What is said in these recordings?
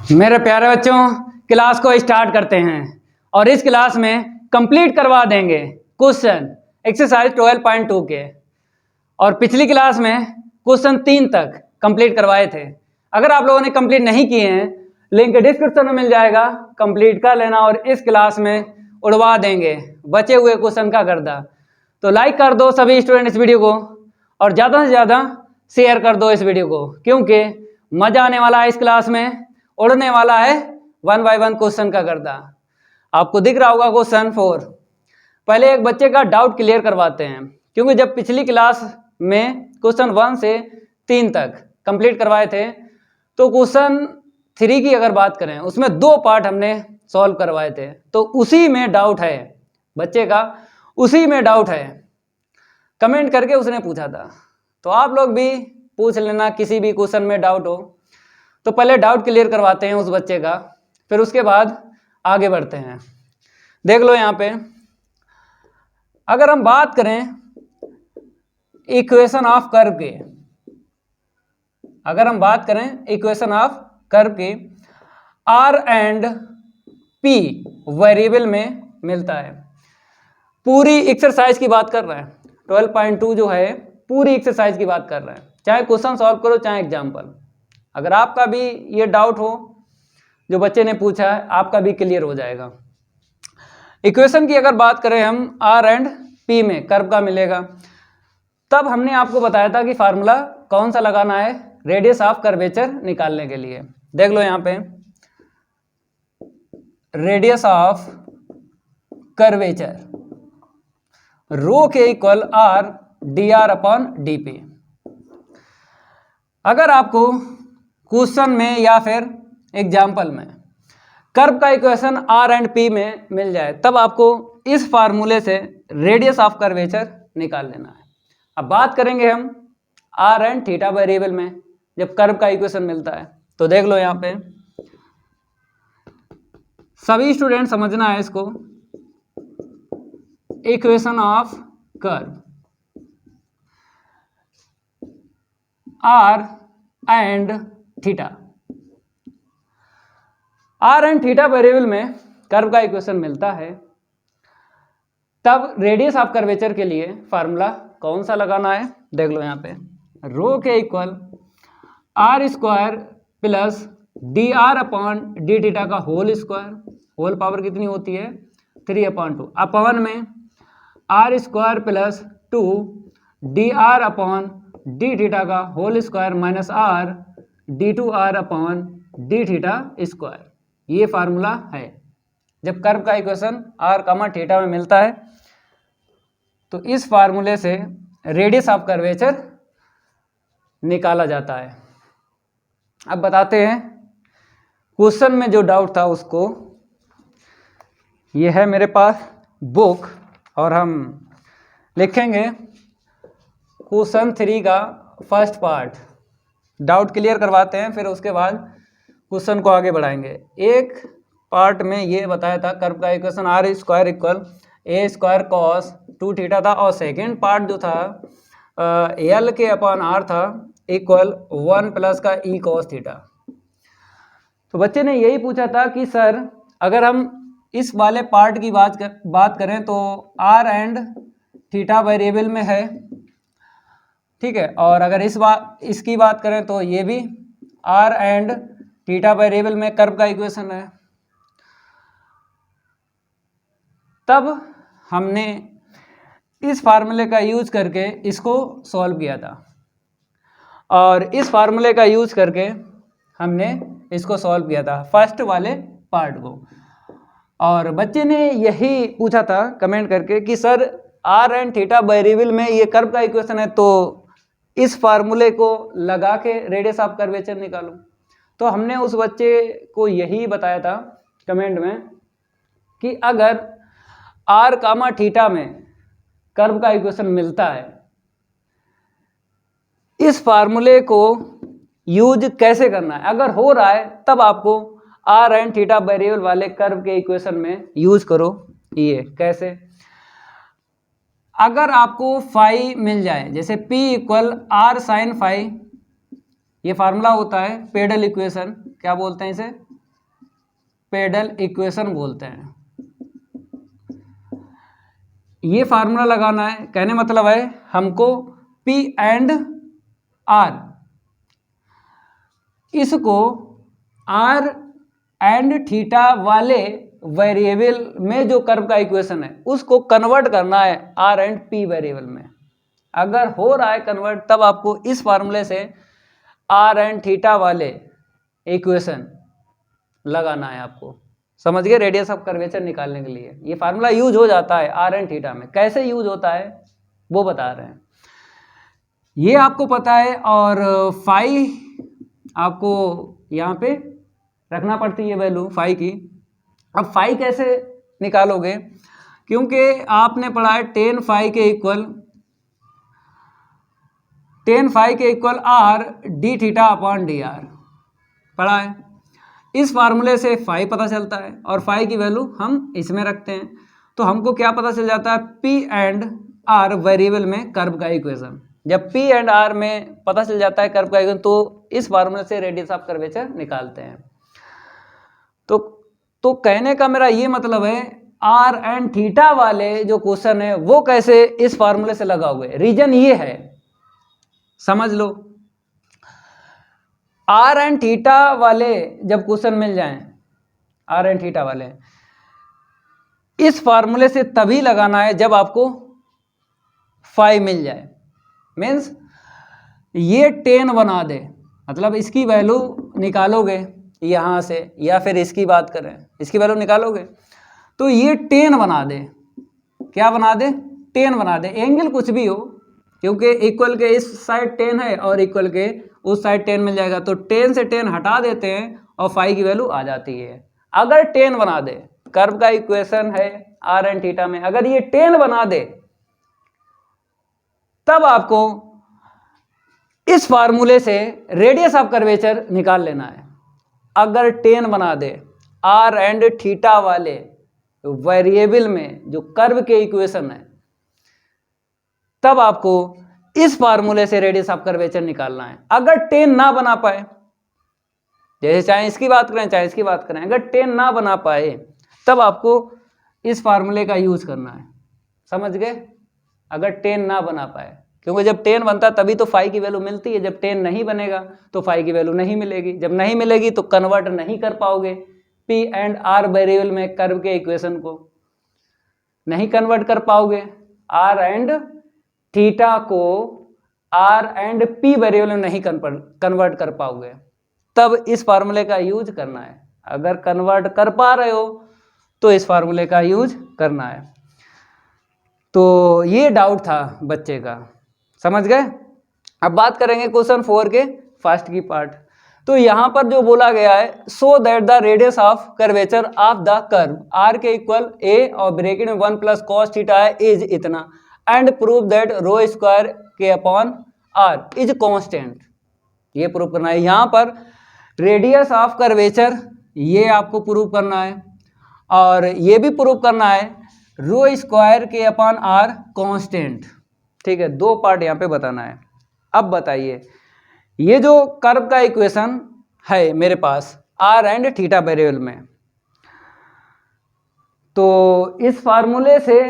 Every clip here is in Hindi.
मेरे प्यारे बच्चों, क्लास को स्टार्ट करते हैं और इस क्लास में कंप्लीट करवा देंगे क्वेश्चन एक्सरसाइज 12.2 के। और पिछली क्लास में क्वेश्चन 3 तक कंप्लीट करवाए थे। अगर आप लोगों ने कंप्लीट नहीं किए हैं, लिंक डिस्क्रिप्शन में मिल जाएगा, कंप्लीट कर लेना और इस क्लास में उड़वा देंगे बचे हुए क्वेश्चन का गर्दा। तो लाइक कर दो सभी स्टूडेंट इस वीडियो को और ज़्यादा से ज़्यादा शेयर कर दो इस वीडियो को, क्योंकि मज़ा आने वाला है इस क्लास में। उड़ने वाला है 1 बाय 1 क्वेश्चन का गर्दा। आपको दिख रहा होगा क्वेश्चन 4। पहले एक बच्चे का डाउट क्लियर करवाते हैं, क्योंकि जब पिछली क्लास में क्वेश्चन 1 से 3 तक कंप्लीट करवाए थे, तो क्वेश्चन 3 की अगर बात करें उसमें 2 पार्ट हमने सॉल्व करवाए थे। तो उसी में डाउट है बच्चे का, उसी में डाउट है। कमेंट करके उसने पूछा था, तो आप लोग भी पूछ लेना किसी भी क्वेश्चन में डाउट हो। तो पहले डाउट क्लियर करवाते हैं उस बच्चे का, फिर उसके बाद आगे बढ़ते हैं। देख लो यहाँ पे, अगर हम बात करें इक्वेशन ऑफ कर्व के, अगर हम बात करें इक्वेशन ऑफ कर्व के, आर एंड पी वेरिएबल में मिलता है। पूरी एक्सरसाइज की बात कर रहे हैं, 12.2 जो है पूरी एक्सरसाइज की बात कर रहे हैं। चाहे क्वेश्चन सॉल्व करो चाहे एग्जाम्पल। अगर आपका भी ये डाउट हो जो बच्चे ने पूछा है, आपका भी क्लियर हो जाएगा। इक्वेशन की अगर बात करें हम, आर एंड पी में कर्व का मिलेगा, तब हमने आपको बताया था कि फार्मूला कौन सा लगाना है रेडियस ऑफ कर्वेचर निकालने के लिए। देख लो यहाँ पे, रेडियस ऑफ कर्वेचर रो के equal r d r upon d P. अगर आपको क्वेश्चन में या फिर एग्जाम्पल में कर्व का इक्वेशन आर एंड पी में मिल जाए, तब आपको इस फार्मूले से रेडियस ऑफ कर्वेचर निकाल लेना है। अब बात करेंगे हम आर एंड थीटा वेरिएबल में जब कर्व का इक्वेशन मिलता है। तो देख लो यहाँ पे, सभी स्टूडेंट समझना है इसको। Equation of curve r and theta, r and theta variable में कर्व का इक्वेशन मिलता है, तब रेडियस ऑफ कर्वेचर के लिए फार्मूला कौन सा लगाना है। देख लो यहाँ पे, रो के equal r square plus d r upon d theta का होल स्क्वायर, होल पावर कितनी होती है 3/2, अपॉन में r square plus 2 d r upon d theta का whole square minus r d two r upon d theta square. ये फार्मूला है जब कर्व का इक्वेशन आर कामा थीटा में मिलता है। तो इस फार्मूले से रेडियस ऑफ कर्वेचर निकाला जाता है। अब बताते हैं क्वेश्चन में जो डाउट था उसको। ये है मेरे पास बुक और हम लिखेंगे क्वेश्चन 3 का फर्स्ट पार्ट। डाउट क्लियर करवाते हैं, फिर उसके बाद क्वेश्चन को आगे बढ़ाएंगे। एक पार्ट में ये बताया था कर्व का equation r square equal a square cos 2 theta था, और सेकेंड पार्ट जो था एल के अपॉन आर था इक्वल 1 प्लस का ई कॉस थीटा। तो बच्चे ने यही पूछा था कि सर अगर हम इस वाले पार्ट की बात करें तो आर एंड थीटा वेरिएबल में है, ठीक है, और अगर इसकी बात करें तो ये भी आर एंड थीटा वेरिएबल में कर्व का इक्वेशन है। तब हमने इस फार्मूले का यूज करके इसको सॉल्व किया था, और इस फार्मूले का यूज करके हमने इसको सॉल्व किया था फर्स्ट वाले पार्ट को। और बच्चे ने यही पूछा था कमेंट करके कि sir r and theta variable में ये कर्व का इक्वेशन है, तो इस फार्मूले को लगा के रेडियस ऑफ कर्वेचर निकालो। तो हमने उस बच्चे को यही बताया था कमेंट में कि अगर आर कामा थीटा में कर्व का इक्वेशन मिलता है, इस फार्मूले को यूज कैसे करना है। अगर हो रहा है तब आपको आर एंड थीटा वेरिएबल वाले कर्व के इक्वेशन में यूज करो। ये कैसे, अगर आपको फाई मिल जाए, जैसे P equal r sine phi, ये फार्मूला होता है पेडल इक्वेशन, क्या बोलते हैं इसे पेडल इक्वेशन बोलते हैं। ये फार्मूला लगाना है, कहने मतलब है हमको P एंड R, इसको R एंड थीटा वाले वेरिएबल में जो कर्व का इक्वेशन है उसको कन्वर्ट करना है R एंड P वेरिएबल में। अगर हो रहा है कन्वर्ट तब आपको इस फार्मूले से R एंड थीटा वाले इक्वेशन लगाना है आपको। समझ गए? रेडियस ऑफ कर्वेचर निकालने के लिए ये फार्मूला यूज हो जाता है R एंड थीटा में। कैसे यूज होता है वो बता रहे हैं, ये आपको पता है। और फाई आपको यहाँ पे रखना पड़ती है वैल्यू फाई की। अब फाई कैसे निकालोगे, क्योंकि आपने पढ़ा है टेन फाई के equal r D theta upon d are पढ़ा है। इस फार्मूले से फाई पता चलता है और फाई की वैल्यू हम इसमें रखते हैं, तो हमको क्या पता चल जाता है, पी एंड आर वेरिएबल में कर्व का इक्वेशन। जब पी एंड आर में पता चल जाता है कर्व का इक्वेशन तो इस फार्मूले से रेडियस ऑफ कर्वेचर निकालते हैं। तो कहने का मेरा ये मतलब है आर एंड थीटा वाले जो क्वेश्चन है वो कैसे इस फार्मूले से लगाओगे, रीजन ये है, समझ लो। आर एंड थीटा वाले जब क्वेश्चन मिल जाएं, आर एंड थीटा वाले इस फार्मूले से तभी लगाना है जब आपको फाई मिल जाए। मीन्स ये 10 बना दे, मतलब इसकी वैल्यू निकालोगे यहाँ से, या फिर इसकी बात करें इसकी वैल्यू निकालोगे तो ये 10 बना दे। क्या बना दे? 10 बना दे। एंगल कुछ भी हो, क्योंकि इक्वल के इस साइड 10 है और इक्वल के उस साइड 10 मिल जाएगा, तो 10 से 10 हटा देते हैं और फाई की वैल्यू आ जाती है। अगर 10 बना दे, कर्व का इक्वेशन है आर एंड थीटा में, अगर ये 10 बना दे तब आपको इस फार्मूले से रेडियस ऑफ कर्वेचर निकाल लेना है। अगर 10 बना दे आर एंड थीटा वाले वेरिएबल में जो कर्व के इक्वेशन है तब आपको इस फार्मूले से रेडियस ऑफ कर्वेचर निकालना है। अगर 10 ना बना पाए, जैसे चाहे इसकी बात करें चाहे इसकी बात करें, अगर 10 ना बना पाए तब आपको इस फार्मूले का यूज करना है। समझ गए? अगर 10 ना बना पाए, क्योंकि जब 10 बनता तभी तो फाई की वैल्यू मिलती है, जब 10 नहीं बनेगा तो फाई की वैल्यू नहीं मिलेगी, जब नहीं मिलेगी तो कन्वर्ट नहीं कर पाओगे पी एंड आर वेरिएबल में कर्व के इक्वेशन को, नहीं कन्वर्ट कर पाओगे। आर एंड थीटा को आर एंड पी वेरिएबल में नहीं कन्वर्ट कर पाओगे, तब इस फार्मूले का यूज करना है। अगर कन्वर्ट कर पा रहे हो तो इस फार्मूले का यूज करना है। तो ये डाउट था बच्चे का, समझ गए? अब बात करेंगे क्वेश्चन 4 के फर्स्ट की पार्ट। तो यहाँ पर जो बोला गया है, so that the radius of curvature of the curve r के इक्वल ए और ब्रैकेट में 1 प्लस कॉस थीटा है इज इतना, and prove that rho square के अपॉन आर इज कांस्टेंट। ये प्रूव करना है। यहाँ पर रेडियस ऑफ कर्वेचर ये आपको प्रूव करना है और ये भी प्रूव करना है रो स्क्वायर के अपॉन आर कांस्टेंट। ठीक है, 2 पार्ट यहाँ पे बताना है। अब बताइए, ये जो कर्व का इक्वेशन है मेरे पास आर एंड थीटा वेरिएबल में, तो इस फार्मूले से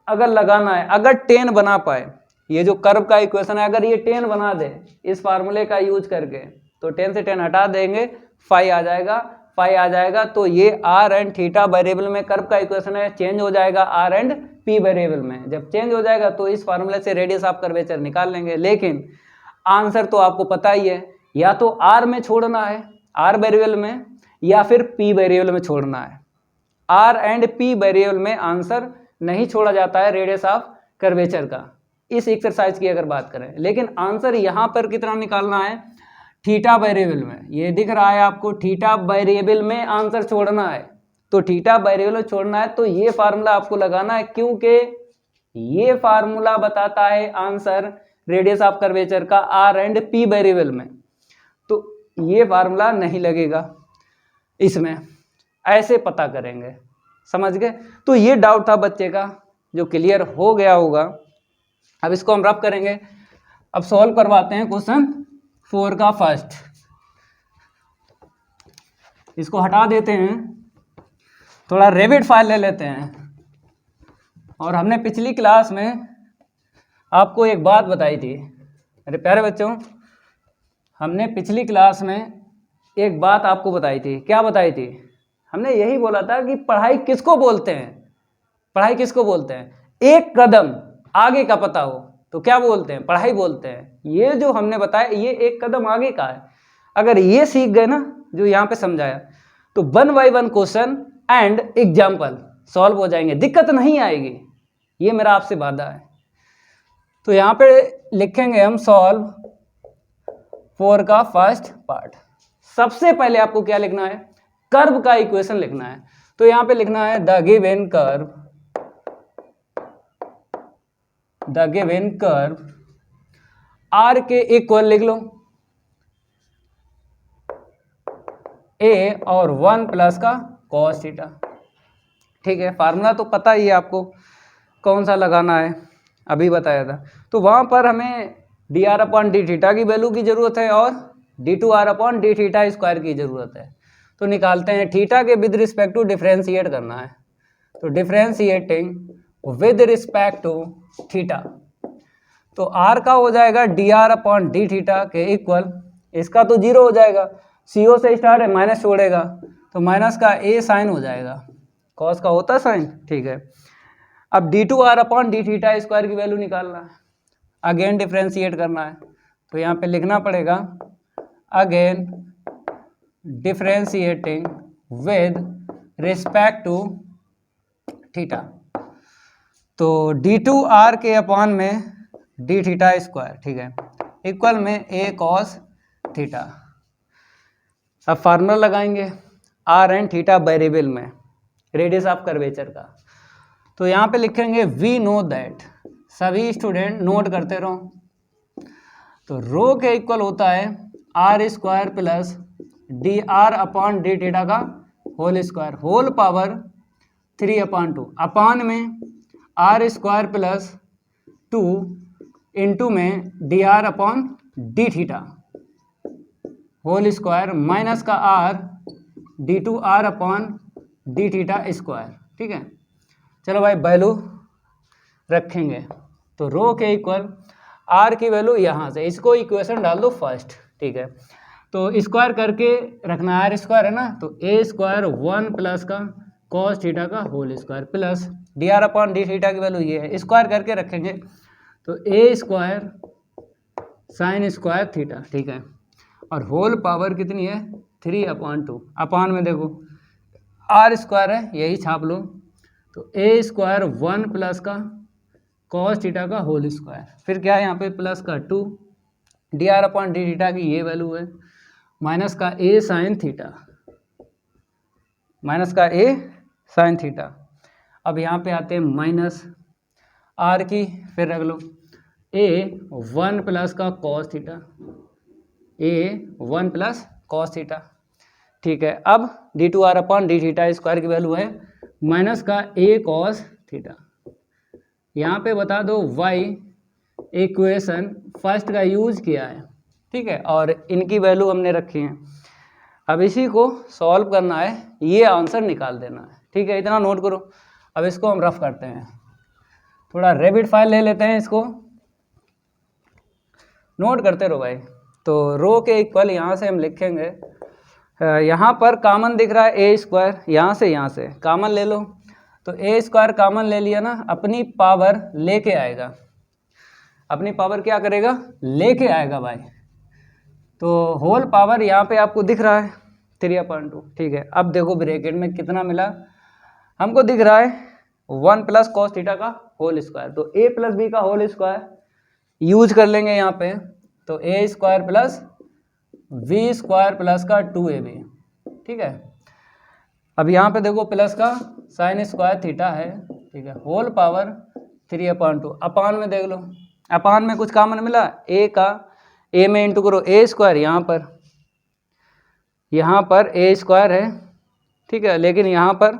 अगर लगाना है, अगर 10 बना पाए, ये जो कर्व का इक्वेशन है अगर ये 10 बना दे इस फार्मूले का यूज करके, तो 10 से 10 हटा देंगे, फाई आ जाएगा। फाई आ जाएगा तो ये आर एंड थीटा वेरिएबल में कर्व का इक्वेशन है, चेंज हो जाएगा आर एंड पी वेरिएबल में। जब चेंज हो जाएगा तो इस फार्मूले से रेडियस ऑफ कर्वेचर निकाल लेंगे। लेकिन आंसर तो आपको पता ही है, या तो आर में छोड़ना है, आर वेरिएबल में, या फिर पी वेरिएबल में छोड़ना है। आर एंड पी वेरिएबल में आंसर नहीं छोड़ा जाता है रेडियस ऑफ कर्वेचर का, इस एक्सरसाइज की अगर बात करें। लेकिन आंसर यहाँ पर कितना निकालना है, थीटा वेरिएबल में। ये दिख रहा है आपको, थीटा वेरिएबल में आंसर छोड़ना है, तो थीटा वेरिएबल में छोड़ना है तो ये फार्मूला आपको लगाना है, क्योंकि ये फार्मूला बताता है आंसर रेडियस ऑफ कर्वेचर का आर एंड पी वेरिएबल में, तो ये फार्मूला नहीं लगेगा इसमें। ऐसे पता करेंगे, समझ गए? तो ये डाउट था बच्चे का जो क्लियर हो गया होगा। अब इसको हम रफ करेंगे। अब सॉल्व करवाते हैं क्वेश्चन 4 का फर्स्ट। इसको हटा देते हैं थोड़ा रेविड फाइल ले लेते हैं। और हमने पिछली क्लास में आपको एक बात बताई थी मेरे प्यारे बच्चों, हमने पिछली क्लास में एक बात आपको बताई थी। क्या बताई थी? हमने यही बोला था कि पढ़ाई किसको बोलते हैं, पढ़ाई किसको बोलते हैं? एक कदम आगे का पता हो तो क्या बोलते हैं? पढ़ाई बोलते हैं। ये जो हमने बताया ये एक कदम आगे का है। अगर ये सीख गए ना जो यहाँ पे समझाया, तो 1 by 1 question and example solve हो जाएंगे, दिक्कत नहीं आएगी। ये मेरा आपसे वादा है। तो यहाँ पे लिखेंगे हम सॉल्व 4 का फर्स्ट पार्ट। सबसे पहले आपको क्या लिखना है? कर्व का इक्वेशन लिखना है। तो यहाँ पे लिखना है द गिवन कर्व आर के इक्वल लिख लो ए और 1 प्लस का कॉस थीटा। ठीक है, फार्मूला तो पता ही है आपको कौन सा लगाना है, अभी बताया था। तो वहाँ पर हमें d r upon d theta की वैल्यू की ज़रूरत है और d two r upon d theta square की ज़रूरत है। तो निकालते हैं। थीटा के विद रिस्पेक्ट टू डिफ्रेंशिएट करना है। तो differentiating with respect to theta, तो आर का हो जाएगा d r upon d theta के इक्वल, इसका तो 0 हो जाएगा, CO से स्टार्ट है, माइनस छोड़ेगा तो माइनस का ए साइन हो जाएगा, कॉस का होता साइन। ठीक है, अब d two r upon d theta square की वैल्यू निकालना है, अगेन डिफ्रेंशिएट करना है। तो यहाँ पे लिखना पड़ेगा again differentiating with respect to theta. तो डी टू आर के अपॉन में डी थीटा स्क्वायर, ठीक है, इक्वल में ए कॉस थीटा। अब फार्मूला लगाएंगे आर एंड थीटा वेरिएबल में, रेडियस ऑफ कर्वेचर का। तो यहाँ पे लिखेंगे वी नो दैट, सभी स्टूडेंट नोट करते रहो। तो रो के इक्वल होता है r square plus d r upon d theta का whole square, whole power 3/2, upon में आर स्क्वायर प्लस 2 इंटू में d r upon d theta whole square minus का r d two r upon d theta square. ठीक है, चलो भाई वैल्यू रखेंगे। तो रो के इक्वल आर की वैल्यू यहाँ से, इसको इक्वेशन डाल दो फर्स्ट। ठीक है, तो स्क्वायर करके रखना, आर स्क्वायर है ना, तो ए स्क्वायर 1 प्लस का कॉस थीटा का whole square plus d r upon d theta की वैल्यू ये है, स्क्वायर करके रखेंगे तो a square sine square theta. ठीक है, और होल पावर कितनी है 3/2, अपान में देखो आर स्क्वायर है यही छाप लो, तो ए स्क्वायर 1 प्लस का कॉस थीटा का होल स्क्वायर, फिर क्या है यहाँ पे प्लस का 2 d r upon d theta की ये वैल्यू है माइनस का ए साइन थीटा, माइनस का ए साइन थीटा। अब यहाँ पे आते हैं माइनस आर की, फिर रख लो ए 1 प्लस का cos theta, a 1 plus cos theta. ठीक है, अब d two r upon d theta square की वैल्यू है माइनस का ए कॉस थीटा। यहाँ पे बता दो वाई इक्वेशन फर्स्ट का यूज किया है। ठीक है, और इनकी वैल्यू हमने रखी है। अब इसी को सॉल्व करना है, ये आंसर निकाल देना है। ठीक है, इतना नोट करो। अब इसको हम रफ करते हैं, थोड़ा रेबिट फाइल ले लेते हैं, इसको नोट करते रहो भाई। तो रो के इक्वल यहाँ से हम लिखेंगे, यहाँ पर कॉमन दिख रहा है ए स्क्वायर, यहाँ से कॉमन ले लो, तो ए स्क्वायर कॉमन ले लिया ना, अपनी पावर लेके आएगा, अपनी पावर क्या करेगा लेके आएगा भाई। तो होल पावर यहाँ पे आपको दिख रहा है 3/2। ठीक है, अब देखो ब्रैकेट में कितना मिला हमको, दिख रहा है 1 प्लस कॉस थीटा का होल स्क्वायर, तो ए प्लस बी का होल स्क्वायर यूज कर लेंगे यहाँ पे, तो a square plus v square plus का 2ab। ठीक है, अब यहाँ पे देखो प्लस का साइन स्क्वायर थीटा है। ठीक है, होल पावर 3/2, अपान में देख लो, अपान में कुछ कॉमन मिला, ए का ए में इंटू करो ए स्क्वायर, यहाँ पर ए स्क्वायर है। ठीक है, लेकिन यहाँ पर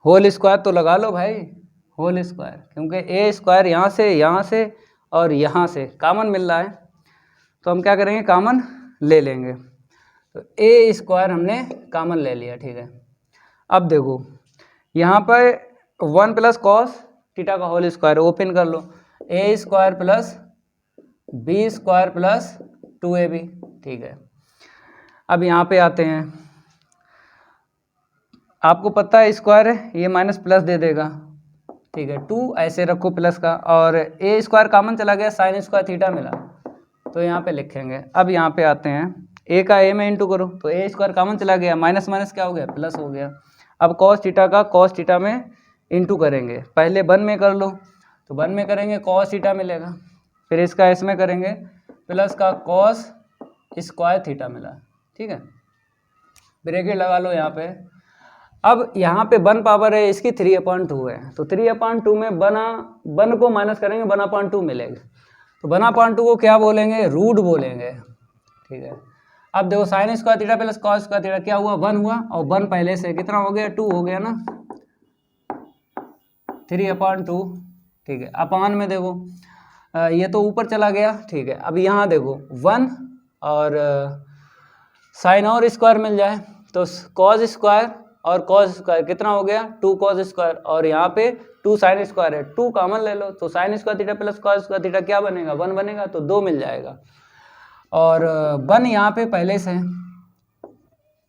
होल स्क्वायर तो लगा लो भाई, होल स्क्वायर, क्योंकि ए स्क्वायर यहाँ से और यहाँ से कॉमन मिल रहा है, तो हम क्या करेंगे कॉमन ले लेंगे। तो ए स्क्वायर हमने कॉमन ले लिया। ठीक है, अब देखो यहाँ पर 1 प्लस कॉस थीटा का होल स्क्वायर ओपन कर लो, a square plus b square plus 2ab, ठीक है। अब यहाँ पे आते हैं, आपको पता है स्क्वायर है, ये माइनस प्लस दे देगा, ठीक है। 2 ऐसे रखो प्लस का, और ए स्क्वायर कॉमन चला गया, साइन स्क्वायर थीटा मिला, तो यहाँ पे लिखेंगे। अब यहाँ पे आते हैं, ए का ए में इंटू करो, तो ए स्क्वायर कॉमन चला गया, माइनस माइनस क्या हो गया, प्लस हो गया। अब कॉस थीटा का कॉस थीटा में इंटू करेंगे, पहले 1 में कर लो, तो 1 में करेंगे कॉस थीटा मिलेगा, फिर इसका इसमें करेंगे प्लस का कॉस स्क्वायर थीटा मिला, ठीक है। ब्रैकेट लगा लो यहाँ पे। अब यहाँ पे 1 पावर है इसकी 3/2 है, तो 3/2 में 1 को माइनस करेंगे, 1/2 मिलेगा, तो 1/2 को क्या बोलेंगे, रूट बोलेंगे, ठीक है। अब देखो sign square theta plus cos square theta क्या हुआ, 1 हुआ, और 1 पहले से कितना हो गया, 2 हो गया ना, 3/2, ठीक है। अपान में देखो ये तो ऊपर चला गया, ठीक है। अब यहाँ देखो 1 और साइन और स्क्वायर मिल जाए, तो कॉस स्क्वायर और कॉस स्क्वायर कितना हो गया, 2 कॉस स्क्वायर, और यहाँ पे 2 साइन स्क्वायर है, 2 कॉमन ले लो, तो sign square theta plus cos square theta क्या बनेगा, 1 बनेगा, तो 2 मिल जाएगा। और 1 यहाँ पे पहले से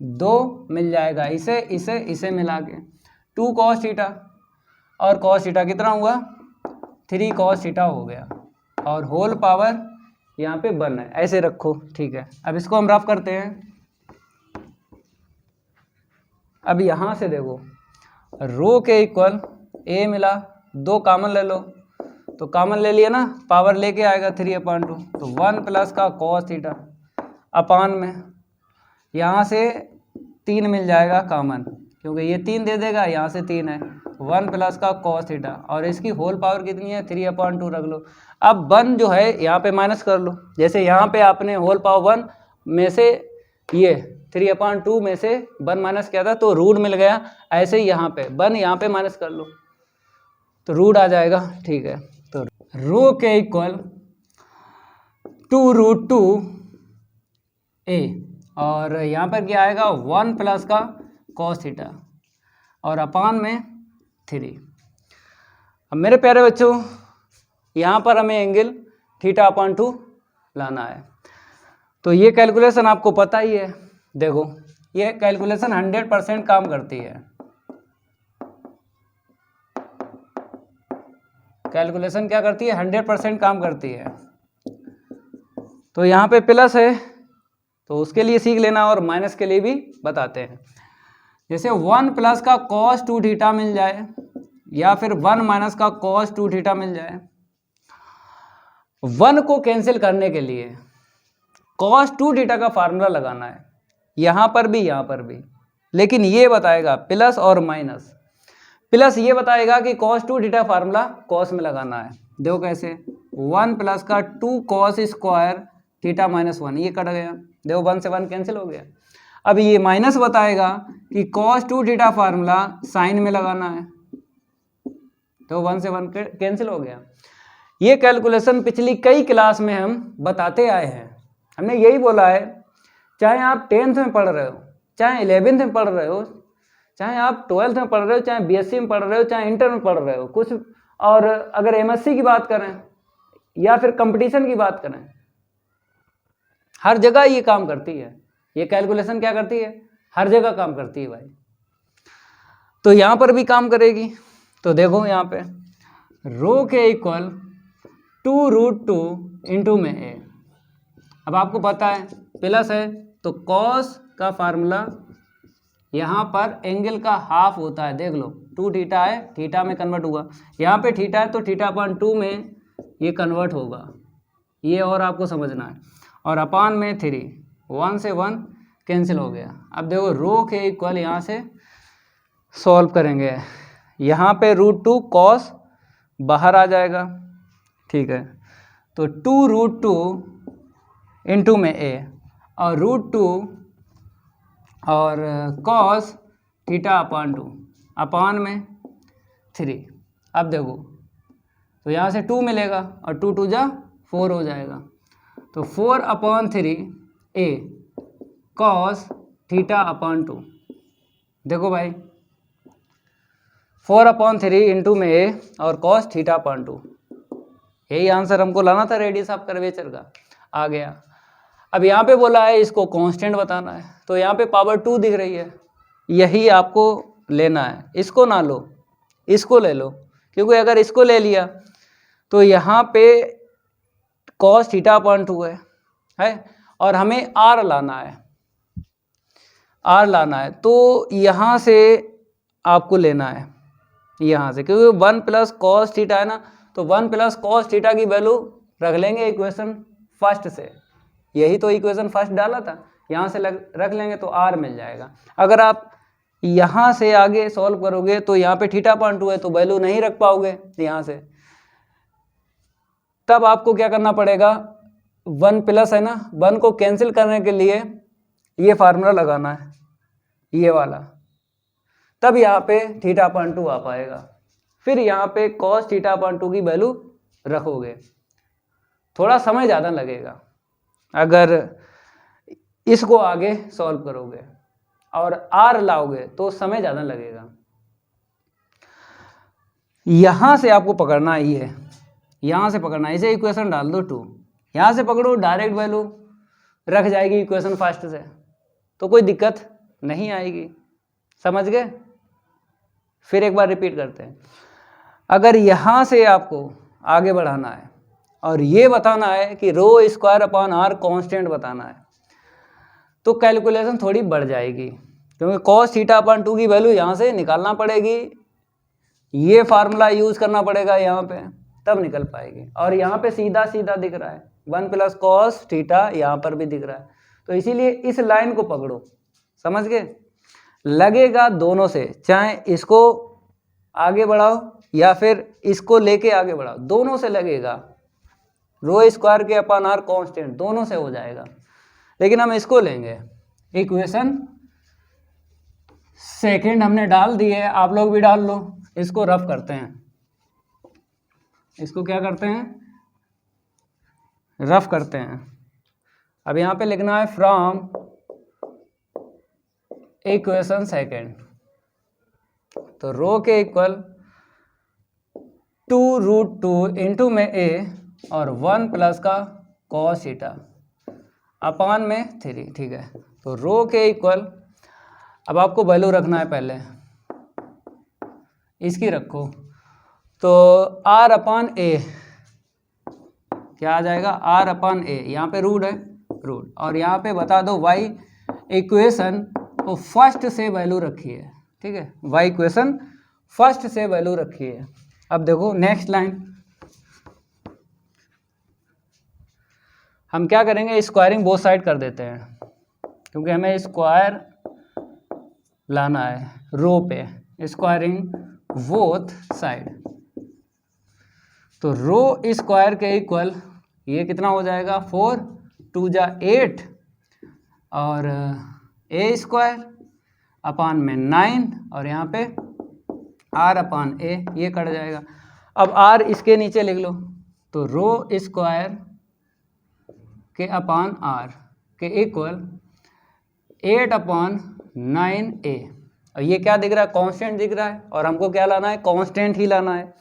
2 मिल जाएगा, इसे मिला के 2 कॉस थीटा, और कॉस थीटा कितना हुआ, 3 कॉस थीटा हो गया, और होल पावर यहाँ पे 1 है, ऐसे रखो, ठीक है। अब इसको हम रफ करते हैं। अब यहाँ से देखो रो के इक्वल ए मिला, 2 कॉमन ले लो, तो कॉमन ले लिया ना, पावर लेके आएगा 3/2, तो 1 प्लस का कॉस थीटा अपान में, यहाँ से 3 मिल जाएगा कॉमन, क्योंकि ये 3 दे देगा, यहाँ से 3 है, 1 प्लस का कॉस थीटा, और इसकी होल पावर कितनी है, 3/2 रख लो। अब 1 जो है यहाँ पे माइनस कर लो, जैसे यहाँ पे आपने होल पावर 1 में से ये 3/2 में से 1 माइनस किया था, तो रूट मिल गया, ऐसे ही यहाँ पे 1 यहाँ पे माइनस कर लो, तो रूट आ जाएगा, ठीक है। तो रो के इक्वल 2√2a, और यहाँ पर क्या आएगा, 1 प्लस का कॉस थीटा, और अपान में 3। अब मेरे प्यारे बच्चों यहाँ पर हमें एंगल θ/2 लाना है, तो ये कैलकुलेशन आपको पता ही है। देखो ये कैलकुलेशन 100% काम करती है, कैलकुलेशन क्या करती है, 100% काम करती है। तो यहाँ पे प्लस है तो उसके लिए सीख लेना, और माइनस के लिए भी बताते हैं। जैसे 1 प्लस का cos 2 थीटा मिल जाए, या फिर 1 माइनस का cos 2 थीटा मिल जाए। 1 को कैंसिल करने के लिए cos 2 थीटा का फार्मूला लगाना है, यहाँ पर भी, लेकिन ये बताएगा प्लस और माइनस। प्लस ये बताएगा कि cos 2 थीटा फार्मूला cos में लगाना है। देखो कैसे, 1 प्लस का 2 cos स्क्वायर थीटा माइनस 1, ये कट गया, देखो 1 से 1 कैंसिल हो गया। अब ये माइनस बताएगा कि cos 2 थीटा फार्मूला साइन में लगाना है, तो 1 से 1 कैंसिल हो गया। ये कैलकुलेशन पिछली कई क्लास में हम बताते आए हैं, हमने यही बोला है, चाहे आप 10th में पढ़ रहे हो, चाहे 11th में पढ़ रहे हो, चाहे आप 12th में पढ़ रहे हो, चाहे बीएससी में पढ़ रहे हो, चाहे इंटर में पढ़ रहे हो कुछ, और अगर एमएससी की बात करें या फिर कंपटीशन की बात करें, हर जगह ये काम करती है। ये कैलकुलेशन क्या करती है, हर जगह काम करती है भाई, तो यहाँ पर भी काम करेगी। तो देखो यहाँ पे रो के इक्वल 2√2 इंटू में ए। अब आपको पता है प्लस है तो कॉस का फार्मूला यहाँ पर एंगल का हाफ होता है, देख लो 2 थीटा है, थीटा में कन्वर्ट हुआ, यहाँ पे थीटा है तो θ/2 में ये कन्वर्ट होगा, ये और आपको समझना है। और अपान में 3, 1 से 1 कैंसिल हो गया। अब देखो रो के इक्वल यहाँ से सॉल्व करेंगे, यहाँ पे √2 कॉस बाहर आ जाएगा, ठीक है। तो 2√2 इंटू में ए, और √2 और कॉस θ/2 अपान में 3। अब देखो तो यहाँ से 2 मिलेगा, और 2 2 जा 4 हो जाएगा, तो 4/3 ए कॉस θ/2। देखो भाई 4/3 इंटू में ए और कॉस थीटा अपॉन 2, यही आंसर हमको लाना था रेडियस ऑफ कर्वेचर का, आ गया। अब यहाँ पे बोला है इसको कांस्टेंट बताना है, तो यहाँ पे पावर 2 दिख रही है, यही आपको लेना है, इसको ना लो, इसको ले लो, क्योंकि अगर इसको ले लिया तो यहाँ पे कॉस थीटा अपॉन 2 है और हमें आर लाना है, आर लाना है, तो यहाँ से आपको लेना है, यहाँ से, क्योंकि 1 प्लस कॉस थीटा है ना, तो 1 प्लस कॉस थीटा की वैल्यू रख लेंगे इक्वेशन फर्स्ट से, यही तो इक्वेशन फर्स्ट डाला था, यहाँ से रख लेंगे तो आर मिल जाएगा। अगर आप यहाँ से आगे सॉल्व करोगे तो यहाँ पे थीटा अपॉन 2 है तो वैल्यू नहीं रख पाओगे यहाँ से, तब आपको क्या करना पड़ेगा, 1 प्लस है ना, 1 को कैंसिल करने के लिए ये फार्मूला लगाना है, ये वाला, तब यहाँ पे थीटा अपॉन 2 आ पाएगा। फिर यहाँ पे कॉस थीटा अपॉन 2 की वैल्यू रखोगे, थोड़ा समय ज़्यादा लगेगा अगर इसको आगे सॉल्व करोगे, और आर लाओगे तो समय ज़्यादा लगेगा। यहाँ से आपको पकड़ना ही है, यहाँ से पकड़ना, इसे इक्वेशन डाल दो 2, यहाँ से पकड़ो, डायरेक्ट वैल्यू रख जाएगी इक्वेशन फर्स्ट से, तो कोई दिक्कत नहीं आएगी, समझ गए। फिर एक बार रिपीट करते हैं, अगर यहाँ से आपको आगे बढ़ाना है और ये बताना है कि रो स्क्वायर अपॉन आर कांस्टेंट बताना है, तो कैलकुलेशन थोड़ी बढ़ जाएगी, क्योंकि कॉस थीटा अपॉन 2 की वैल्यू यहाँ से निकालना पड़ेगी, ये फार्मूला यूज करना पड़ेगा यहाँ पे, तब निकल पाएगी। और यहाँ पे सीधा सीधा दिख रहा है 1 प्लस कॉस थीटा, यहाँ पर भी दिख रहा है, तो इसीलिए इस लाइन को पकड़ो, समझ गए। लगेगा दोनों से, चाहे इसको आगे बढ़ाओ या फिर इसको लेके आगे बढ़ाओ, दोनों से लगेगा, रो स्क्वायर के अपॉन आर कांस्टेंट दोनों से हो जाएगा। लेकिन हम इसको लेंगे, इक्वेशन सेकंड हमने डाल दी है, आप लोग भी डाल लो। इसको रफ करते हैं, इसको क्या करते हैं, रफ करते हैं। अब यहाँ पे लिखना है फ्रॉम इक्वेशन सेकंड, तो रो के इक्वल 2√2 इंटू में ए और 1 प्लस का कॉस थीटा अपान में 3, ठीक है। तो रो के इक्वल, अब आपको वैल्यू रखना है, पहले इसकी रखो, तो आर अपान ए क्या आ जाएगा, आर अपान ए, यहाँ पे रूट है, रूट, और यहाँ पे बता दो वाई इक्वेशन को फर्स्ट से वैल्यू रखी है, ठीक है, वाई इक्वेशन फर्स्ट से वैल्यू रखी है। अब देखो नेक्स्ट लाइन, हम क्या करेंगे, स्क्वायरिंग बोथ साइड कर देते हैं, क्योंकि हमें स्क्वायर लाना है रो पे, स्क्वायरिंग बोथ साइड। तो रो स्क्वायर के इक्वल ये कितना हो जाएगा, 4 2 जा 8 और ए स्क्वायर अपान में 9 और यहाँ पे आर अपान ए, ये कट जाएगा। अब आर इसके नीचे लिख लो, तो रो स्क्वायर के अपान आर के इक्वल 8 अपान 9a, और ये क्या दिख रहा है, कांस्टेंट दिख रहा है, और हमको क्या लाना है, कांस्टेंट ही लाना है।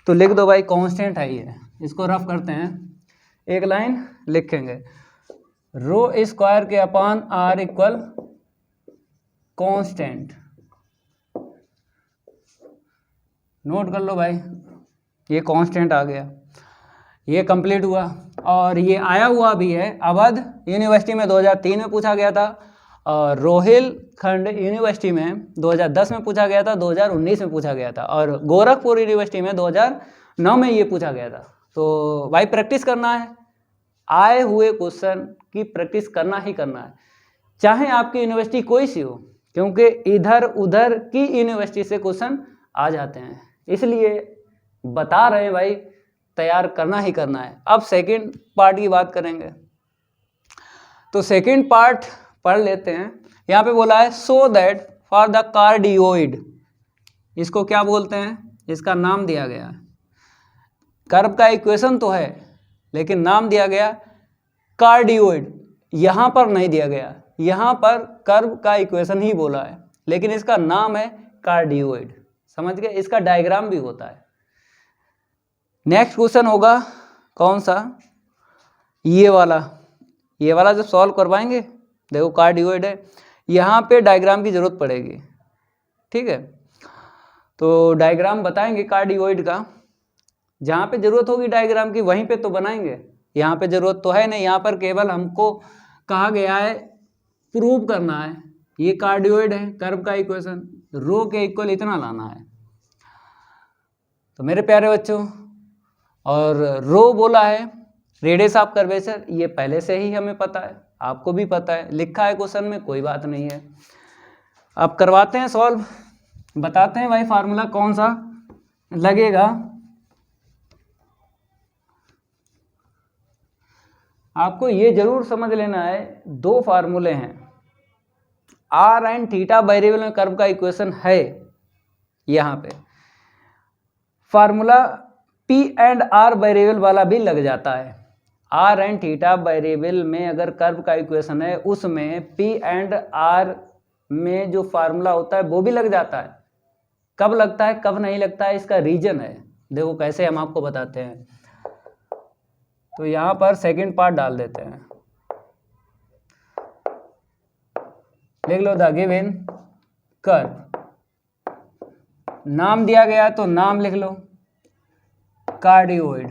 तो लिख दो भाई कांस्टेंट है ये, इसको रफ करते हैं, एक लाइन लिखेंगे, रो स्क्वायर के upon R equal constant, note कर लो भाई, ये कांस्टेंट आ गया, ये कंप्लीट हुआ। और ये आया हुआ भी है, अवध यूनिवर्सिटी में 2003 में पूछा गया था, और रोहिलखंड यूनिवर्सिटी में 2010 में पूछा गया था, 2019 में पूछा गया था, और गोरखपुर यूनिवर्सिटी में 2009 में ये पूछा गया था। तो भाई प्रैक्टिस करना है, आए हुए क्वेश्चन की प्रैक्टिस करना ही करना है, चाहे आपकी यूनिवर्सिटी कोई सी हो, क्योंकि इधर उधर की यूनिवर्सिटी से क्वेश्चन आ जाते हैं, इसलिए बता रहे हैं भाई, तैयार करना ही करना है। अब सेकंड पार्ट की बात करेंगे, तो सेकंड पार्ट पढ़ लेते हैं। यहाँ पे बोला है so that for the cardioid, इसको क्या बोलते हैं, इसका नाम दिया गया है, कर्व का इक्वेशन तो है लेकिन नाम दिया गया कार्डियोइड, यहाँ पर नहीं दिया गया, यहाँ पर कर्व का इक्वेशन ही बोला है, लेकिन इसका नाम है कार्डियोइड, समझ गए, इसका डायग्राम भी होता है। नेक्स्ट क्वेश्चन होगा कौन सा, ये वाला जब सॉल्व करवाएंगे, देखो कार्डियोइड है, यहाँ पे डायग्राम की जरूरत पड़ेगी, ठीक है। तो डायग्राम बताएंगे कार्डियोइड का, जहाँ पे जरूरत होगी डायग्राम की वहीं पे तो बनाएंगे, यहाँ पे जरूरत तो है नहीं। यहाँ पर केवल हमको कहा गया है प्रूव करना है, ये कार्डियोइड है, कर्व का इक्वेशन रो के इक्वल इतना लाना है। तो मेरे प्यारे बच्चों, और रो बोला है रेडियस ऑफ कर्वेचर, ये पहले से ही हमें पता है, आपको भी पता है, लिखा है क्वेश्चन में, कोई बात नहीं है। अब करवाते हैं सॉल्व, बताते हैं भाई फार्मूला कौन सा लगेगा। आपको ये जरूर समझ लेना है, दो फार्मूले हैं, आर एंड थीटा वेरिएबल में कर्व का इक्वेशन है, यहाँ पे formula p and r variable वाला भी लग जाता है। आर एंड थीटा वेरिएबल में अगर कर्व का इक्वेशन है, उसमें पी एंड आर में जो फार्मूला होता है वो भी लग जाता है। कब लगता है कब नहीं लगता है, इसका रीजन है, देखो कैसे हम आपको बताते हैं। तो यहाँ पर सेकंड पार्ट डाल देते हैं, लिख लो द गिवन कर्व, नाम दिया गया तो नाम लिख लो कार्डियोइड,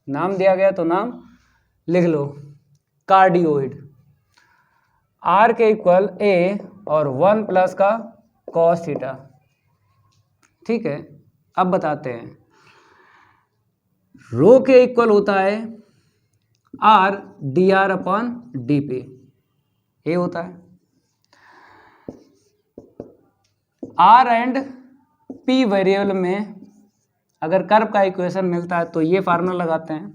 नाम दिया गया तो नाम लिख लो कार्डियोइड, आर के इक्वल ए और 1 प्लस का कॉस थीटा, ठीक है। अब बताते हैं, रो के इक्वल होता है are d r upon d p, ये होता है। आर एंड पी वेरिएबल में अगर कर्व का इक्वेशन मिलता है तो ये फार्मूला लगाते हैं,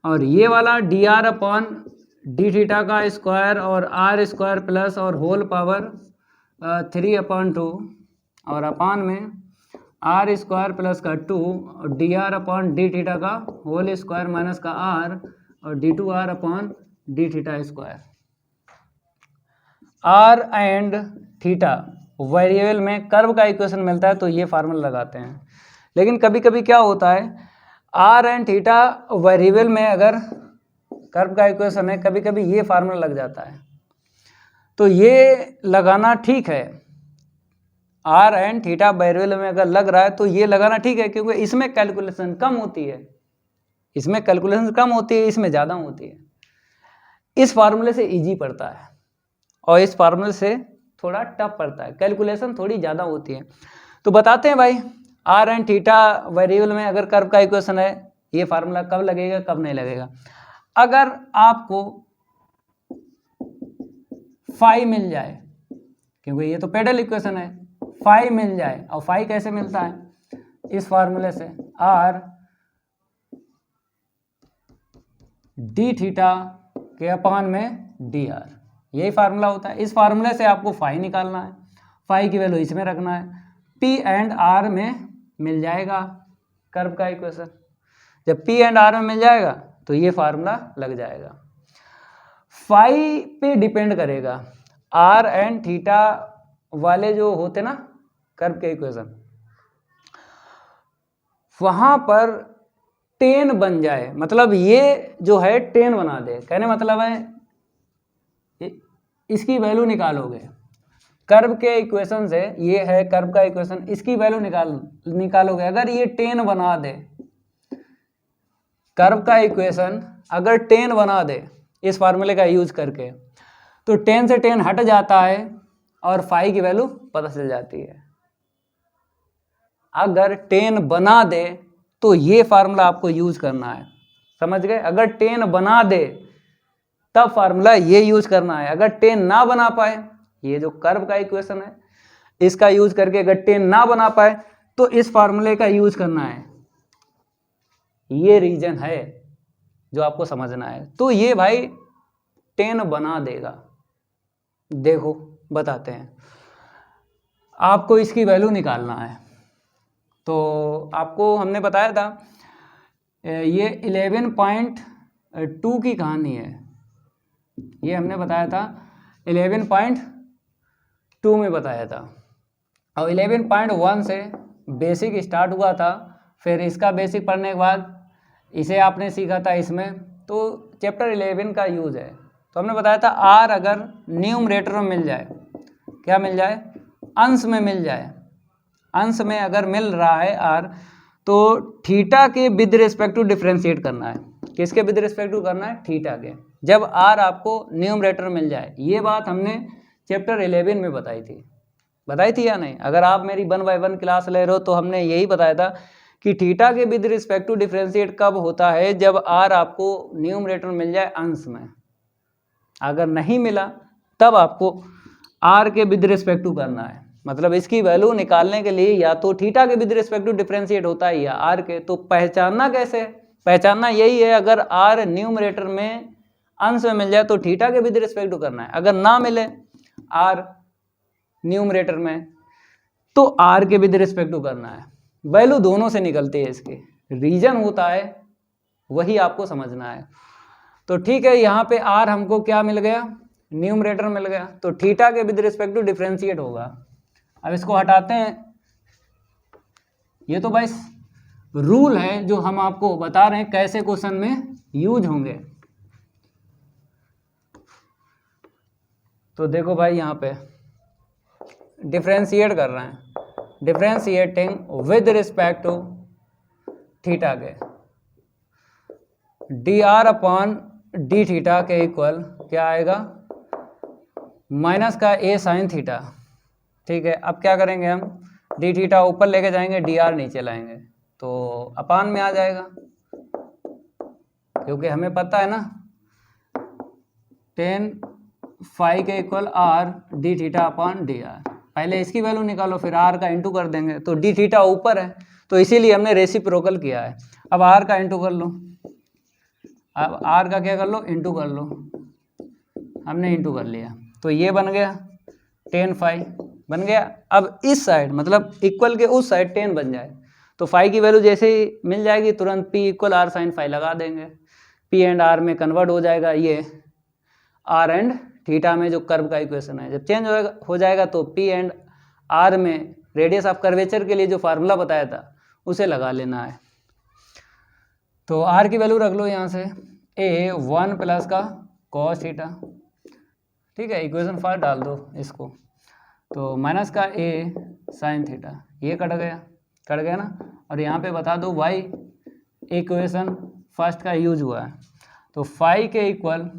और ये वाला D r upon d theta का स्क्वायर और आर स्क्वायर प्लस और होल पावर 3/2 और अपान में आर स्क्वायर प्लस का 2 और d r upon d theta का होल स्क्वायर माइनस का आर और d 2 r upon d theta square. R and theta variable में कर्व का इक्वेशन मिलता है तो ये फार्मूला लगाते हैं। लेकिन कभी कभी क्या होता है, आर एंड थीटा वेरिएबल में अगर कर्व का इक्वेशन है, कभी कभी ये फार्मूला लग जाता है, तो ये लगाना ठीक है। आर एंड थीटा वेरिएबल में अगर लग रहा है तो ये लगाना ठीक है, क्योंकि इसमें कैलकुलेशन कम होती है, इसमें कैलकुलेशन कम होती है, इसमें ज़्यादा होती है। इस फार्मूले से इजी पड़ता है और इस फार्मूले से थोड़ा टफ पड़ता है, कैलकुलेशन थोड़ी ज़्यादा होती है। तो बताते हैं भाई, आर एंड थीटा वेरिएबल में अगर कर्व का इक्वेशन है, ये फार्मूला कब लगेगा कब नहीं लगेगा। अगर आपको फाई मिल जाए, क्योंकि ये तो पेडल इक्वेशन है, फाई मिल जाए, और फाई कैसे मिलता है, इस फार्मूले से आर डी थीटा के अपान में डी आर, यही फार्मूला होता है। इस फार्मूले से आपको फाई निकालना है, फाई की वैल्यू इसमें रखना है, पी एंड आर में मिल जाएगा कर्व का इक्वेशन। जब पी एंड आर में मिल जाएगा तो ये फार्मूला लग जाएगा। फाई पे डिपेंड करेगा, आर एंड थीटा वाले जो होते ना कर्व के इक्वेशन, वहां पर टेन बन जाए, मतलब ये जो है टेन बना दे, कहने मतलब है इसकी वैल्यू निकालोगे कर्व के इक्वेशन से, ये है कर्व का इक्वेशन, इसकी वैल्यू निकालोगे, अगर ये 10 बना दे, कर्व का इक्वेशन अगर 10 बना दे इस फार्मूले का यूज करके, तो 10 से 10 हट जाता है और फाई की वैल्यू पता चल जाती है। अगर 10 बना दे तो ये फार्मूला आपको यूज करना है, समझ गए। अगर 10 बना दे तब फार्मूला ये यूज करना है। अगर 10 ना बना पाए, ये जो कर्व का इक्वेशन है इसका यूज करके अगर 10 ना बना पाए तो इस फार्मूले का यूज करना है। ये रीजन है जो आपको समझना है। तो ये भाई 10 बना देगा। देखो बताते हैं, आपको इसकी वैल्यू निकालना है। तो आपको हमने बताया था ये 11.2 की कहानी है, ये हमने बताया था 11.2 में बताया था। और 11.1 से बेसिक स्टार्ट हुआ था, फिर इसका बेसिक पढ़ने के बाद इसे आपने सीखा था इसमें, तो चैप्टर 11 का यूज़ है। तो हमने बताया था आर अगर न्यूमरेटर में मिल जाए, क्या मिल जाए, अंश में मिल जाए, अंश में अगर मिल रहा है आर, तो थीटा के विद रिस्पेक्ट टू डिफ्रेंशिएट करना है। किसके विद रिस्पेक्ट टू करना है, थीटा के, जब आर आपको न्यूमरेटर मिल जाए। ये बात हमने चैप्टर 11 में बताई थी या नहीं? अगर आप मेरी 1/1 क्लास ले रहे हो तो हमने यही बताया था कि थीटा के विद रिस्पेक्ट टू डिफ्रेंशिएट कब होता है, जब आर आपको न्यूमरेटर मिल जाए अंश में। अगर नहीं मिला तब आपको आर के विद रिस्पेक्ट टू करना है। मतलब इसकी वैल्यू निकालने के लिए या तो थीटा के विद रिस्पेक्ट टू डिफ्रेंशिएट होता है या आर के। तो पहचानना कैसे, पहचानना यही है, अगर आर न्यूमरेटर में अंश में मिल जाए तो थीटा के विद रिस्पेक्ट टू करना है, अगर ना मिले आर न्यूमरेटर में तो आर के विद रिस्पेक्ट टू करना है। वैल्यू दोनों से निकलती है, इसके रीजन होता है, वही आपको समझना है। तो ठीक है, यहाँ पे आर हमको क्या मिल गया, न्यूमरेटर मिल गया, तो थीटा के विद रिस्पेक्ट टू डिफ्रेंशिएट होगा। अब इसको हटाते हैं, ये तो बस रूल है जो हम आपको बता रहे हैं कैसे क्वेश्चन में यूज होंगे। तो देखो भाई, यहाँ पे डिफ्रेंशिएट कर रहे हैं, differentiating with respect to theta के, d r upon d theta के इक्वल क्या आएगा, माइनस का ए साइन थीटा। ठीक है, अब क्या करेंगे हम, डी थीटा ऊपर लेके जाएंगे, डी आर नीचे लाएंगे, तो अपान में आ जाएगा, क्योंकि हमें पता है ना tan फाई के equal r D theta upon d are. पहले इसकी वैल्यू निकालो, फिर आर का इंटू कर देंगे, तो डी थीटा ऊपर है तो इसीलिए हमने रेसिप्रोकल किया है। अब आर का इंटू कर लो, अब आर का क्या कर लो, इंटू कर लो, हमने इंटू कर लिया, तो ये बन गया tan फाई बन गया। अब इस साइड मतलब इक्वल के उस साइड tan बन जाए, तो फाई की वैल्यू जैसे ही मिल जाएगी तुरंत p equal r sine phi लगा देंगे, p एंड r में कन्वर्ट हो जाएगा, ये r एंड थीटा में जो कर्व का इक्वेशन है जब चेंज हो जाएगा तो p एंड r में रेडियस ऑफ कर्वेचर के लिए जो फार्मूला बताया था उसे लगा लेना है। तो r की वैल्यू रख लो यहाँ से, a 1 प्लस का cos थीटा, ठीक है, इक्वेशन 5 डाल दो इसको, तो माइनस का a साइन थीटा, ये कट गया ना। और यहाँ पे बता दो y इक्वेशन फर्स्ट का यूज हुआ है, तो फाई के इक्वल,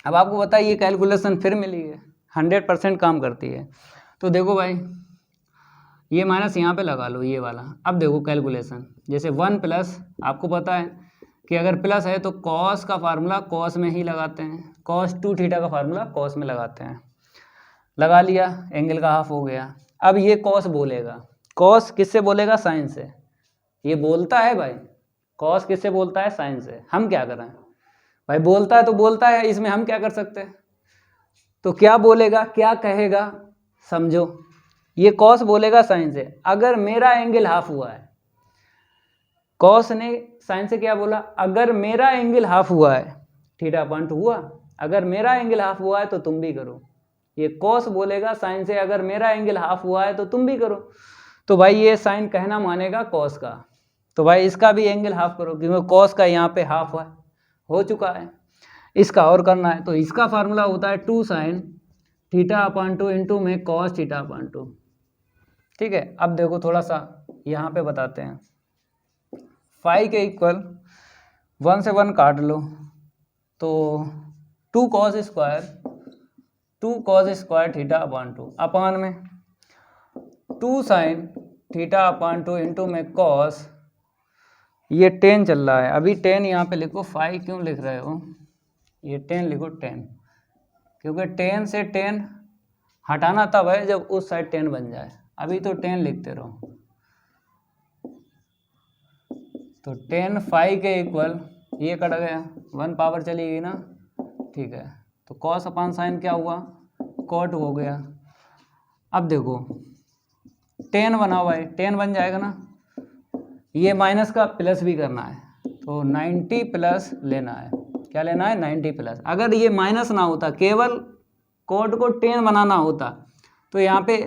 अब आपको पता है ये कैलकुलेशन फिर मिली है, 100% काम करती है। तो देखो भाई, ये माइनस यहाँ पे लगा लो ये वाला। अब देखो कैलकुलेशन, जैसे 1 प्लस, आपको पता है कि अगर प्लस है तो कॉस का फार्मूला कॉस में ही लगाते हैं, cos 2 थीटा का फार्मूला कॉस में लगाते हैं, लगा लिया, एंगल का हाफ हो गया। अब ये कॉस बोलेगा, कॉस किससे बोलेगा, साइन से, ये बोलता है भाई, कॉस किससे बोलता है, साइन से। हम क्या करें भाई, बोलता है तो बोलता है, इसमें हम क्या कर सकते हैं। तो क्या बोलेगा, क्या कहेगा, समझो, ये कॉस बोलेगा साइन से, अगर मेरा एंगल हाफ हुआ है, कॉस ने साइन से क्या बोला, अगर मेरा एंगल हाफ हुआ है, थीटा अपॉन 2 हुआ, अगर मेरा एंगल हाफ हुआ है तो तुम भी करो। ये कॉस बोलेगा साइन से, अगर मेरा एंगल हाफ हुआ है तो तुम भी करो। तो भाई ये साइन कहना मानेगा कॉस का, तो भाई इसका भी एंगल हाफ करो, क्योंकि कॉस का यहाँ पे हाफ हो चुका है, इसका और करना है। तो इसका फार्मूला होता है 2 साइन थीटा अपॉन 2 इंटू में कॉस थीटा अपॉन 2। ठीक है, अब देखो थोड़ा सा यहाँ पे बताते हैं, फाई के इक्वल 1 से 1 काट लो, तो 2 कॉस स्क्वायर थीटा अपॉन 2 अपान में 2 साइन थीटा अपॉन 2 इंटू में कॉस, ये 10 चल रहा है, अभी 10 यहाँ पे लिखो, फाई क्यों लिख रहे हो, ये 10 लिखो 10, क्योंकि 10 से 10 हटाना तब है जब उस साइड 10 बन जाए, अभी तो 10 लिखते रहो। तो 10 फाई के इक्वल, ये कट गया, 1 पावर चली गई ना, ठीक है, तो कॉस अपान साइन क्या हुआ, कॉट हो गया। अब देखो 10 बना हुआ है, 10 बन जाएगा ना, ये माइनस का प्लस भी करना है, तो 90 प्लस लेना है, क्या लेना है, 90 प्लस। अगर ये माइनस ना होता, केवल कोड को 10 बनाना होता, तो यहाँ पे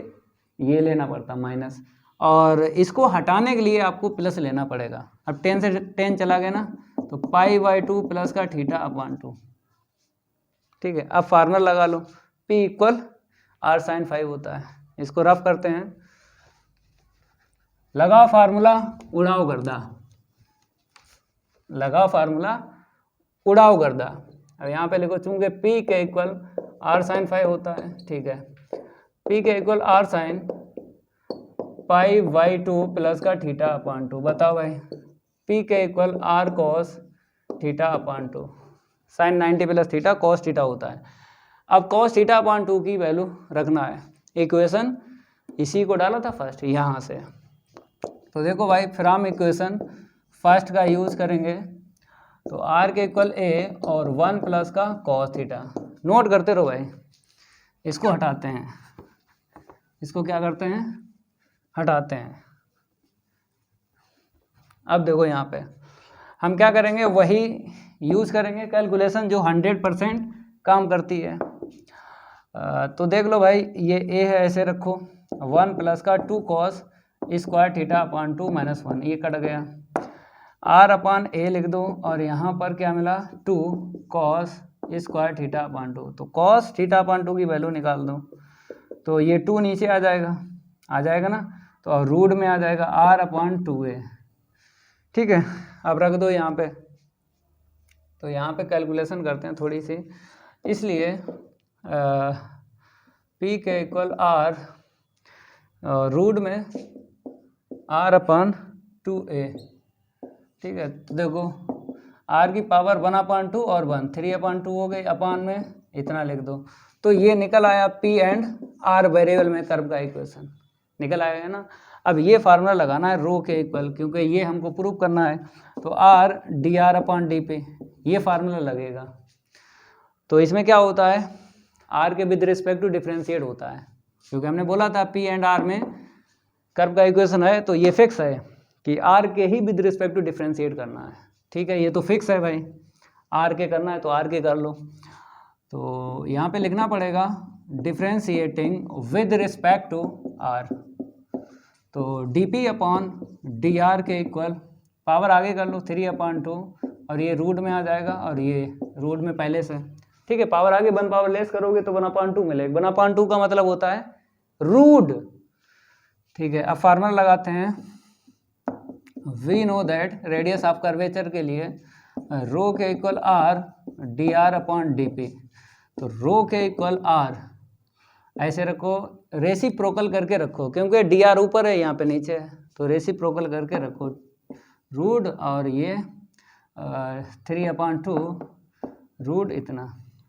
ये लेना पड़ता माइनस, और इसको हटाने के लिए आपको प्लस लेना पड़ेगा। अब 10 से 10 चला गया ना, तो π/2 प्लस का θ/2। ठीक है, अब फार्मूला लगा लो, P = r/sin⁵ होता है। इसको रफ करते हैं, लगाओ फार्मूला, उड़ाओ गर्दा, लगाओ फार्मूला, उड़ाओ गर्दा। अब यहाँ पे लिखो, चूंकि P के इक्वल r/sin⁵ होता है, ठीक है, P के इक्वल r/sin π/2 प्लस का θ/2। बताओ भाई, P के equal r cos θ/2, sin 90 plus theta cos theta होता है। अब cos θ/2 की वैल्यू रखना है, इक्वेशन इसी को डाला था फर्स्ट यहाँ से। तो देखो भाई, फिर हम इक्वेशन फर्स्ट का यूज़ करेंगे, तो r के इक्वल a और 1 प्लस का cos थीटा। नोट करते रहो भाई, इसको हटाते हैं, इसको क्या करते हैं, हटाते हैं। अब देखो यहाँ पे हम क्या करेंगे, वही यूज़ करेंगे कैलकुलेशन जो 100% काम करती है। तो देख लो भाई, ये a है, ऐसे रखो, 1 प्लस का 2 cos स्क्वायर θ/2 माइनस 1, ये कट गया, r/a लिख दो, और यहाँ पर क्या मिला, 2 cos स्क्वायर θ/2। तो cos θ/2 की वैल्यू निकाल दो, तो ये 2 नीचे आ जाएगा ना, तो अब रूट में आ जाएगा r/2a। ठीक है, अब रख दो यहाँ पे। तो यहाँ पे कैलकुलेशन करते हैं थोड़ी सी, इसलिए P के इक्वल r रूट में r/2a। ठीक है, तो देखो r की पावर 1/2 और 1 3/2 हो गई, अपान में इतना लिख दो। तो ये निकल आया P एंड r वेरिएबल में कर्व का इक्वेशन निकल आएगा ना। अब ये फार्मूला लगाना है रो के इक्वल, क्योंकि ये हमको प्रूव करना है, तो r dr/dp ये फार्मूला लगेगा। तो इसमें क्या होता है, r के विद रिस्पेक्ट टू डिफरेंशिएट होता है, क्योंकि हमने बोला था P एंड r में कर्व का इक्वेशन है, तो ये फिक्स है कि r के ही विद रिस्पेक्ट टू डिफरेंशिएट करना है। ठीक है, ये तो फिक्स है भाई, r के करना है तो r के कर लो। तो यहाँ पे लिखना पड़ेगा differentiating with respect to r, तो dp/dr के इक्वल, पावर आगे कर लो 3/2, और ये रूट में आ जाएगा, और ये रूट में पहले से। ठीक है, पावर आगे 1 पावर लेस करोगे तो 1/2 मिलेगा, 1/2 का मतलब होता है रूट। ठीक है, अब फार्मूला लगाते हैं, we know that radius of curvature के लिए रो के इक्वल r dr/dp। तो रो के इक्वल r ऐसे रखो, रेसिप्रोकल करके रखो, क्योंकि dr ऊपर है यहाँ पे नीचे है, तो रेसिप्रोकल करके रखो रूट, और ये 3/2 रूट इतना।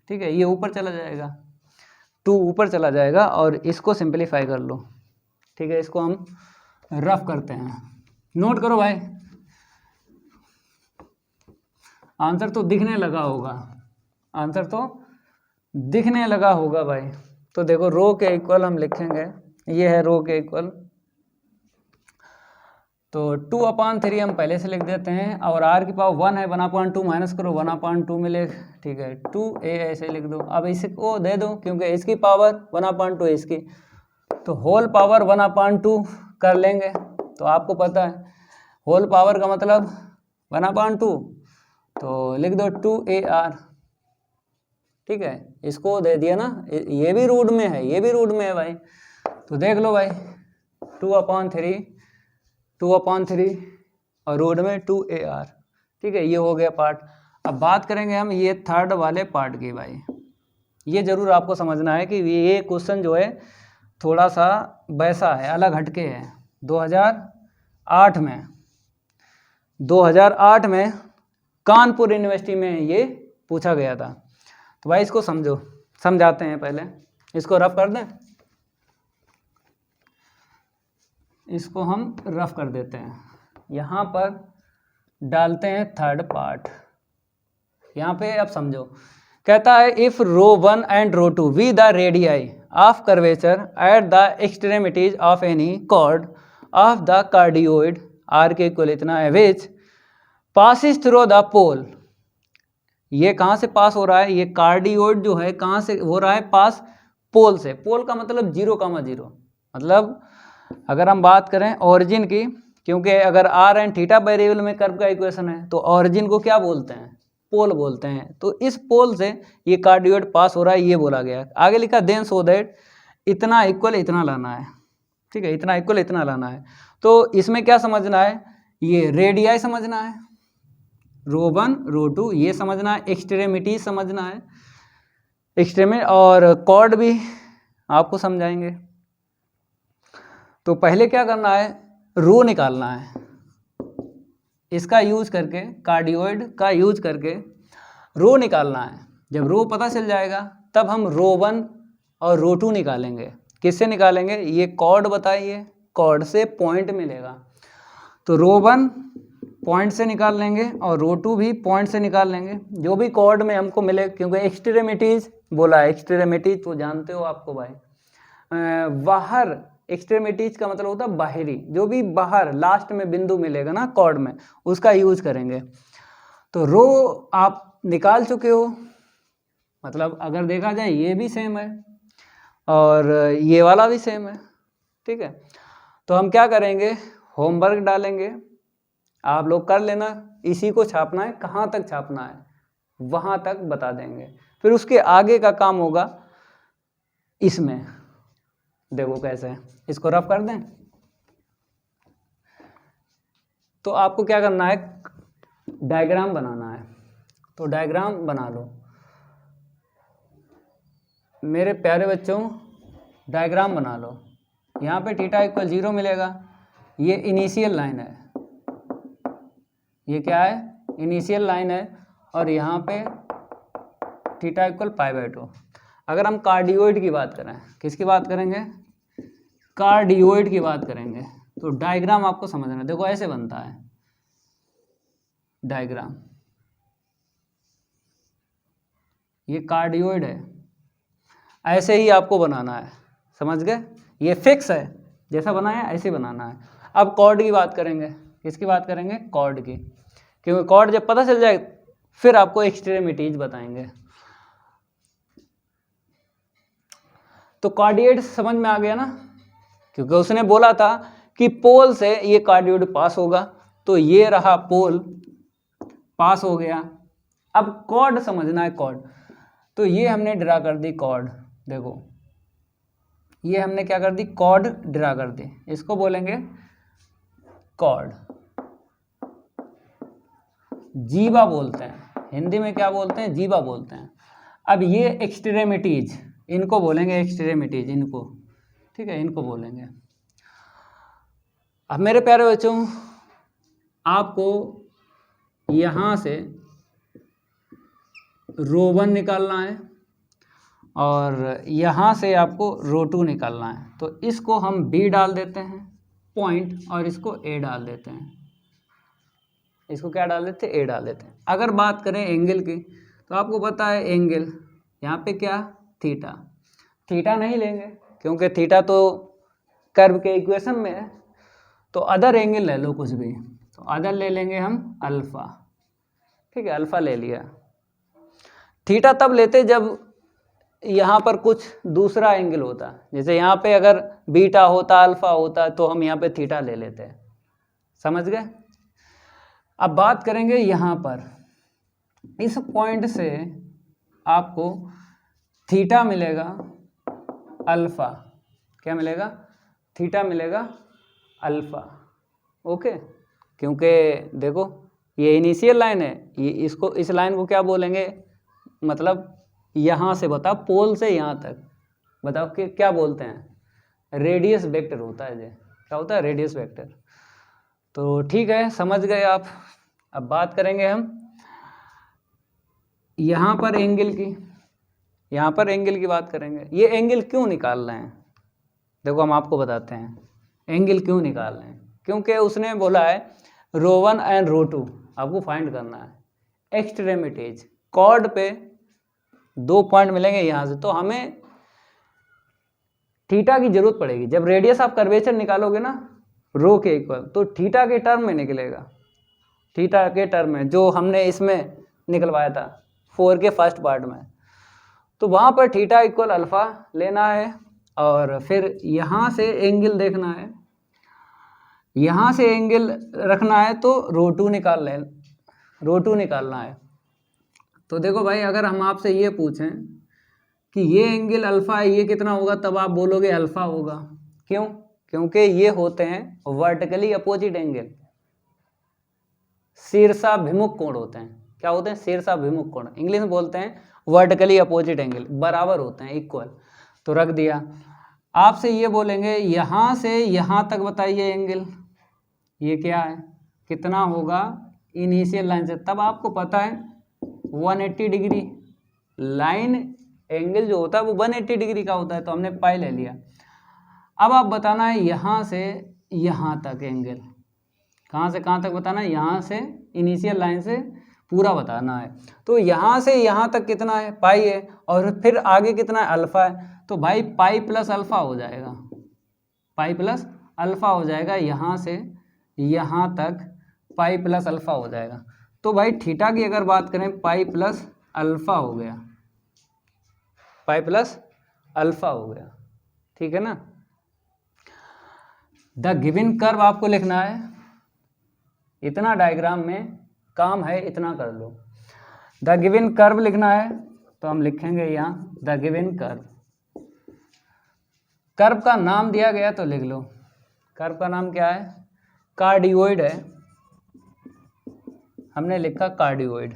ठीक है, ये ऊपर चला जाएगा, 2 ऊपर चला जाएगा, और इसको सिंपलीफाई कर लो। ठीक है, इसको हम रफ करते हैं, नोट करो भाई, आंसर तो दिखने लगा होगा, आंसर तो दिखने लगा होगा भाई। तो देखो रो के इक्वल हम लिखेंगे, ये है रो के इक्वल, तो 2/3 हम पहले से लिख देते हैं, और r की पावर 1 है, 1/2 माइनस करो, 1/2 मिले। ठीक है, 2a ऐसे लिख दो। अब इसको दे दो, क्योंकि इसकी पावर 1/2 है इसकी, तो होल पावर 1/2 कर लेंगे। तो आपको पता है होल पावर का मतलब 1/2, तो लिख दो 2ar। ठीक है, इसको दे दिया ना, ये भी रूट में है, ये भी रूट में है भाई। तो देख लो भाई, 2/3 और रूट में 2ar। ठीक है, ये हो गया पार्ट। अब बात करेंगे हम ये थर्ड वाले पार्ट की भाई। ये जरूर आपको समझना है कि ये क्वेश्चन जो है थोड़ा सा वैसा है, अलग हटके है। 2008 में कानपुर यूनिवर्सिटी में ये पूछा गया था। तो भाई इसको समझाते हैं, पहले इसको रफ कर दें, इसको हम रफ कर देते हैं। यहाँ पर डालते हैं थर्ड पार्ट। यहाँ पे अब समझो, कहता है if ρ1 and ρ2 be the radii of curvature at the extremities of any chord of the cardioid r के इक्वल इतना है, which passes through the pole. ये कहाँ से पास हो रहा है, ये कार्डियोइड जो है कहाँ से हो रहा है पास, पोल से। पोल का मतलब 0,0, मतलब अगर हम बात करें ओरिजिन की, क्योंकि अगर आर एंड थीटा वेरिएबल में कर्व का इक्वेशन है तो ओरिजिन को क्या बोलते हैं, पोल बोलते हैं। तो इस पोल से ये कार्डियोइड पास हो रहा है, ये बोला गया। आगे लिखा देन सो दैट इतना इक्वल इतना लाना है, ठीक है, इतना इक्वल इतना लाना है। तो इसमें क्या समझना है, ये रेडियाई समझना है, रो 1 रो 2 ये समझना है, एक्सट्रेमिटी समझना है, एक्सट्रेमिटी और कॉर्ड भी आपको समझाएंगे। तो पहले क्या करना है, रो निकालना है, इसका यूज करके, कार्डियोइड का यूज करके रो निकालना है। जब रो पता चल जाएगा तब हम रो 1 और रो 2 निकालेंगे। किससे निकालेंगे, ये कॉर्ड बताइए, कॉर्ड से पॉइंट मिलेगा। तो रो 1 पॉइंट से निकाल लेंगे और रो 2 भी पॉइंट से निकाल लेंगे, जो भी कॉर्ड में हमको मिले, क्योंकि एक्सट्रेमिटीज बोला है, एक्सट्रेमिटीज तो जानते हो आपको भाई, बाहर, एक्सट्रेमिटीज का मतलब होता है बाहरी, जो भी बाहर लास्ट में बिंदु मिलेगा ना कॉर्ड में, उसका यूज करेंगे। तो रो आप निकाल चुके हो, मतलब अगर देखा जाए ये भी सेम है और ये वाला भी सेम है, ठीक है। तो हम क्या करेंगे, होमवर्क डालेंगे, आप लोग कर लेना, इसी को छापना है, कहाँ तक छापना है वहाँ तक बता देंगे, फिर उसके आगे का काम होगा इसमें। देखो कैसे है, इसको रफ कर दें। तो आपको क्या करना है, डायग्राम बनाना है। तो डायग्राम बना लो मेरे प्यारे बच्चों, डायग्राम बना लो। यहाँ पे थीटा इक्वल 0 मिलेगा, ये इनिशियल लाइन है, ये क्या है, इनिशियल लाइन है, और यहाँ पे थीटा इक्वल π/2। अगर हम कार्डियोइड की बात करें, किसकी बात करेंगे, कार्डियोइड की बात करेंगे, तो डायग्राम आपको समझना। देखो ऐसे बनता है डायग्राम, ये कार्डियोइड है, ऐसे ही आपको बनाना है, समझ गए, ये फिक्स है, जैसा बनाया ऐसे बनाना है। अब कॉर्ड की बात करेंगे, किसकी बात करेंगे, कॉर्ड की, क्योंकि कॉर्ड जब पता चल जाए फिर आपको एक्सट्रेमिटीज बताएंगे। तो कार्डियोइड समझ में आ गया ना, क्योंकि उसने बोला था कि पोल से ये कार्डियोइड पास होगा, तो ये रहा पोल पास हो गया। अब कॉर्ड समझना है, कॉर्ड, तो ये हमने ड्रा कर दी कॉर्ड, देखो ये हमने क्या कर दी, कॉर्ड ड्रा कर दी, इसको बोलेंगे कॉर्ड, जीवा बोलते हैं, हिंदी में क्या बोलते हैं, जीवा बोलते हैं। अब ये एक्सट्रेमिटीज, इनको बोलेंगे एक्सट्रेमिटीज, इनको, ठीक है, इनको बोलेंगे। अब मेरे प्यारे बच्चों, आपको यहाँ से रो 1 निकालना है और यहाँ से आपको रो 2 निकालना है। तो इसको हम B डाल देते हैं पॉइंट, और इसको A डाल देते हैं, इसको क्या डाल देते हैं, A डाल देते हैं। अगर बात करें एंगल की, तो आपको पता है एंगल, यहाँ पे क्या, थीटा, थीटा नहीं लेंगे क्योंकि थीटा तो कर्व के इक्वेशन में है, तो अदर एंगल ले लो कुछ भी, तो अदर ले लेंगे हम अल्फा, ठीक है, अल्फा ले लिया। थीटा तब लेते जब यहाँ पर कुछ दूसरा एंगल होता, जैसे यहाँ पे अगर बीटा होता, अल्फा होता, तो हम यहाँ पे थीटा ले लेते हैं, समझ गए। अब बात करेंगे यहाँ पर, इस पॉइंट से आपको थीटा मिलेगा अल्फा, क्या मिलेगा, थीटा मिलेगा अल्फा, ओके। क्योंकि देखो ये इनिशियल लाइन है, ये इसको, इस लाइन को क्या बोलेंगे, मतलब यहाँ से बताओ, पोल से यहाँ तक बताओ कि क्या बोलते हैं, रेडियस वेक्टर होता है, ये क्या होता है, रेडियस वेक्टर। तो ठीक है, समझ गए आप। अब बात करेंगे हम यहाँ पर एंगल की, यहाँ पर एंगल की बात करेंगे। ये एंगल क्यों निकाल रहे हैं, देखो हम आपको बताते हैं एंगल क्यों निकाल रहे हैं। क्योंकि उसने बोला है रो 1 एंड रो 2 आपको फाइंड करना है। एक्सट्रेमिटीज कॉर्ड पे 2 पॉइंट मिलेंगे यहाँ से, तो हमें थीटा की जरूरत पड़ेगी। जब रेडियस आप कर्वेचर निकालोगे ना रो के इक्वल, तो थीटा के टर्म में निकलेगा, थीटा के टर्म में, जो हमने इसमें निकलवाया था 4 के फर्स्ट पार्ट में। तो वहाँ पर थीटा इक्वल अल्फा लेना है और फिर यहाँ से एंगल देखना है, यहाँ से एंगल रखना है तो रो2 निकालना है। तो देखो भाई, अगर हम आपसे ये पूछें कि ये एंगल अल्फा है, ये कितना होगा, तब आप बोलोगे अल्फा होगा। क्यों? क्योंकि ये होते हैं वर्टिकली अपोजिट एंगल, शीर्षाभिमुख कोण होते हैं। क्या होते हैं? शीर्षाभिमुख कोण। इंग्लिश में बोलते हैं वर्टिकली अपोजिट एंगल, बराबर होते हैं, इक्वल। तो रख दिया। आपसे ये बोलेंगे यहाँ से यहाँ तक बताइए एंगल, ये क्या है, कितना होगा इनिशियल लाइन से, तब आपको पता है 180 डिग्री। लाइन एंगल जो होता है वो 180 डिग्री का होता है, तो हमने पाई ले लिया। अब आप बताना है यहाँ से यहाँ तक एंगल, कहाँ से कहाँ तक बताना है, यहाँ से इनिशियल लाइन से पूरा बताना है। तो यहाँ से यहाँ तक कितना है, पाई है, और फिर आगे कितना है, अल्फा है। तो भाई पाई प्लस अल्फा हो जाएगा, पाई प्लस अल्फा हो जाएगा, यहाँ से यहाँ तक पाई प्लस अल्फा हो जाएगा। तो भाई थीटा की अगर बात करें, पाई प्लस अल्फा हो गया, पाई प्लस अल्फा हो गया, ठीक है ना। द गिवन कर्व आपको लिखना है, इतना डायग्राम में काम है, इतना कर लो। द गिवन कर्व लिखना है, तो हम लिखेंगे यहाँ द गिवन कर्व। कर्व का नाम दिया गया तो लिख लो, कर्व का नाम क्या है, कार्डियोइड है, हमने लिखा कार्डियोइड।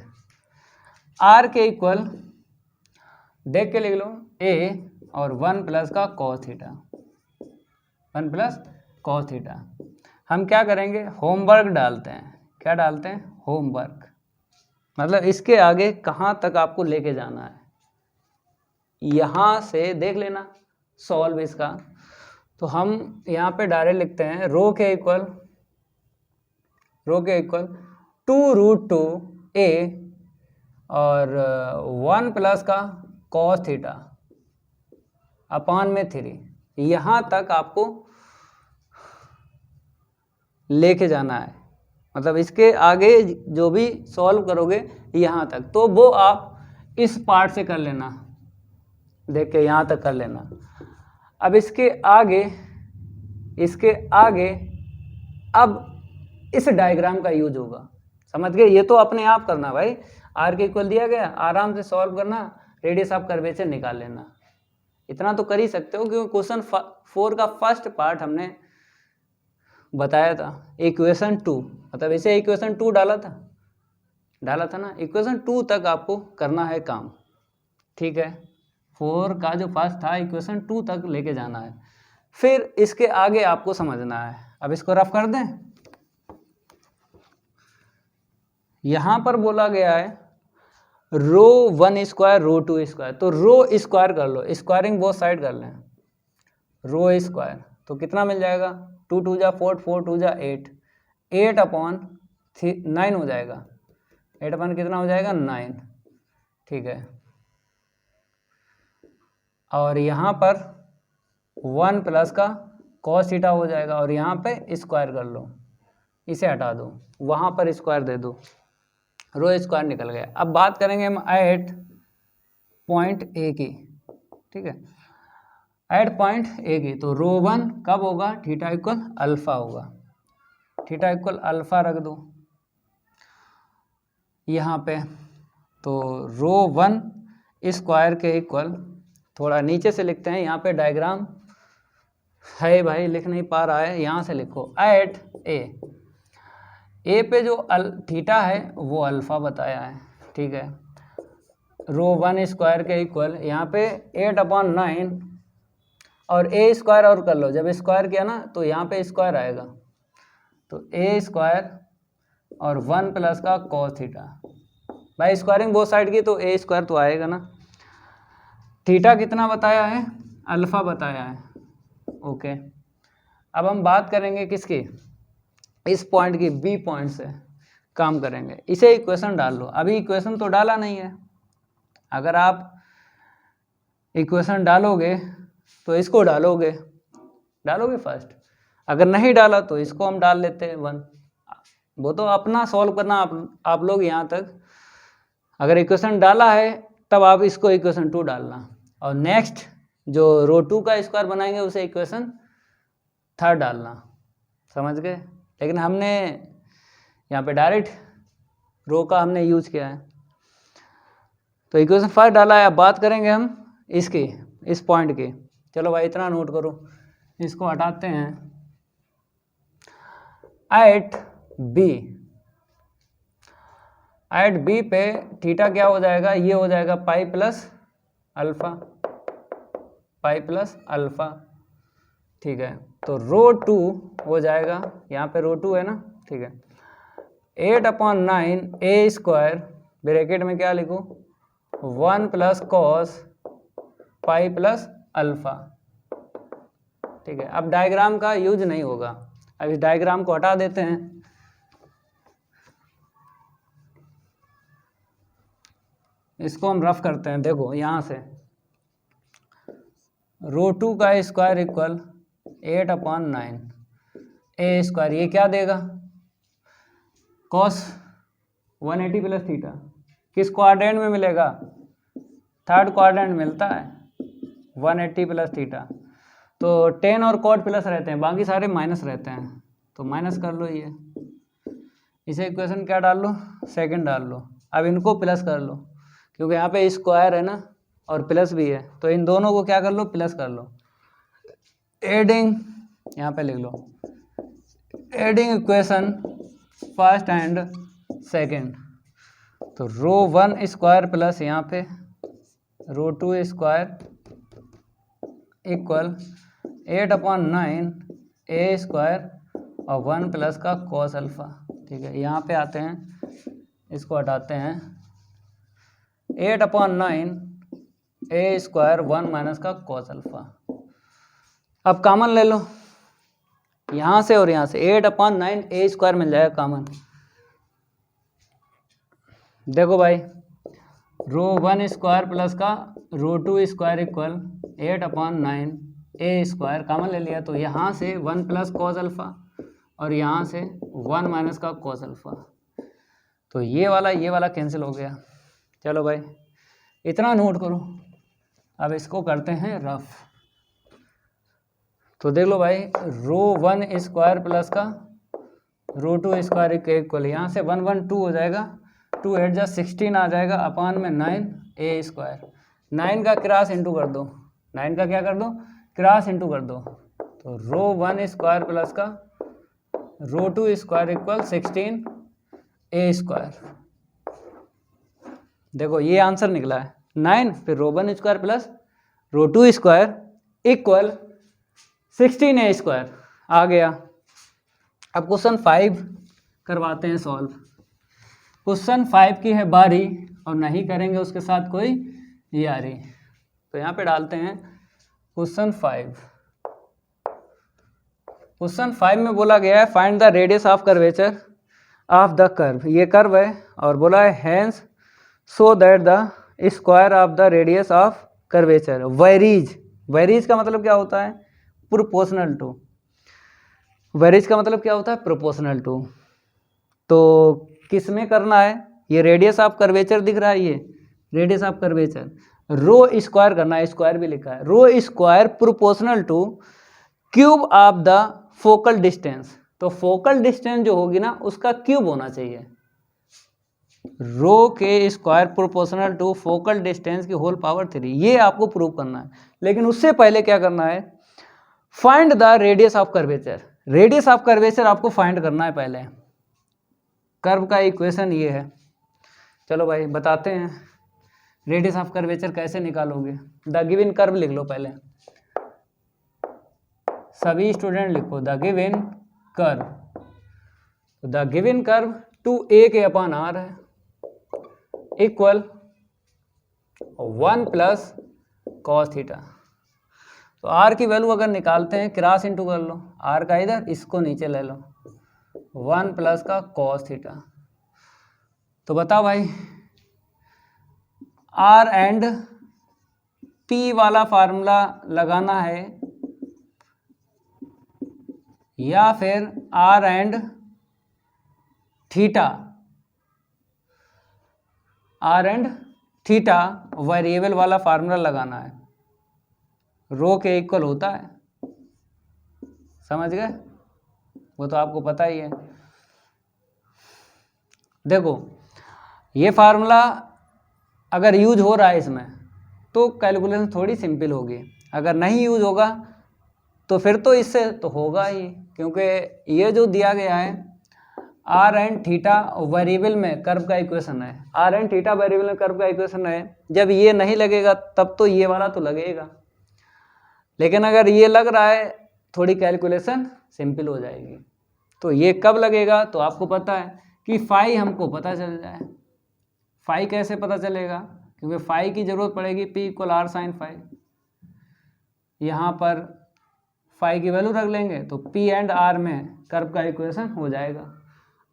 आर के इक्वल देख के लिख लो ए और 1 प्लस का cos theta, 1 plus cos theta. हम क्या करेंगे, होमवर्क डालते हैं। क्या डालते हैं? होमवर्क। मतलब इसके आगे कहाँ तक आपको लेके जाना है, यहाँ से देख लेना सॉल्व इसका। तो हम यहाँ पे डायरेक्ट लिखते हैं रो के इक्वल 2√2 ए और 1 प्लस का कॉस थीटा अपान में 3। यहाँ तक आपको लेके जाना है, मतलब इसके आगे जो भी सॉल्व करोगे यहाँ तक, तो वो आप इस पार्ट से कर लेना, देख के यहाँ तक कर लेना। अब इसके आगे अब इस डायग्राम का यूज होगा, समझ गए। ये तो अपने आप करना भाई, आर के इक्वल दिया गया, आराम से सॉल्व करना, रेडियस ऑफ कर्वेचर निकाल लेना। इतना तो कर ही सकते हो, क्योंकि क्वेश्चन 4 का फर्स्ट पार्ट हमने बताया था, इक्वेशन 2, मतलब इसे इक्वेशन 2 डाला था ना, इक्वेशन 2 तक आपको करना है काम, ठीक है। 4 का जो फर्स्ट था इक्वेशन 2 तक लेके जाना है, फिर इसके आगे आपको समझना है। अब इसको रफ कर दें। यहाँ पर बोला गया है रो1 स्क्वायर रो2 स्क्वायर, तो रो स्क्वायर कर लो, स्क्वायरिंग बोथ साइड कर लें, रो स्क्वायर तो कितना मिल जाएगा, 2 2 जा 4, 4 2 जा 8, 8 अपॉन 9 हो जाएगा, 8 अपॉन कितना हो जाएगा 9, ठीक है। और यहाँ पर 1 प्लस का कॉस थीटा हो जाएगा, और यहाँ पे स्क्वायर कर लो, इसे हटा दो, वहाँ पर स्क्वायर दे दो, रो स्क्वायर निकल गया। अब बात करेंगे हम एट पॉइंट ए की, ठीक है, एट पॉइंट ए की। तो रो1 कब होगा, थीटा इक्वल अल्फा होगा, थीटा इक्वल अल्फा रख दो यहाँ पे। तो रो1 स्क्वायर के इक्वल, थोड़ा नीचे से लिखते हैं, यहाँ पे डायग्राम है भाई, लिख नहीं पा रहा है, यहाँ से लिखो एट ए पे जो थीटा है वो अल्फा बताया है, ठीक है। रो1 स्क्वायर के इक्वल यहाँ पे 8 अपॉन 9 और ए स्क्वायर और कर लो, जब स्क्वायर किया ना तो यहाँ पे स्क्वायर आएगा, तो ए स्क्वायर और 1 प्लस का कॉस थीटा। भाई स्क्वायरिंग बोथ साइड की तो ए स्क्वायर तो आएगा ना। थीटा कितना बताया है, अल्फा बताया है, ओके। अब हम बात करेंगे किसकी, इस पॉइंट की, बी पॉइंट से काम करेंगे। इसे इक्वेशन डाल लो, अभी इक्वेशन तो डाला नहीं है, अगर आप इक्वेशन डालोगे तो इसको डालोगे फर्स्ट, अगर नहीं डाला तो इसको हम डाल लेते हैं 1, वो तो अपना सॉल्व करना आप लोग यहाँ तक। अगर इक्वेशन डाला है तब आप इसको इक्वेशन 2 डालना, और नेक्स्ट जो रो 2 का स्क्वायर बनाएंगे उसे इक्वेशन थर्ड डालना, समझ गए। लेकिन हमने यहाँ पे डायरेक्ट रो का हमने यूज किया है, तो इक्वेशन फर्स्ट डाला है। अब बात करेंगे हम इसकी, इस पॉइंट की। चलो भाई इतना नोट करो, इसको हटाते हैं। एट बी पे थीटा क्या हो जाएगा, ये हो जाएगा पाई प्लस अल्फा, ठीक है। तो रो 2 हो जाएगा, यहाँ पे रो 2 है ना, ठीक है। 8/9 ए स्क्वायर ब्रैकेट में क्या लिखूँ, 1 plus cos pi plus alpha, ठीक है। अब डायग्राम का यूज नहीं होगा, अब इस डायग्राम को हटा देते हैं। इसको हम रफ करते हैं। देखो यहाँ से रो 2 का स्क्वायर इक्वल 8/9 ए स्क्वायर, ये क्या देगा, कॉस 180 प्लस थीटा। किस क्वाड्रेंट में मिलेगा, थर्ड क्वाड्रेंट मिलता है, 180 प्लस थीटा। तो टेन और कॉट प्लस रहते हैं, बाकी सारे माइनस रहते हैं, तो माइनस कर लो ये, इसे इक्वेशन क्या डाल लो, सेकंड डाल लो। अब इनको प्लस कर लो, क्योंकि यहाँ पे स्क्वायर है ना और प्लस भी है, तो इन दोनों को क्या कर लो, प्लस कर लो। एडिंग, यहाँ पे लिख लो, adding equation first and second, तो रो 1 स्क्वायर प्लस यहाँ पे rho 2 square equal 8/9 a square और 1 प्लस का कॉस अल्फा, ठीक है। यहाँ पे आते हैं, इसको हटाते हैं, 8/9 ए स्क्वायर 1 माइनस का कॉस अल्फा। अब कॉमन ले लो, यहाँ से और यहाँ से 8/9 ए स्क्वायर मिल जाएगा कॉमन। देखो भाई, रो 1 स्क्वायर प्लस का रो 2 square equal 8/9 a square common ले लिया, तो यहाँ से 1 प्लस कॉस अल्फा और यहाँ से 1 माइनस का कॉस अल्फा, तो ये वाला कैंसिल हो गया। चलो भाई इतना नोट करो। अब इसको करते हैं रफ। तो देख लो भाई, रो 1 स्क्वायर प्लस का रो 2 स्क्वायर इक्वल, यहाँ से 1 1 2 हो जाएगा, 2 8 जा 16 आ जाएगा, अपान में 9 ए स्क्वायर। 9 का क्रॉस इंटू कर दो, 9 का क्या कर दो, क्रॉस इंटू कर दो, तो रो 1 स्क्वायर प्लस का रो 2 स्क्वायर इक्वल 16 ए स्क्वायर। देखो ये आंसर निकला है 9, फिर रो 1 स्क्वायर प्लस रो 2 स्क्वायर इक्वल 16 ए स्क्वायर आ गया। अब क्वेश्चन 5 करवाते हैं सॉल्व। क्वेश्चन 5 की है बारी, और नहीं करेंगे उसके साथ कोई यारी। तो यहाँ पे डालते हैं क्वेश्चन 5। क्वेश्चन 5 में बोला गया है find the radius of curvature of the curve. ये कर्व है और बोला है hence so that the square of the radius of curvature varies. Varies का मतलब क्या होता है, प्रोपोर्शनल टू। वेरीज का मतलब क्या होता है, प्रोपोर्शनल टू। तो किस में करना है, ये रेडियस ऑफ कर्वेचर दिख रहा है, ये radius of curvature, rho square करना है, स्क्वायर भी लिखा है, rho square proportional to cube of the focal distance. तो फोकल डिस्टेंस जो होगी ना उसका क्यूब होना चाहिए, रो के square proportional to focal distance की होल पावर 3। ये आपको प्रूव करना है, लेकिन उससे पहले क्या करना है, find the radius of curvature. Radius of curvature आपको फाइंड करना है पहले। कर्व का इक्वेशन ये है। चलो भाई बताते हैं रेडियस ऑफ कर्वेचर कैसे निकालोगे। द गिवन कर्व लिख लो पहले, सभी स्टूडेंट लिखो the given curve. The given curve 2a के अपान r है इक्वल 1 प्लस कॉस थीटा। तो r की वैल्यू अगर निकालते हैं क्रॉस इंटू कर लो, r का इधर, इसको नीचे ले लो, 1 प्लस का कॉस थीटा। तो बताओ भाई r एंड p वाला फार्मूला लगाना है या फिर r and theta, r and theta variable वाला फार्मूला लगाना है। रो के इक्वल होता है, समझ गए, वो तो आपको पता ही है। देखो ये फार्मूला अगर यूज हो रहा है इसमें तो कैलकुलेशन थोड़ी सिंपल होगी, अगर नहीं यूज होगा तो फिर तो इससे तो होगा ही, क्योंकि ये जो दिया गया है आर एंड थीटा वेरिएबल में कर्व का इक्वेशन है, आर एंड थीटा वेरिएबल में कर्व का इक्वेशन है, जब ये नहीं लगेगा तब तो ये वाला तो लगेगा, लेकिन अगर ये लग रहा है थोड़ी कैलकुलेशन सिंपल हो जाएगी। तो ये कब लगेगा, तो आपको पता है कि फाई हमको पता चल जाए। फाई कैसे पता चलेगा, क्योंकि फाई की जरूरत पड़ेगी, p equal r sine phi, यहाँ पर फाई की वैल्यू रख लेंगे तो पी एंड आर में कर्व का इक्वेशन हो जाएगा।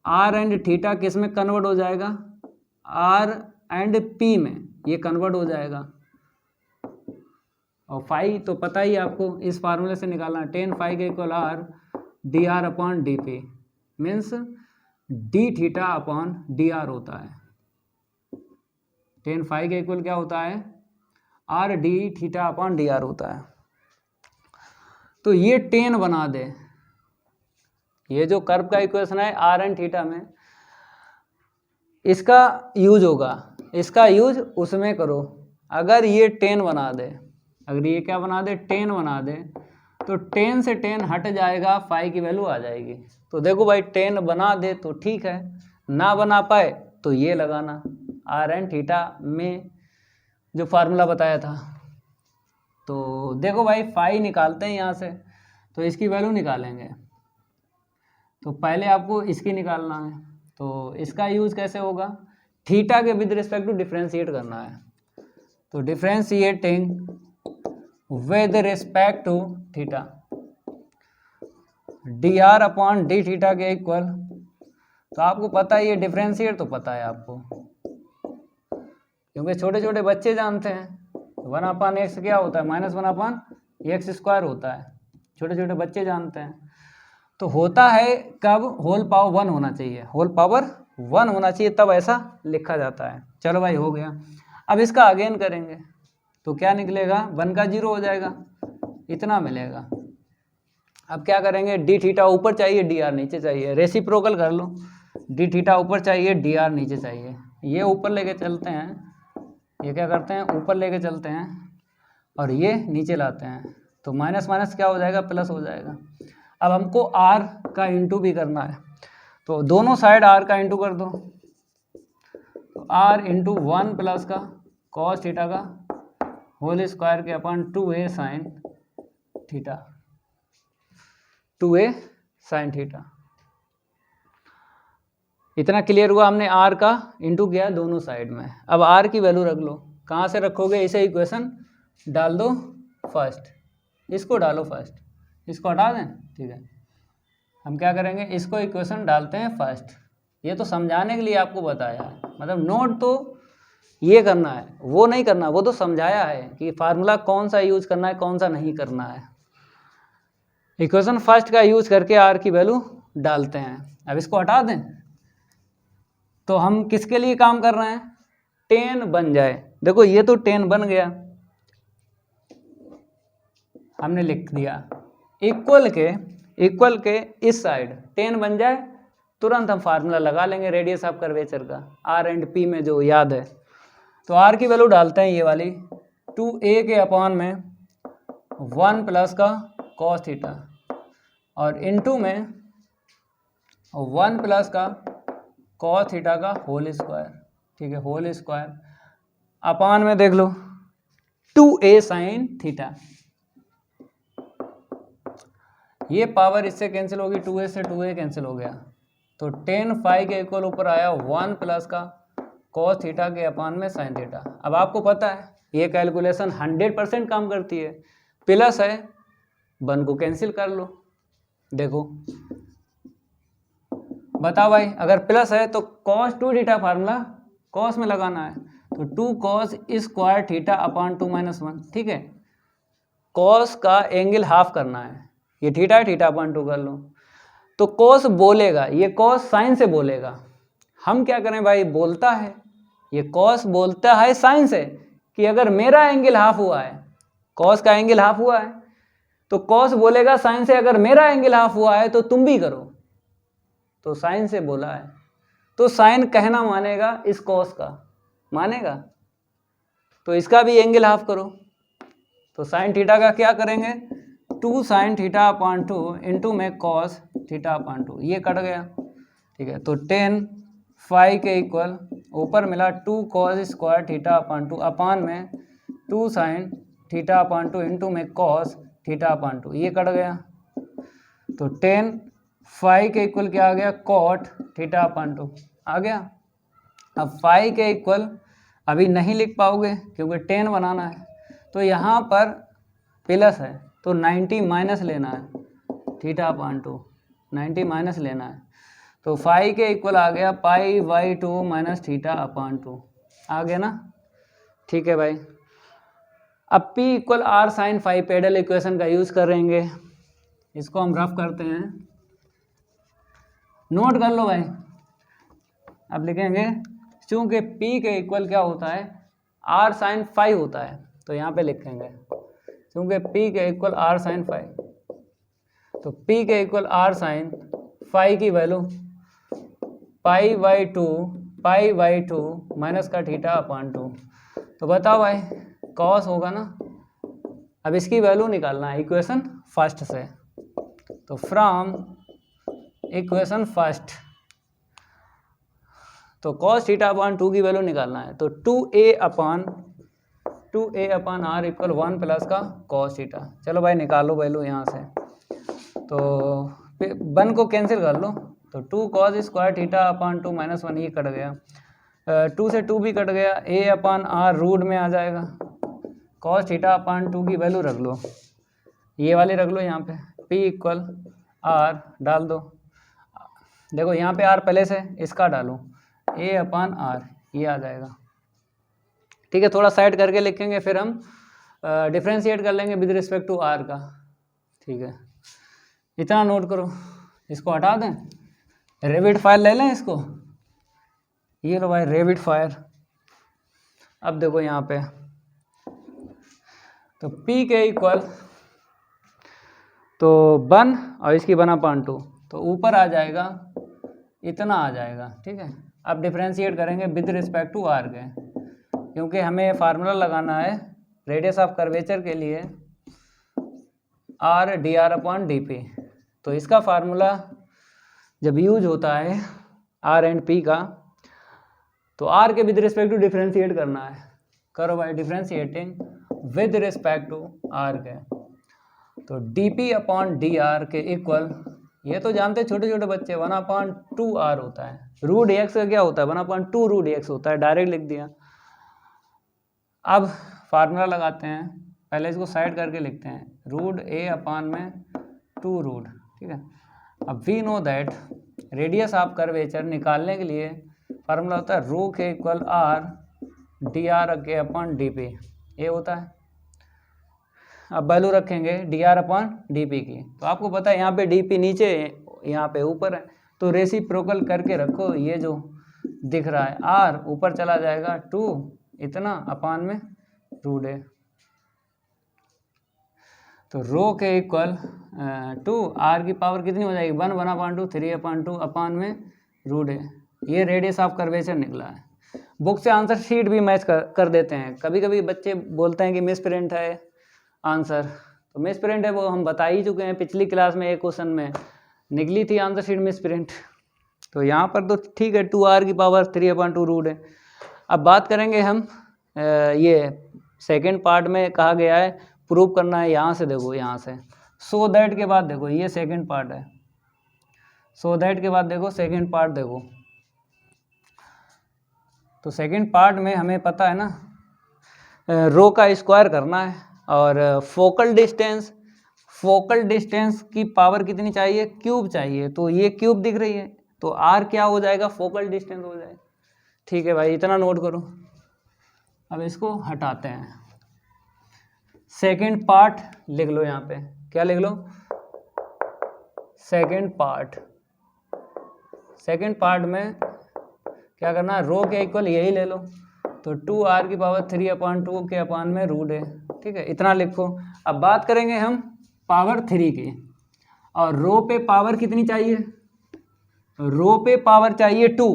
आर एंड थीटा किस में कन्वर्ट हो जाएगा, आर एंड पी में ये कन्वर्ट हो जाएगा। और फाई तो पता ही आपको, इस फार्मूले से निकालना, टेन फाई के equal r d r upon d P, means D theta upon d are होता है। टेन फाई के इक्वल क्या होता है, R D theta upon d are होता है। तो ये टेन बना दे, ये जो कर्व का इक्वेशन है आर एंड थीटा में, इसका यूज होगा, इसका यूज उसमें करो। अगर ये टेन बना दे, अगर ये क्या बना दे, टेन बना दे, तो टेन से टेन हट जाएगा, फाई की वैल्यू आ जाएगी। तो देखो भाई टेन बना दे तो ठीक है, ना बना पाए तो ये लगाना, आर एंड थीटा में जो फार्मूला बताया था। तो देखो भाई फाई निकालते हैं यहाँ से, तो इसकी वैल्यू निकालेंगे, तो पहले आपको इसकी निकालना है। तो इसका यूज कैसे होगा, थीटा के विद रिस्पेक्ट टू डिफ्रेंशिएट करना है। तो differentiating with respect to theta, d r upon d theta के इक्वल, तो आपको पता है ये डिफ्रेंशिएट तो पता है आपको, क्योंकि छोटे छोटे बच्चे जानते हैं 1/x क्या होता है, -1/x² होता है, छोटे छोटे बच्चे जानते हैं। तो होता है कब, होल पावर 1 होना चाहिए, होल पावर 1 होना चाहिए, तब ऐसा लिखा जाता है। चलो भाई हो गया। अब इसका अगेन करेंगे तो क्या निकलेगा, 1 का 0 हो जाएगा, इतना मिलेगा। अब क्या करेंगे, डी थीटा ऊपर चाहिए, डी आर नीचे चाहिए, रेसिप्रोकल कर लो, डी थीटा ऊपर चाहिए, डी आर नीचे चाहिए। ये ऊपर लेके चलते हैं, ये क्या करते हैं, ऊपर लेके चलते हैं और ये नीचे लाते हैं, तो माइनस माइनस क्या हो जाएगा, प्लस हो जाएगा। अब हमको आर का इंटू भी करना है, तो दोनों साइड आर का इंटू कर दो, तो आर इंटू 1 प्लस का कॉस थीटा का होल स्क्वायर के upon 2a sine theta, 2a sine theta. इतना क्लियर हुआ, हमने आर का इंटू किया दोनों साइड में। अब आर की वैल्यू रख लो, कहाँ से रखोगे, इसे इक्वेशन डाल दो फर्स्ट, इसको डालो फर्स्ट, इसको हटा दें, ठीक है। हम क्या करेंगे, इसको इक्वेशन डालते हैं फर्स्ट, ये तो समझाने के लिए आपको बताया है, मतलब नोट तो ये करना है, वो नहीं करना, वो तो समझाया है कि फार्मूला कौन सा यूज करना है, कौन सा नहीं करना है। इक्वेशन फर्स्ट का यूज करके आर की वैल्यू डालते हैं। अब इसको हटा दें, तो हम किसके लिए काम कर रहे हैं, टेन बन जाए। देखो ये तो टेन बन गया, हमने लिख दिया, इक्वल के इस साइड टेन बन जाए, तुरंत हम फार्मूला लगा लेंगे रेडियस ऑफ कर्वेचर का, आर एंड पी में जो याद है। तो आर की वैल्यू डालते हैं ये वाली, 2a के अपॉन में 1 प्लस का कॉस थीटा, और इनटू में 1 प्लस का कॉस थीटा का होल स्क्वायर, ठीक है, होल स्क्वायर अपॉन में देख लो 2a साइन थीटा। ये पावर इससे कैंसिल होगी, 2a से 2a कैंसिल हो गया, तो टेन फाई के इक्वल ऊपर आया 1 प्लस का कॉस थीटा के अपॉन में साइन थीटा। अब आपको पता है ये कैलकुलेशन 100% काम करती है, प्लस है 1 को कैंसिल कर लो। देखो बताओ भाई, अगर प्लस है तो कॉस 2 थीटा फार्मूला कॉस में लगाना है, तो 2 कॉस स्क्वायर थीटा अपॉन 2 - 1, ठीक है। कॉस का एंगल हाफ करना है, ये थीटा है, थीटा अपॉन 2 कर लो, तो कॉस बोलेगा, ये कॉस साइन से बोलेगा। हम क्या करें भाई, बोलता है, ये कॉस बोलता है साइन से कि अगर मेरा एंगल हाफ हुआ है कॉस का एंगल हाफ हुआ है, तो कॉस बोलेगा साइन से अगर मेरा एंगल हाफ हुआ है तो तुम भी करो, तो साइन से बोला है तो साइन कहना मानेगा इस कॉस का, मानेगा, तो इसका भी एंगल हाफ करो। तो साइन थीटा का क्या करेंगे, 2 साइन थीटा अपॉन 2 इंटू में कॉस थीटा अपॉन 2, ये कट गया, ठीक है। तो 10 फाई के इक्वल ऊपर मिला 2 कॉस स्क्वायर थीटा अपॉन 2 अपान में 2 साइन थीटा अपॉन 2 इंटू में कॉस थीटा अपॉन 2, ये कट गया। तो 10 फाई के इक्वल क्या आ गया, कॉट थीटा अपॉन 2 आ गया। अब फाई के इक्वल अभी नहीं लिख पाओगे क्योंकि 10 बनाना है, तो यहाँ पर प्लस है तो 90 माइनस लेना है थीटा अपॉन 2, 90 माइनस लेना है। तो फाई के इक्वल आ गया pi by 2 minus theta upon 2, आ गया ना, ठीक है भाई। अब P equal r sine phi pedal equation का यूज़ करेंगे, इसको हम रफ करते हैं, नोट कर लो भाई। अब लिखेंगे चूँकि P के इक्वल क्या होता है, आर साइन फाई होता है, तो यहाँ पे लिखेंगे क्योंकि P के इक्वल आर साइन फाई, तो P के इक्वल आर साइन फाई की वैल्यू पाई बाई 2 माइनस का थीटा अपॉन 2, तो बताओ भाई कॉस होगा ना। अब इसकी वैल्यू निकालना है इक्वेशन फर्स्ट से, तो फ्रॉम इक्वेशन फर्स्ट तो कॉस थीटा अपॉन 2 की वैल्यू निकालना है, तो 2a upon r equal 1 plus का कॉस थीटा। चलो भाई निकालो वैल्यू यहाँ से, तो 1 को कैंसिल कर लो, तो 2 cos square theta upon 2 minus 1, ये कट गया, 2 से 2 भी कट गया, a अपॉन आर रूट में आ जाएगा, कॉस थीटा अपॉन 2 की वैल्यू रख लो, ये वाली रख लो यहाँ पे, p इक्वल आर डाल दो, देखो यहाँ पे r पहले से, इसका डालो a अपॉन आर, ये आ जाएगा, ठीक है। थोड़ा साइड करके लिखेंगे, फिर हम डिफ्रेंशिएट कर लेंगे विद रिस्पेक्ट टू r का, ठीक है। इतना नोट करो, इसको हटा दें, रेविट फाइल ले लें इसको, ये लो भाई रेविट फाइल। अब देखो यहाँ पे, तो P के इक्वल तो 1 और इसकी 1 अपॉन 2, तो ऊपर आ जाएगा इतना आ जाएगा, ठीक है। अब डिफ्रेंशिएट करेंगे विद रिस्पेक्ट टू r के, क्योंकि हमें फार्मूला लगाना है रेडियस ऑफ कर्वेचर के लिए r dr अपॉन dp, तो इसका फार्मूला जब यूज होता है r एंड p का, तो r के विद रिस्पेक्ट टू डिफ्रेंशिएट करना है, करो भाई differentiating with respect to r के, तो dp अपॉन dr के इक्वल, ये तो जानते छोटे छोटे बच्चे 1 अपॉन 2r होता है, रूट x का क्या होता है 1 अपॉन 2 रूट x होता है, डायरेक्ट लिख दिया। अब फार्मूला लगाते हैं, पहले इसको साइड करके लिखते हैं, रूट a अपॉन में 2 रूट, ठीक है। अब we know that radius of curvature निकालने के लिए फार्मूला होता है रो के इक्वल आर डी आर के अपॉन डी पी, ये होता है। अब वैल्यू रखेंगे d r upon d p की, तो आपको पता है यहाँ पे डी पी नीचे है, यहाँ पे ऊपर है, तो रेसिप्रोकल करके रखो, ये जो दिख रहा है आर ऊपर चला जाएगा 2 इतना अपॉन में रूट है, तो रो के इक्वल 2 आर की पावर कितनी हो जाएगी 1 अपॉन 2 3 अपॉन 2 अपॉन में रूट है, ये रेडियस ऑफ कर्वेचर निकला है। बुक से आंसर शीट भी मैच कर देते हैं, कभी कभी बच्चे बोलते हैं कि मिस प्रिंट है आंसर, तो मिस प्रिंट है वो हम बता ही चुके हैं, पिछली क्लास में एक क्वेश्चन में निकली थी आंसर शीट मिस प्रिंट, तो यहाँ पर तो ठीक है 2 आर की पावर 3 अपॉन 2 रूट है। अब बात करेंगे हम ये सेकेंड पार्ट में कहा गया है प्रूव करना है, यहाँ से देखो, यहाँ से सो दैट के बाद देखो, ये सेकेंड पार्ट है, सो दैट के बाद देखो सेकेंड पार्ट देखो, तो सेकेंड पार्ट में हमें पता है ना रो का स्क्वायर करना है, और फोकल डिस्टेंस की पावर कितनी चाहिए क्यूब चाहिए, तो ये क्यूब दिख रही है, तो आर क्या हो जाएगा फोकल डिस्टेंस हो जाएगा, ठीक है भाई इतना नोट करो। अब इसको हटाते हैं, सेकेंड पार्ट लिख लो, यहाँ पे क्या लिख लो सेकेंड पार्ट में क्या करना है रो के इक्वल यही ले लो, तो 2 आर की पावर 3 अपॉन 2 के अपॉन में रूट है, ठीक है, इतना लिखो। अब बात करेंगे हम पावर 3 की, और रो पे पावर कितनी चाहिए? रो पे पावर चाहिए 2,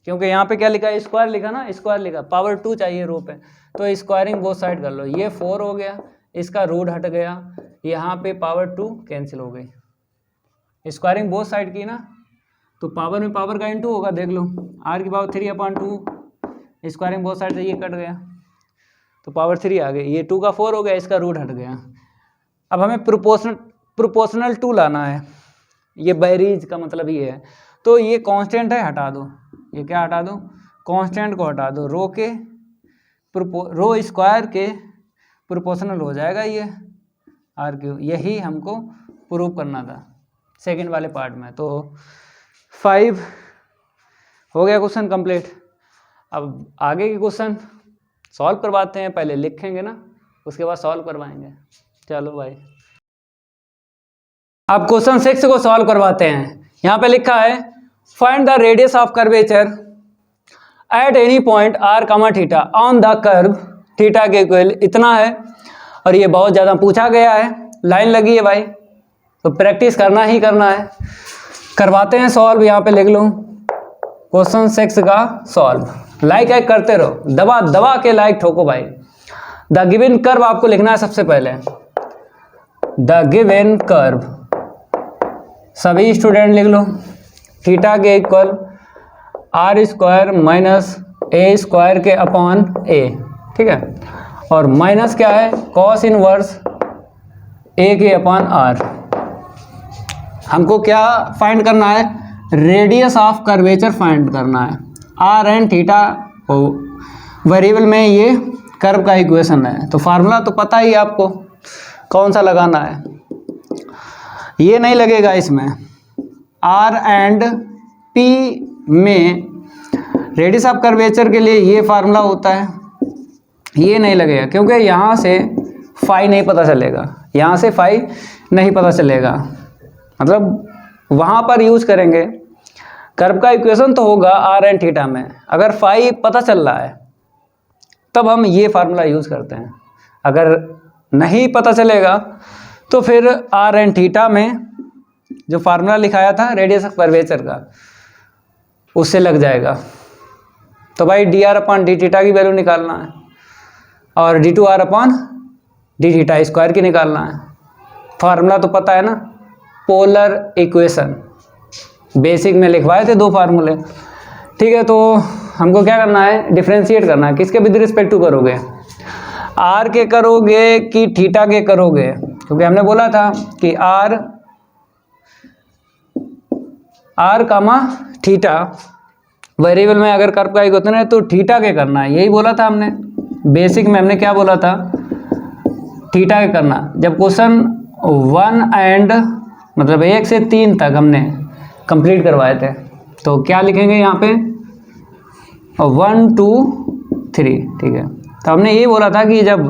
क्योंकि यहाँ पे क्या लिखा है, स्क्वायर लिखा ना, स्क्वायर लिखा, पावर 2 चाहिए रो पे, तो स्क्वायरिंग बोथ साइड कर लो। ये 4 हो गया, इसका रूट हट गया, यहाँ पे पावर 2 कैंसिल हो गई, स्क्वायरिंग बोथ साइड की ना, तो पावर में पावर का इनटू होगा, देख लो, r की पावर 3/2, स्क्वायरिंग बोथ साइड से ये कट गया तो पावर 3 आ गई, ये 2 का 4 हो गया, इसका रूट हट गया। अब हमें प्रोपोर्शनल 2 लाना है, ये बैरीज का मतलब ये है, तो ये कांस्टेंट है, हटा दो, ये क्या हटा दो, कांस्टेंट को हटा दो, रो स्क्वायर के प्रोपोर्शनल हो जाएगा ये r3, यही हमको प्रूव करना था सेकंड वाले पार्ट में। तो 5 हो गया क्वेश्चन कंप्लीट। अब आगे के क्वेश्चन सॉल्व करवाते हैं, पहले लिखेंगे ना, उसके बाद सॉल्व करवाएंगे। चलो भाई, अब क्वेश्चन 6 को सॉल्व करवाते हैं। यहाँ पे लिखा है find the radius of curvature at any point r, theta on the curve theta के इक्वल इतना है, और ये बहुत ज़्यादा पूछा गया है, लाइन लगी है भाई, तो प्रैक्टिस करना ही करना है। करवाते हैं सॉल्व, यहाँ पे लिख लो क्वेश्चन 6 का सॉल्व। लाइक करते रहो, दबा दबा के लाइक ठोको भाई। द गिवन कर्व आपको लिखना है सबसे पहले, द गिवन कर्व, सभी स्टूडेंट लिख लो, थीटा के equal r square minus a square के अपॉन a, ठीक है, और माइनस क्या है, कॉस इनवर्स a के अपॉन r। हमको क्या फाइंड करना है, रेडियस ऑफ कर्वेचर फाइंड करना है। r एंड थीटा वेरिएबल में ये कर्व का इक्वेशन है, तो फार्मूला तो पता ही आपको कौन सा लगाना है, ये नहीं लगेगा इसमें। r एंड p में रेडियस ऑफ कर्वेचर के लिए ये फार्मूला होता है, ये नहीं लगेगा, क्योंकि यहाँ से फाई नहीं पता चलेगा, यहाँ से फाई नहीं पता चलेगा, मतलब वहाँ पर यूज करेंगे। कर्व का इक्वेशन तो होगा r एंड थीटा में, अगर फाई पता चल रहा है तब हम ये फार्मूला यूज़ करते हैं, अगर नहीं पता चलेगा तो फिर r एंड थीटा में जो फार्मूला लिखाया था रेडियस ऑफ कर्वेचर का, उससे लग जाएगा। तो भाई dr अपॉन डी थीटा की वैल्यू निकालना है, और d2r upon d theta square की निकालना है। फार्मूला तो पता है ना, पोलर इक्वेशन बेसिक में लिखवाए थे 2 फार्मूले, ठीक है। तो हमको क्या करना है, डिफ्रेंशिएट करना है। किसके विद रिस्पेक्ट टू करोगे, r के करोगे कि थीटा के करोगे, क्योंकि हमने बोला था कि r कामा थीटा वेरिएबल में अगर कर्व का इक्वेशन है तो थीटा के करना है, यही बोला था हमने बेसिक में। हमने क्या बोला था, थीटा के करना। जब क्वेश्चन 1 एंड मतलब 1 से 3 तक हमने कंप्लीट करवाए थे, तो क्या लिखेंगे यहाँ पे 1 2 3, ठीक है। तो हमने ये बोला था कि जब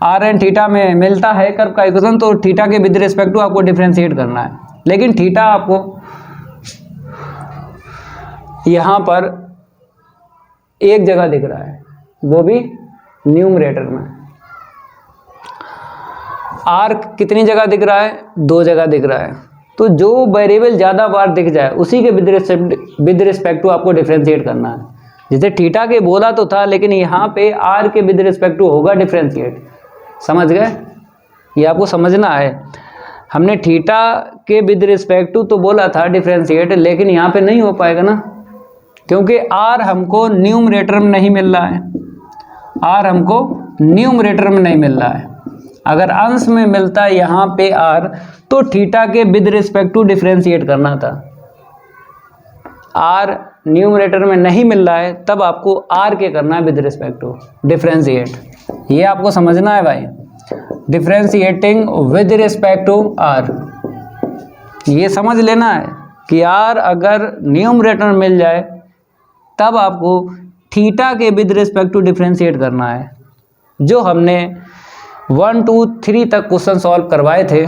r एंड थीटा में मिलता है कर्व का इक्वेशन, तो थीटा के विद रिस्पेक्ट टू आपको डिफ्रेंशिएट करना है। लेकिन थीटा आपको यहाँ पर एक जगह दिख रहा है, वो भी न्यूमरेटर में। r कितनी जगह दिख रहा है, 2 जगह दिख रहा है। तो जो वेरिएबल ज़्यादा बार दिख जाए उसी के विद रिस्पेक्ट टू आपको डिफ्रेंशिएट करना है। जैसे थीटा के बोला तो था, लेकिन यहाँ पे r के विद रिस्पेक्ट टू होगा डिफ्रेंशिएट, समझ गए, ये आपको समझना है। हमने थीटा के विद रिस्पेक्ट टू तो बोला था डिफ्रेंशिएट, लेकिन यहाँ पे नहीं हो पाएगा ना, क्योंकि r हमको न्यूमरेटर में नहीं मिल रहा है, r हमको न्यूमरेटर में नहीं मिल रहा है। अगर अंश में मिलता है यहाँ पे r, तो थीटा के विद रिस्पेक्ट टू डिफ्रेंशिएट करना था। r न्यूमरेटर में नहीं मिल रहा है, तब आपको r के करना है विद रिस्पेक्ट टू डिफ्रेंशिएट। ये आपको समझना है भाई, differentiating with respect to r, ये समझ लेना है कि r अगर न्यूमरेटर में मिल जाए तब आपको थीटा के विद रिस्पेक्ट टू डिफ्रेंशिएट करना है। जो हमने 1 2 3 तक क्वेश्चन सॉल्व करवाए थे,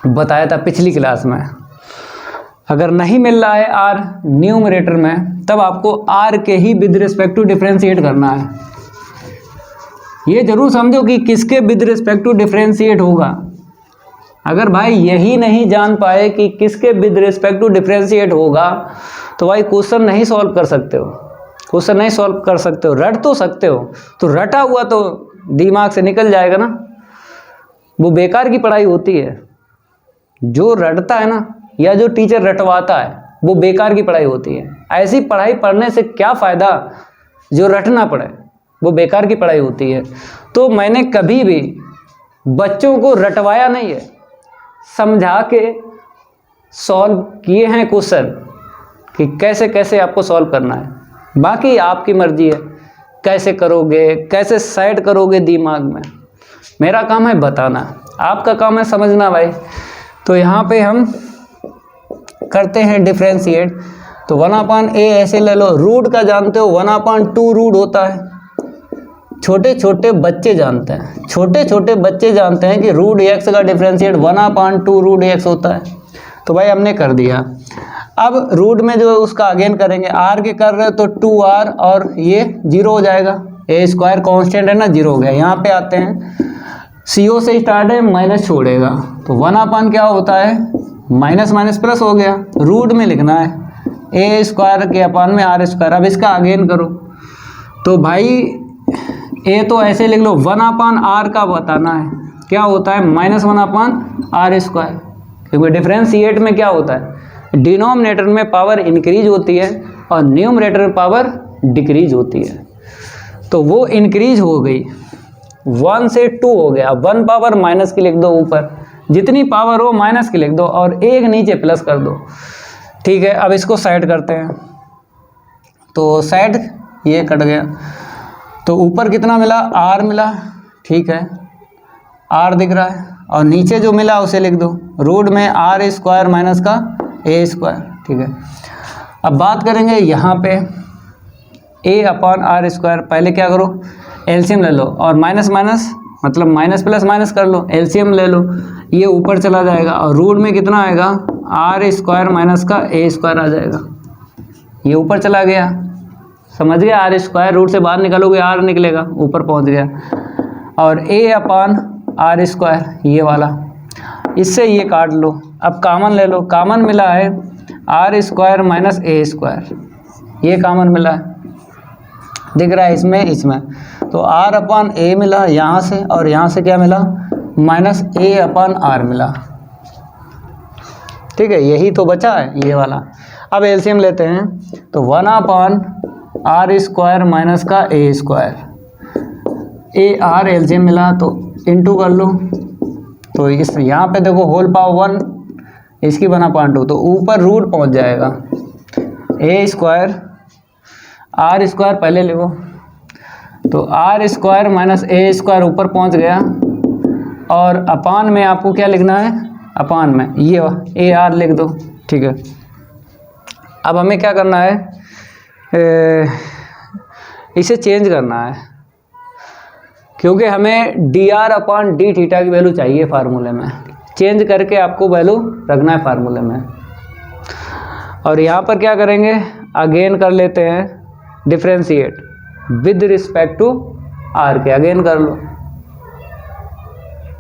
बताया था पिछली क्लास में। अगर नहीं मिल रहा है r न्यूमरेटर में, तब आपको r के ही विद रिस्पेक्ट टू डिफ्रेंशिएट करना है। ये जरूर समझो कि किसके विद रिस्पेक्ट टू डिफरेंशिएट होगा। अगर भाई यही नहीं जान पाए कि किसके विद रिस्पेक्ट टू डिफरेंशिएट होगा तो भाई क्वेश्चन नहीं सॉल्व कर सकते हो, क्वेश्चन नहीं सॉल्व कर सकते हो। रट तो सकते हो, तो रटा हुआ तो दिमाग से निकल जाएगा ना, वो बेकार की पढ़ाई होती है। जो रटता है ना, या जो टीचर रटवाता है, वो बेकार की पढ़ाई होती है। ऐसी पढ़ाई पढ़ने से क्या फ़ायदा जो रटना पड़े, वो बेकार की पढ़ाई होती है। तो मैंने कभी भी बच्चों को रटवाया नहीं है, समझा के सॉल्व किए हैं क्वेश्चन कि कैसे कैसे आपको सॉल्व करना है। बाकी आपकी मर्जी है, कैसे करोगे, कैसे सेट करोगे दिमाग में। मेरा काम है बताना, आपका काम है समझना भाई। तो यहाँ पे हम करते हैं डिफरेंशिएट। तो 1/a ऐसे ले लो, रूट का जानते हो 1/2 रूट होता है। छोटे छोटे बच्चे जानते हैं, छोटे छोटे बच्चे जानते हैं कि रूट x का डिफरेंशिएट 1/2 रूट x होता है। तो भाई हमने कर दिया। अब रूट में जो उसका अगेन करेंगे, r के कर रहे हो तो 2r और ये 0 हो जाएगा। a स्क्वायर कॉन्स्टेंट है ना, 0 हो गया। यहाँ पे आते हैं, CO से स्टार्ट है, माइनस छोड़ेगा तो 1/, क्या होता है, माइनस माइनस प्लस हो गया। रूट में लिखना है a स्क्वायर के अपान में r स्क्वायर। अब इसका अगेन करो तो भाई a तो ऐसे लिख लो, 1/r का बताना है, क्या होता है, -1/r स्क्वायर। क्योंकि डिफरेंशिएट में क्या होता है, डिनोमिनेटर में पावर इंक्रीज होती है और न्यूमरेटर में पावर डिक्रीज होती है। तो वो इंक्रीज हो गई, 1 से 2 हो गया। 1 पावर माइनस की लिख दो ऊपर, जितनी पावर हो माइनस की लिख दो और एक नीचे प्लस कर दो। ठीक है, अब इसको साइड करते हैं। तो साइड ये कट गया, तो ऊपर कितना मिला, r मिला। ठीक है, r दिख रहा है और नीचे जो मिला उसे लिख दो, रूट में r स्क्वायर माइनस का a स्क्वायर। ठीक है, अब बात करेंगे यहाँ पे a/r स्क्वायर। पहले क्या करो, एलसीएम ले लो और माइनस माइनस मतलब माइनस प्लस माइनस कर लो, एलसीएम ले लो, ये ऊपर चला जाएगा और रूट में कितना आएगा, r स्क्वायर माइनस का a स्क्वायर आ जाएगा। ये ऊपर चला गया, समझ गया, r स्क्वायर रूट से बाहर निकालोगे r निकलेगा, ऊपर पहुंच गया। और a/r स्क्वायर ये वाला, इससे ये काट लो। अब कॉमन ले लो, कॉमन मिला है r square minus a square, ये कॉमन मिला है, दिख रहा है इसमें इसमें। तो r/a मिला यहाँ से, और यहाँ से क्या मिला, -a/r मिला। ठीक है, यही तो बचा है ये वाला। अब एलसीएम लेते हैं, तो 1/r स्क्वायर माइनस का a स्क्वायर, ar एलसीएम मिला तो इंटू कर लो। तो इस यहाँ पे देखो होल पावर 1, इसकी 1/2, तो ऊपर रूट पहुँच जाएगा। a स्क्वायर r स्क्वायर पहले लिखो, तो r square minus a square ऊपर पहुँच गया, और अपान में आपको क्या लिखना है, अपान में ये ar लिख दो। ठीक है, अब हमें क्या करना है, इसे चेंज करना है, क्योंकि हमें dr/d थीटा की वैल्यू चाहिए फार्मूले में। चेंज करके आपको वैल्यू रखना है फार्मूले में। और यहाँ पर क्या करेंगे, अगेन कर लेते हैं differentiate with respect to r के। अगेन कर लो,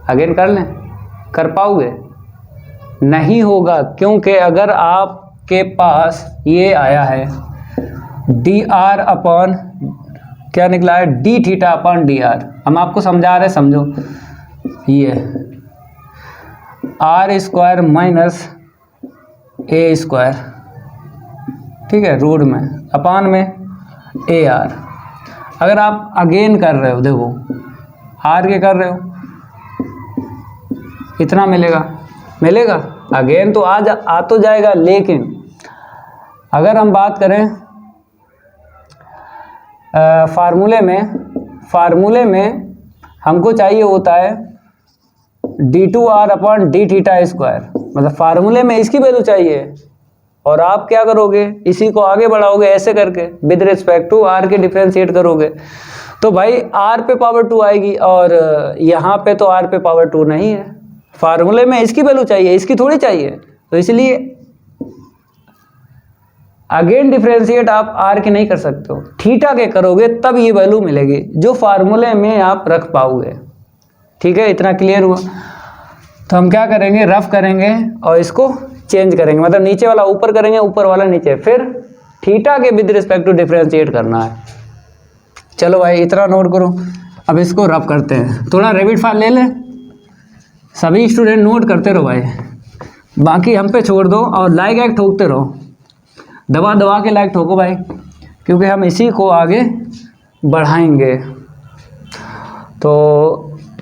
अगेन कर लें, कर पाओगे, नहीं होगा, क्योंकि अगर आपके पास ये आया है dr/, क्या निकला है, d थीटा/dr। हम आपको समझा रहे, समझो, ये r square minus a square, ठीक है, रूट में अपान में ar। अगर आप अगेन कर रहे हो, देखो r के कर रहे हो, इतना मिलेगा, अगेन तो आ तो जाएगा। लेकिन अगर हम बात करें फार्मूले में हमको चाहिए होता है d2r/d थीटा स्क्वायर, मतलब फार्मूले में इसकी वैल्यू चाहिए। और आप क्या करोगे, इसी को आगे बढ़ाओगे ऐसे करके, विद रिस्पेक्ट टू r के डिफरेंशिएट करोगे, तो भाई r पे पावर 2 आएगी, और यहाँ पे तो r पे पावर 2 नहीं है। फार्मूले में इसकी वैल्यू चाहिए, इसकी थोड़ी चाहिए, तो इसलिए अगेन डिफरेंशिएट आप आर के नहीं कर सकते हो, थीटा के करोगे तब ये वैल्यू मिलेगी जो फार्मूले में आप रख पाओगे। ठीक है, इतना क्लियर हुआ। तो हम क्या करेंगे, रफ करेंगे और इसको चेंज करेंगे, मतलब नीचे वाला ऊपर करेंगे, ऊपर वाला नीचे, फिर थीटा के विद रिस्पेक्ट टू डिफरेंशिएट करना है। चलो भाई इतना नोट करो। अब इसको रफ करते हैं, थोड़ा रेविड फाइल ले लें, सभी स्टूडेंट नोट करते रहो भाई, बाकी हम पे छोड़ दो और लाइक एक ठोकते रहो, दबा दबा के लाइक ठोको भाई, क्योंकि हम इसी को आगे बढ़ाएंगे। तो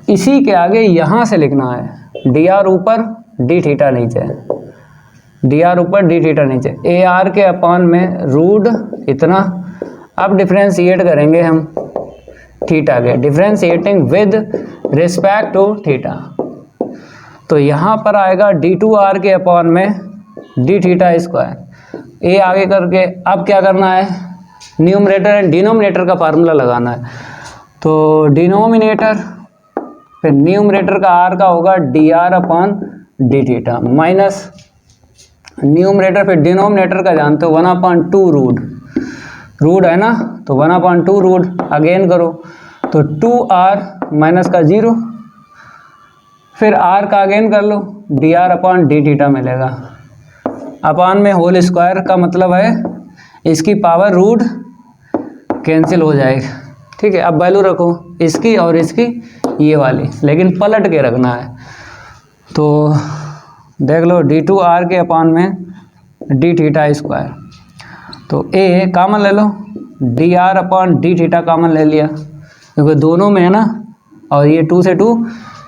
इसी के आगे यहाँ से लिखना है डी आर ऊपर डी थीटा नीचे, डी आर ऊपर डी थीटा नीचे, ए आर के अपान में रूट इतना। अब डिफ्रेंशिएट करेंगे हम थीटा के, differentiating with respect to theta. तो यहाँ पर आएगा डी टू आर के अपान में डी थीटा स्क्वायर, ए आगे करके अब क्या करना है, न्यूमरेटर एंड डिनोमिनेटर का फार्मूला लगाना है। तो डिनोमिनेटर फिर न्यूमरेटर का आर का होगा D r upon d theta minus numerator फिर डिनोमिनेटर का जानते हो 1/2 रूट, रूट है ना, तो 1/2 रूट अगेन करो तो 2r माइनस का 0, फिर r का अगेन कर लो d r upon d theta मिलेगा, अपान में होल स्क्वायर का मतलब है इसकी पावर रूट कैंसिल हो जाएगा। ठीक है, अब वैल्यू रखो इसकी और इसकी ये वाली, लेकिन पलट के रखना है। तो देख लो डी टू आर के अपान में डी थीटा स्क्वायर, तो ए कामन ले लो, d r upon d theta common ले लिया क्योंकि दोनों में है ना, और ये 2 से 2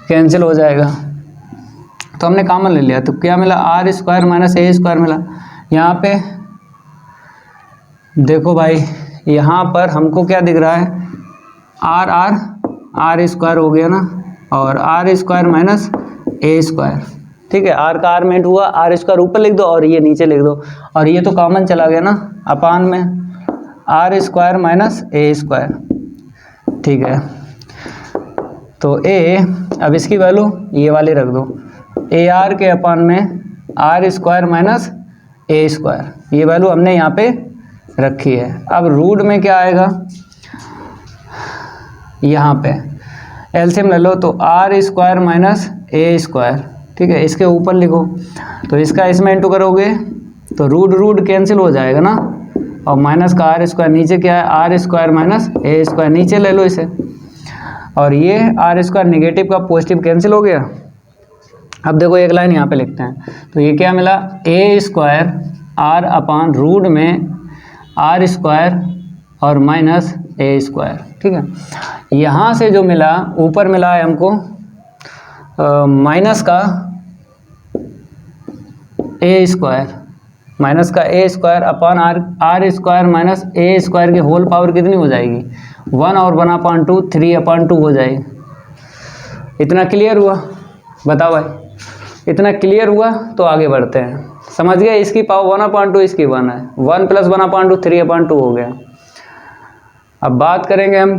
कैंसिल हो जाएगा, तो हमने कामन ले लिया। तो क्या मिला, r square minus a square मिला। यहाँ पे देखो भाई, यहाँ पर हमको क्या दिख रहा है, आर स्क्वायर हो गया ना, और r square minus a square. ठीक है, आर का आर मेंट हुआ, आर स्क्वायर ऊपर लिख दो और ये नीचे लिख दो, और ये तो कॉमन चला गया ना, अपान में r square minus a square. ठीक है, तो ए, अब इसकी वैल्यू ये वाली रख दो, ए आर के अपान में r square minus a square, ये वैल्यू हमने यहाँ पे रखी है। अब रूट में क्या आएगा, यहाँ पे एलसीएम ले लो, तो r square minus a square. ठीक है, इसके ऊपर लिखो, तो इसका इसमें इंटू करोगे तो रूट रूट कैंसिल हो जाएगा ना, और माइनस का आर स्क्वायर, नीचे क्या है r square minus a square, नीचे ले लो इसे, और ये आर स्क्वायर निगेटिव का पॉजिटिव कैंसिल हो गया। अब देखो एक लाइन यहाँ पे लिखते हैं, तो ये क्या मिला, ए स्क्वायर आर अपान रूट में आर स्क्वायर और माइनस ए स्क्वायर। ठीक है, यहाँ से जो मिला, ऊपर मिला है हमको माइनस का ए स्क्वायर, माइनस का a square upon r square minus a square की होल पावर कितनी हो जाएगी, 1 और 1/2 3/2 हो जाएगी। इतना क्लियर हुआ, बताओ भाई, इतना क्लियर हुआ तो आगे बढ़ते हैं। समझ गए, इसकी पावर 1/2 इसकी 1 है, 1 + 1/2 3/2 हो गया। अब बात करेंगे हम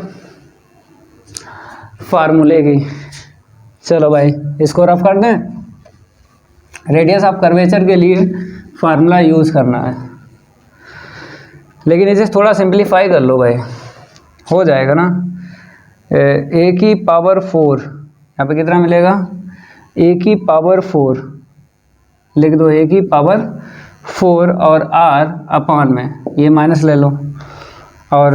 फार्मूले की। चलो भाई इसको रफ कर दें। रेडियस ऑफ कर्वेचर के लिए फार्मूला यूज़ करना है, लेकिन इसे थोड़ा सिंप्लीफाई कर लो भाई, हो जाएगा ना। ए की पावर 4, यहाँ पे कितना मिलेगा, ए की पावर 4 लिख दो, ए की पावर 4 और आर अपान में ये माइनस ले लो, और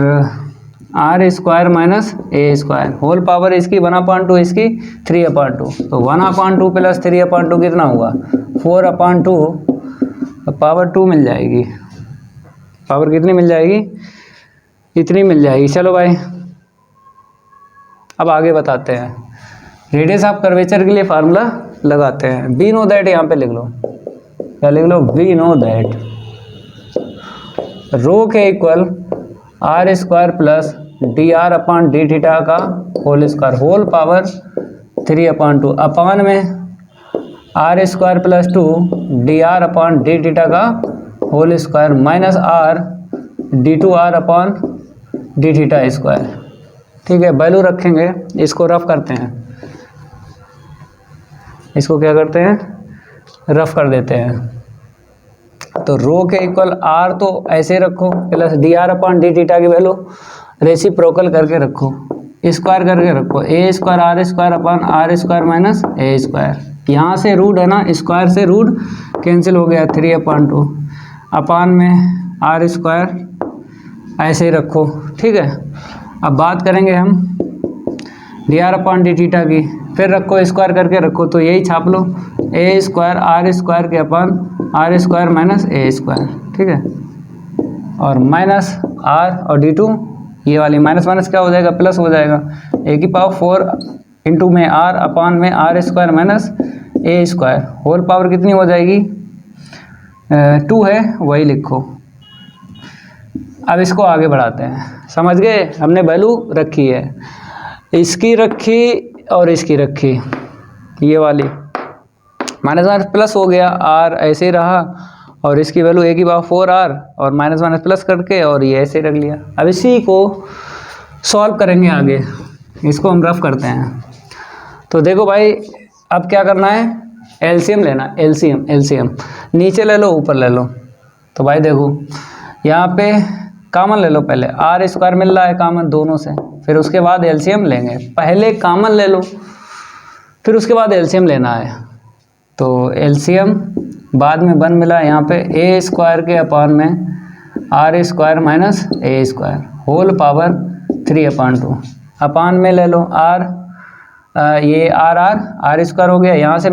r square minus a square, whole power इसकी 1/2 इसकी 3/2, तो 1/2 + 3/2 कितना हुआ 4/2, पावर 2 मिल जाएगी। पावर कितनी मिल जाएगी, इतनी मिल जाएगी। चलो भाई अब आगे बताते हैं, रेडियस ऑफ कर्वेचर के लिए फार्मूला लगाते हैं। वी नो दैट, यहाँ पे लिख लो, क्या लिख लो, वी नो दैट रो के equal r square plus d r upon d theta का whole square, whole power 3/2 upon में r square plus 2 d r upon d theta का whole square minus r d two r upon d theta square. ठीक है, वैल्यू रखेंगे, इसको रफ करते हैं, इसको क्या करते हैं, रफ कर देते हैं। तो रो के इक्वल आर तो ऐसे रखो plus d r upon d theta की वैल्यू रेसिप्रोकल करके रखो, स्क्वायर करके रखो, a square r square upon r square minus a square. यहाँ से रूट है ना, स्क्वायर से रूट कैंसिल हो गया, 3/2 अपान में आर स्क्वायर ऐसे ही रखो। ठीक है, अब बात करेंगे हम d r upon d theta की, फिर रखो स्क्वायर करके रखो, तो यही छाप लो, ए स्क्वायर आर स्क्वायर के upon r square minus a square. ठीक है, और माइनस आर और डी2, ये वाली माइनस माइनस क्या हो जाएगा, प्लस हो जाएगा, ए की पावर 4 इंटू में आर अपॉन में r square minus a square, whole power कितनी हो जाएगी, 2 है, वही लिखो। अब इसको आगे बढ़ाते हैं, समझ गए, हमने वैल्यू रखी है, इसकी रखी और इसकी रखी, ये वाली माइनस माइनस प्लस हो गया, आर ऐसे ही रहा, और इसकी वैल्यू ए की पावर 4 आर और माइनस माइनस प्लस करके और ये ऐसे रख लिया। अब इसी को सॉल्व करेंगे आगे, इसको हम रफ करते हैं। तो देखो भाई, अब क्या करना है, एलसीएम लेना, एलसीएम नीचे ले लो ऊपर ले लो। तो भाई देखो यहाँ पे कॉमन ले लो, पहले आर स्क्वायर मिल रहा है कॉमन दोनों से, फिर उसके बाद एलसीएम लेंगे, पहले कॉमन ले लो फिर उसके बाद एलसीएम लेना है। तो एलसीएम बाद में 1 मिला यहाँ पे, ए स्क्वायर के अपॉन में r square minus a square whole power 3/2 upon में ले लो आर, ये आर स्क्वायर हो गया, यहाँ से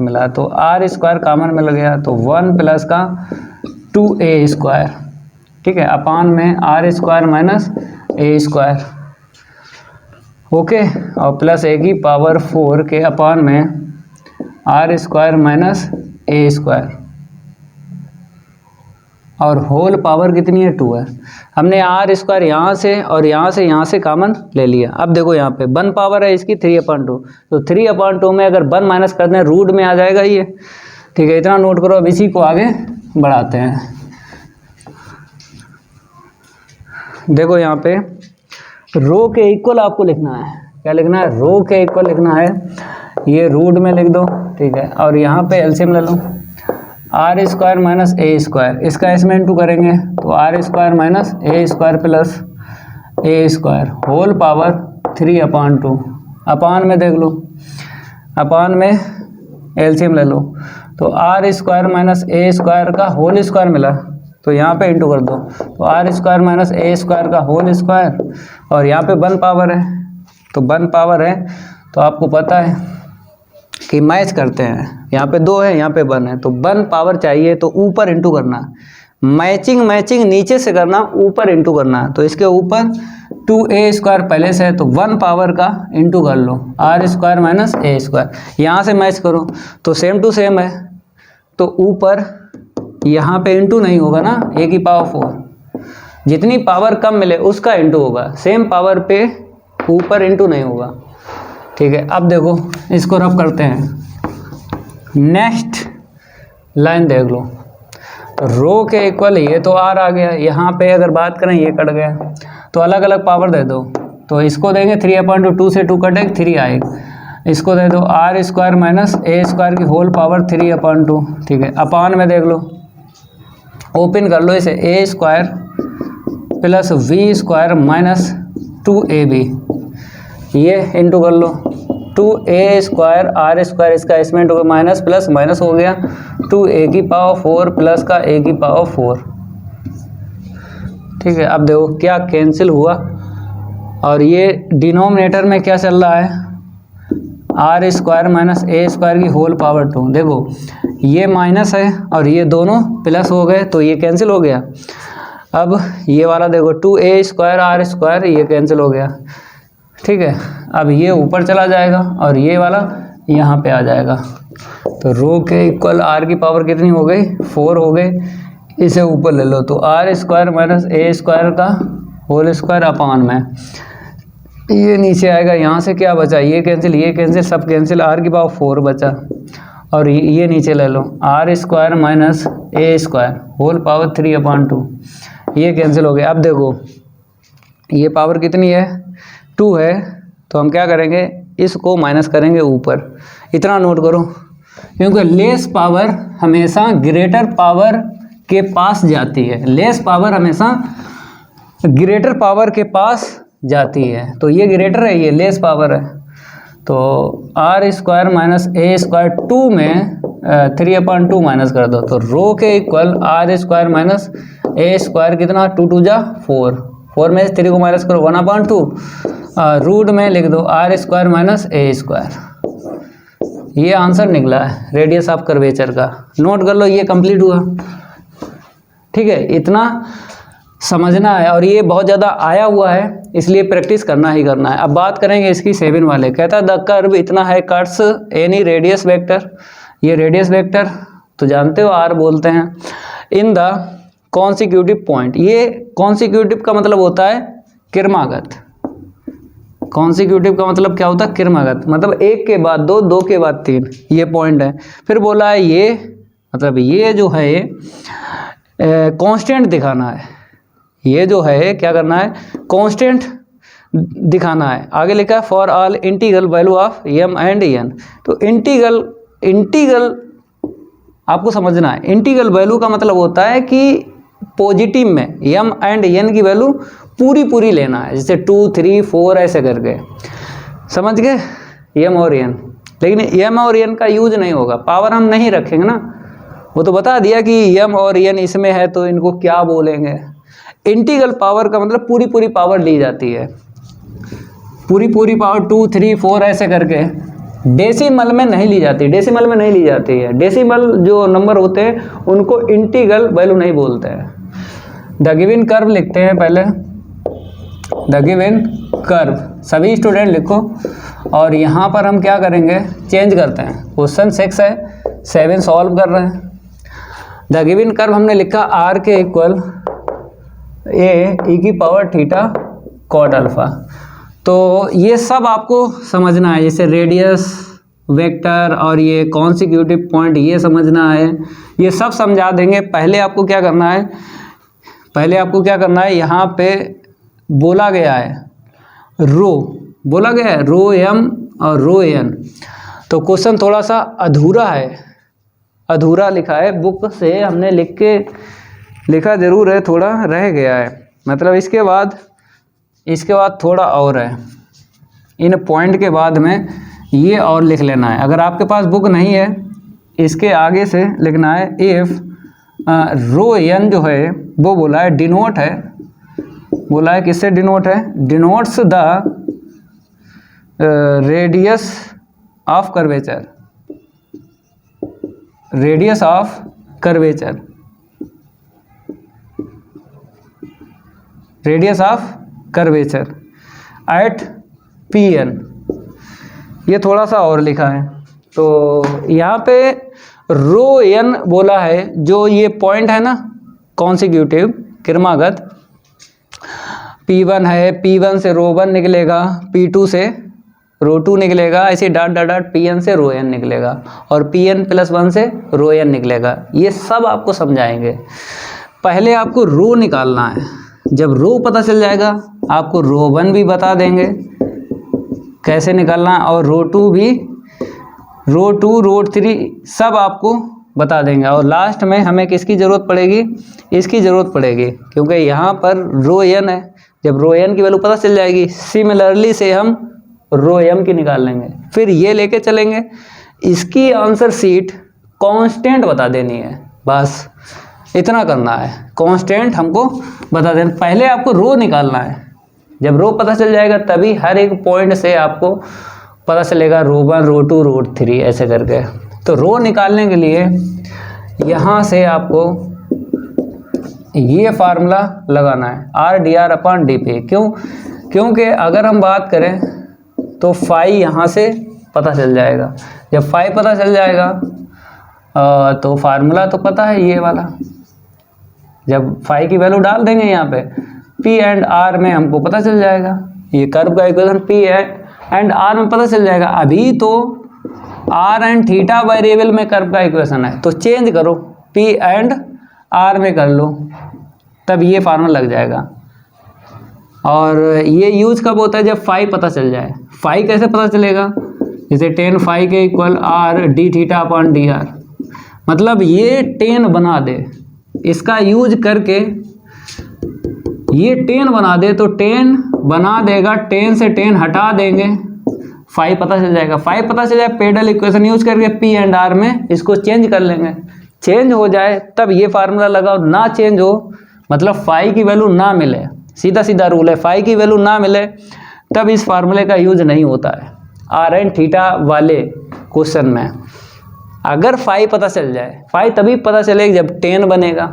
मिला तो आर स्क्वायर कॉमन मिल गया, तो 1 प्लस का 2a स्क्वायर। ठीक है, अपान में r square minus a square, okay, और प्लस ए की पावर 4 के अपान में r square minus a square, और होल पावर कितनी है, 2 है। हमने आर स्क्वायर यहाँ से और यहाँ से कॉमन ले लिया। अब देखो यहाँ पे 1 पावर है इसकी 3/2, तो 3/2 में अगर 1 माइनस कर दें रूट में आ जाएगा ये। ठीक है, इतना नोट करो। अब इसी को आगे बढ़ाते हैं। देखो यहाँ पे रो के इक्वल आपको लिखना है, क्या लिखना है, रो के इक्वल लिखना है, ये रूट में लिख दो। ठीक है, और यहाँ पे एलसीएम ले लो, r square minus a square, इसका इसमें इंटू करेंगे तो r square minus a square plus a square whole power 3/2 upon में देख लो, अपान में एलसीएम ले लो, तो r square minus a square का होल स्क्वायर मिला, तो यहाँ पे इंटू कर दो, तो r square minus a square का होल स्क्वायर, और यहाँ पे 1 पावर है, तो 1 पावर है, तो आपको पता है कि मैच करते हैं, यहाँ पे 2 है यहाँ पे 1 है, तो 1 पावर चाहिए तो ऊपर इंटू करना, मैचिंग नीचे से करना, ऊपर इंटू करना। तो इसके ऊपर 2a स्क्वायर पहले से है, तो 1 पावर का इंटू कर लो, r square minus a square, यहाँ से मैच करो तो सेम टू सेम है, तो ऊपर यहाँ पे इंटू नहीं होगा ना, ए की पावर 4, जितनी पावर कम मिले उसका इंटू होगा, सेम पावर पे ऊपर इंटू नहीं होगा। ठीक है, अब देखो इसको रफ करते हैं। नेक्स्ट लाइन देख लो, रो के इक्वल ये तो आर आ गया, यहाँ पे अगर बात करें ये कट गया, तो अलग अलग पावर दे दो, तो इसको देंगे 3/2 से 2 कटेगा 3 आएगा, इसको दे दो r square minus a square की होल पावर 3/2। ठीक है, अपान में देख लो, ओपन कर लो इसे, a square plus v square minus 2ab, ये इंटू कर लो, 2a स्क्वायर आर स्क्वायर, इसका इसमें इंटू माइनस प्लस माइनस हो गया, 2a की पावर 4 प्लस का a की पावर 4। ठीक है, अब देखो क्या कैंसिल हुआ, और ये डिनोमिनेटर में क्या चल रहा है, r square minus a square की होल पावर 2। देखो ये माइनस है और ये दोनों प्लस हो गए, तो ये कैंसिल हो गया। अब ये वाला देखो 2a स्क्वायर आर स्क्वायर, ये कैंसिल हो गया। ठीक है, अब ये ऊपर चला जाएगा और ये वाला यहाँ पे आ जाएगा, तो रो के इक्वल आर की पावर कितनी हो गई, 4 हो गई, इसे ऊपर ले लो, तो r square minus a square का होल स्क्वायर अपान में, ये नीचे आएगा, यहाँ से क्या बचा, ये कैंसिल सब कैंसिल, आर की पावर 4 बचा, और ये नीचे ले लो, r square minus a square whole power 3/2, ये कैंसिल हो गया। अब देखो ये पावर कितनी है, 2 है, तो हम क्या करेंगे, इसको माइनस करेंगे ऊपर, इतना नोट करो, क्योंकि लेस पावर हमेशा ग्रेटर पावर के पास जाती है, लेस पावर हमेशा ग्रेटर पावर के पास जाती है। तो ये ग्रेटर है, ये लेस पावर है। तो r square minus a square 2 में 3/2 माइनस कर दो, तो रो के equal r square minus a square कितना, 2 2 जा 4 में 3 को माइनस करो 1/2, रूट में लिख दो r square minus a square. ये आंसर निकला है रेडियस ऑफ कर्वेचर का। नोट कर लो, ये कंप्लीट हुआ। ठीक है, इतना समझना है और ये बहुत ज़्यादा आया हुआ है, इसलिए प्रैक्टिस करना ही करना है। अब बात करेंगे इसकी 7 वाले। कहता है द कर्व इतना है कट्स एनी रेडियस वेक्टर, ये रेडियस वेक्टर तो जानते हो आर बोलते हैं, इन द कॉन्सिक्यूटिव पॉइंट। ये कॉन्सिक्यूटिव का मतलब होता है क्रमागत। कॉन्सिक्यूटिव का मतलब क्या होता है, क्रमागत, मतलब एक के बाद दो, दो के बाद तीन, ये पॉइंट है। फिर बोला है ये मतलब ये जो है कांस्टेंट दिखाना है, ये जो है क्या करना है, कांस्टेंट दिखाना है। आगे लिखा है for all integral value of m and n. तो इंटीग्रल आपको समझना है, इंटीग्रल वैल्यू का मतलब होता है कि पॉजिटिव में एम एंड एन की वैल्यू पूरी लेना है, जैसे 2 3 4 ऐसे करके, समझ गए, एम और एन। लेकिन एम और एन का यूज नहीं होगा, पावर हम नहीं रखेंगे ना, वो तो बता दिया कि एम और एन इसमें है तो इनको क्या बोलेंगे। इंटीग्रल पावर का मतलब पूरी पावर ली जाती है, पूरी पावर 2 3 4 ऐसे करके, डेसिमल में नहीं ली जाती, डेसिमल में नहीं ली जाती है। डेसिमल जो नंबर होते हैं उनको इंटीग्रल वैल्यू नहीं बोलते हैं। द गिवन कर्व लिखते हैं पहले, द गिवन कर्व सभी स्टूडेंट लिखो, और यहाँ पर हम क्या करेंगे, चेंज करते हैं। क्वेश्चन 6 है, 7 सॉल्व कर रहे हैं। द गिवन कर्व हमने लिखा आर के इक्वल ए ई की पावर थीटा कॉट अल्फा। तो ये सब आपको समझना है, जैसे रेडियस वेक्टर और ये कॉन्सिक्यूटिव पॉइंट ये समझना है, ये सब समझा देंगे। पहले आपको क्या करना है, यहाँ पे बोला गया है रो, बोला गया है रो एम और रो एन। तो क्वेश्चन थोड़ा सा अधूरा है, अधूरा लिखा है, बुक से हमने लिखा जरूर है, थोड़ा रह गया है, मतलब इसके बाद थोड़ा और है, इन पॉइंट के बाद में ये और लिख लेना है। अगर आपके पास बुक नहीं है, इसके आगे से लिखना है इफ रो एन जो है वो बोला है डिनोट है, बोला है किससे डिनोट है, denotes the radius of curvature, radius of curvature, radius of curvature at p n. ये थोड़ा सा और लिखा है, तो यहाँ पे रो एन बोला है, जो ये पॉइंट है ना कॉन्सिक्यूटिव क्रमागत, P1 है, P1 से रो 1 निकलेगा, P2 से रो 2 निकलेगा, ऐसे डॉट डॉट डॉट Pn से रो n निकलेगा, और Pn+1 से रो n निकलेगा। ये सब आपको समझाएंगे। पहले आपको रो निकालना है, जब रो पता चल जाएगा आपको रो 1 भी बता देंगे कैसे निकालना, और रो 2 भी, रो 2 रो 3 सब आपको बता देंगे। और लास्ट में हमें किसकी ज़रूरत पड़ेगी, इसकी ज़रूरत पड़ेगी, क्योंकि यहाँ पर रो n है, जब रो n की वैल्यू पता चल जाएगी, सिमिलरली से हम रो m की निकाल लेंगे, फिर ये लेके चलेंगे। इसकी आंसर शीट कांस्टेंट बता देनी है, बस इतना करना है, कांस्टेंट हमको बता देना। पहले आपको रो निकालना है, जब रो पता चल जाएगा तभी हर एक पॉइंट से आपको पता चलेगा रो 1 रो 2 रो 3 ऐसे करके। तो रो निकालने के लिए यहाँ से आपको ये फार्मूला लगाना है R/dr/dp। क्योंकि अगर हम बात करें तो फाई यहाँ से पता चल जाएगा, जब फाई पता चल जाएगा तो फार्मूला तो पता है ये वाला, जब फाई की वैल्यू डाल देंगे यहाँ पे P एंड R में हमको पता चल जाएगा, ये कर्व का इक्वेशन P एंड R में पता चल जाएगा। अभी तो R एंड थीटा वेरिएबल में कर्व का इक्वेशन है, तो चेंज करो P एंड R में कर लो, तब ये फार्मूला लग जाएगा। और ये यूज कब होता है, जब फाई पता चल जाए। फाई कैसे पता चलेगा, जैसे tan फाई के equal R d theta upon dr, मतलब ये tan बना दे, इसका यूज करके ये 10 बना दे तो 10 बना देगा, 10 से 10 हटा देंगे, 5 पता चल जाएगा। 5 पता चल जाए, पेडल इक्वेशन यूज करके पी एंड आर में इसको चेंज कर लेंगे। चेंज हो जाए तब ये फार्मूला लगाओ, ना चेंज हो मतलब फाई की वैल्यू ना मिले, सीधा सीधा रूल है, फाई की वैल्यू ना मिले तब इस फार्मूले का यूज नहीं होता है। आर एंड थीटा वाले क्वेश्चन में अगर फाई पता चल जाए, फाई तभी पता चलेगा जब 10 बनेगा,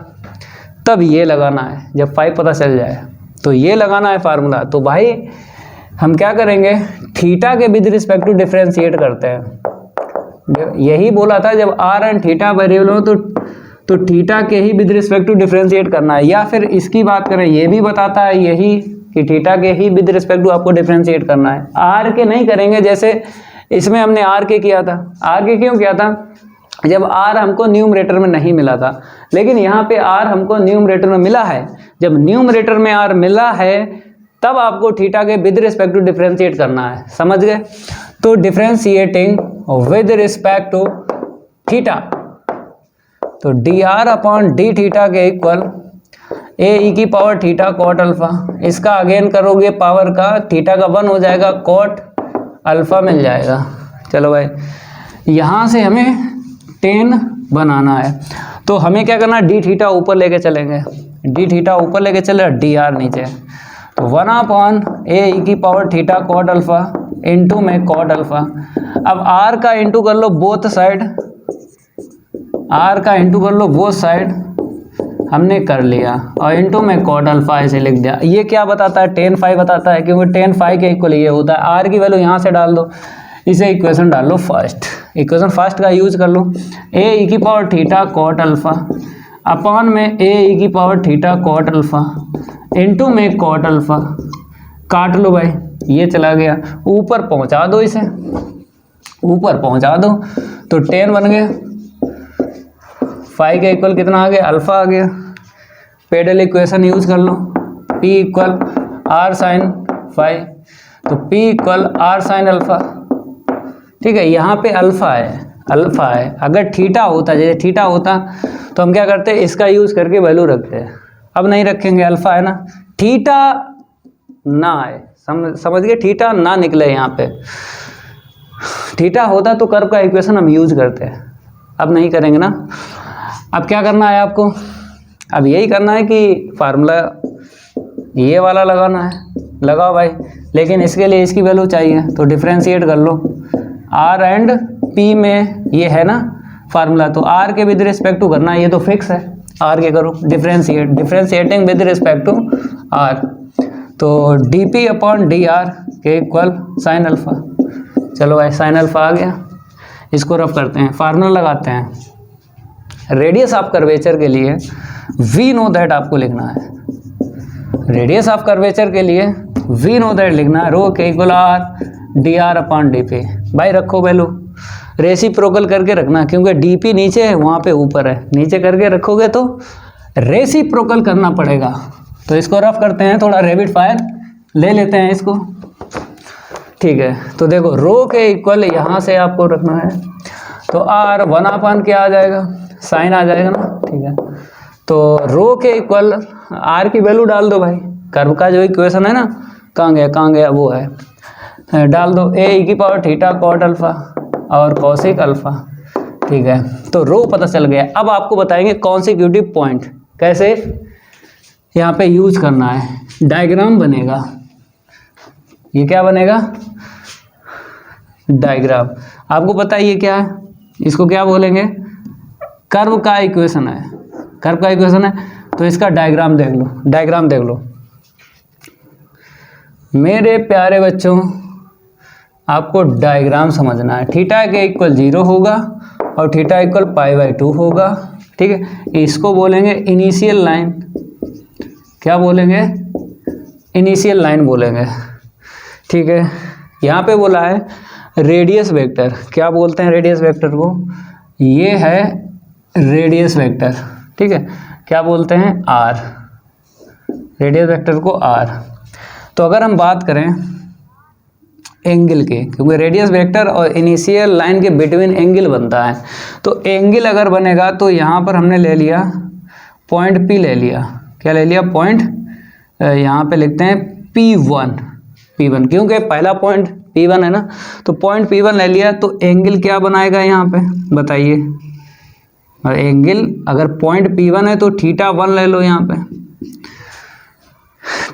तब ये लगाना है। जब 5 पता चल जाए तो ये लगाना है फार्मूला। तो भाई हम क्या करेंगे, थीटा के विद रिस्पेक्ट टू डिफरेंशिएट करते हैं। यही बोला था जब आर एंड थीटा वेरिएबल हो तो थीटा के ही विद रिस्पेक्ट टू डिफरेंशिएट करना है। या फिर इसकी बात करें, ये भी बताता है यही कि थीटा के ही विद रिस्पेक्ट टू आपको डिफरेंशिएट करना है। आर के नहीं करेंगे, जैसे इसमें हमने आर के किया था। आर के क्यों किया था, जब आर हमको न्यूमरेटर में नहीं मिला था, लेकिन यहाँ पे आर हमको न्यूमरेटर में मिला है। जब न्यूमरेटर में आर मिला है तब आपको थीटा के विद रिस्पेक्ट टू डिफरेंशिएट करना है, समझ गए। तो differentiating with respect to theta, तो d r upon d theta के इक्वल ए ई की पावर थीटा कॉट अल्फा। इसका अगेन करोगे पावर का, थीटा का 1 हो जाएगा, कॉट अल्फा मिल जाएगा। चलो भाई, यहाँ से हमें 10 बनाना है तो हमें क्या करना है, डी थीटा ऊपर लेके चलेंगे, डी थीटा ऊपर लेके चले, डी आर नीचे। तो 1 अपॉन ए ई की power theta cot alpha into में कॉट अल्फा। अब आर का इंटू कर लो बोथ साइड, आर का इंटू कर लो बोथ साइड, हमने कर लिया, और इंटू में कॉट अल्फा ऐसे लिख दिया। ये क्या बताता है, 10 फाई बताता है, क्योंकि 10 फाई के इक्वल ये होता है। आर की वैल्यू यहाँ से डाल दो, इसे इक्वेशन डाल लो फर्स्ट, इक्वेशन फर्स्ट का यूज कर लो। ए ई की power theta cot alpha upon में ए ई की power theta cot alpha into में कॉट अल्फा, काट लो भाई, ये चला गया, ऊपर पहुंचा दो, इसे ऊपर पहुंचा दो तो 10 बन गया, फाई के इक्वल कितना आ गया, अल्फा आ गया। पेडल इक्वेशन यूज कर लो, P equal r sine phi, तो P equal r sine alpha. ठीक है, यहाँ पे अल्फा है, अल्फा है। अगर थीटा होता, जैसे थीटा होता तो हम क्या करते, इसका यूज करके वैल्यू रखते हैं। अब नहीं रखेंगे, अल्फा है ना, थीटा ना आए, समझ गए, थीटा ना निकले यहाँ पे। थीटा होता तो कर्व का इक्वेशन हम यूज करते हैं, अब नहीं करेंगे ना। अब क्या करना है आपको, अब यही करना है कि फार्मूला ये वाला लगाना है, लगाओ भाई। लेकिन इसके लिए इसकी वैल्यू चाहिए, तो डिफरेंशिएट कर लो। आर एंड पी में ये है ना फार्मूला, तो आर के विद रिस्पेक्ट टू करना है, ये तो फिक्स है, आर के करो differentiate, differentiating with respect to r, तो d p upon d r के इक्वल साइन अल्फा। चलो भाई, साइन अल्फा आ गया, इसको रफ करते हैं, फार्मूला लगाते हैं। रेडियस ऑफ कर्वेचर के लिए वी नो दैट आपको लिखना है, रेडियस ऑफ कर्वेचर के लिए वी नो दैट लिखना है, रो के equal r d r upon d P. भाई रखो वैल्यू, रेसिप्रोकल करके रखना, क्योंकि डी पी नीचे है, वहाँ पे ऊपर है, नीचे करके रखोगे तो रेसिप्रोकल करना पड़ेगा। तो इसको रफ करते हैं, थोड़ा रैपिड फायर ले लेते हैं इसको। ठीक है, तो देखो रो के इक्वल यहाँ से आपको रखना है, तो आर 1 अपॉन क्या आ जाएगा, साइन आ जाएगा ना। ठीक है, तो रो के इक्वल आर की वैल्यू डाल दो भाई, कर्व का जो इक्वेशन है ना, कहाँ गया वो है, डाल दो ए ई की पावर थीटा कॉट अल्फा और कॉसिक अल्फा। ठीक है, तो रो पता चल गया। अब आपको बताएंगे कॉन्सिक्यूटिव पॉइंट कैसे यहाँ पे यूज करना है। डायग्राम बनेगा, ये क्या बनेगा, डायग्राम। आपको पता है ये क्या है, इसको क्या बोलेंगे, कर्व का इक्वेशन है, कर्व का इक्वेशन है, तो इसका डायग्राम देख लो, डायग्राम देख लो। मेरे प्यारे बच्चों, आपको डायग्राम समझना है। थीटा के इक्वल 0 होगा और थीटा इक्वल π/2 होगा। ठीक है, इसको बोलेंगे इनिशियल लाइन, क्या बोलेंगे, इनिशियल लाइन बोलेंगे। ठीक है, यहाँ पे बोला है रेडियस वेक्टर, क्या बोलते हैं रेडियस वेक्टर को, ये है रेडियस वेक्टर। ठीक है, क्या बोलते हैं, आर, रेडियस वेक्टर को आर। तो अगर हम बात करें एंगल के, क्योंकि रेडियस वेक्टर और इनिशियल लाइन के बिटवीन एंगल बनता है, तो एंगल अगर बनेगा तो यहाँ पर हमने ले लिया पॉइंट P ले लिया, क्या ले लिया, पॉइंट, यहाँ पे लिखते हैं P1, क्योंकि पहला पॉइंट P1 है ना, तो पॉइंट P1 ले लिया, तो एंगल क्या बनाएगा यहाँ पे बताइए। और एंगल अगर पॉइंट P1 है तो θ1 ले लो, यहाँ पे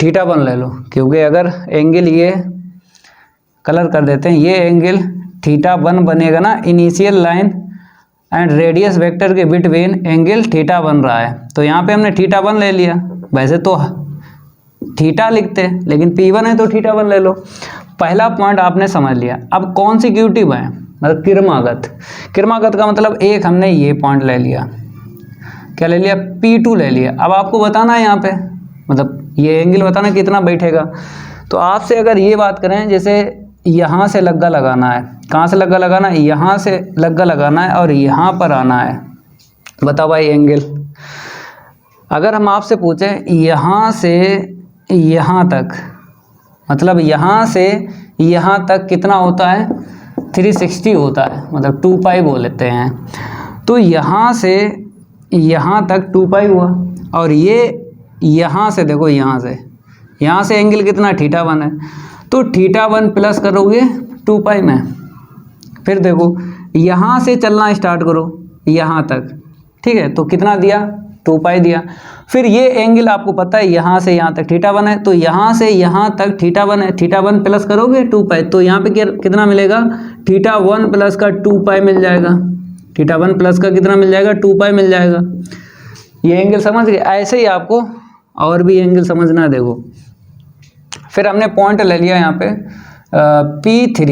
θ1 ले लो, क्योंकि अगर एंगल ये कलर कर देते हैं, ये एंगल θ1 बनेगा ना, initial line and radius vector के बिटवीन एंगल θ बन रहा है, तो यहाँ पे हमने θ1 ले लिया। वैसे तो थीटा लिखते हैं, लेकिन P1 है तो θ1 ले लो। पहला पॉइंट आपने समझ लिया। अब कॉन्सिक्यूटिव है, मतलब किरमागत का मतलब एक हमने ये पॉइंट ले लिया, क्या ले लिया, P2 ले लिया। अब आपको बताना है यहाँ पे, मतलब ये एंगल बताना कितना बैठेगा। तो आपसे अगर ये बात करें, जैसे यहाँ से लग्गा लगाना है, कहाँ से लग्गा लगाना है, यहाँ से लग्गा लगाना है और यहाँ पर आना है, बताओ भाई एंगल। अगर हम आपसे पूछें यहाँ से यहाँ तक, मतलब यहाँ से यहाँ तक कितना होता है, 360 होता है, मतलब 2 पाई बोल लेते हैं। तो यहाँ से यहाँ तक 2 पाई हुआ, और ये यहाँ से देखो, यहाँ से एंगल कितना, θ1 है, तो θ1 प्लस करोगे 2 पाई में। फिर देखो यहाँ से चलना स्टार्ट करो यहाँ तक, ठीक है, तो कितना दिया, 2 पाई दिया। फिर ये एंगल आपको पता है यहाँ से यहाँ तक θ1 है, तो यहाँ से यहाँ तक θ1 है, θ1 प्लस करोगे 2 पाई, तो यहाँ पे कितना मिलेगा, θ1 प्लस का 2 पाई मिल जाएगा, θ1 प्लस का कितना मिल जाएगा, 2 पाई मिल जाएगा। ये एंगल समझ गए। ऐसे ही आपको और भी एंगल समझना है। देखो फिर हमने पॉइंट ले लिया यहाँ पे P3,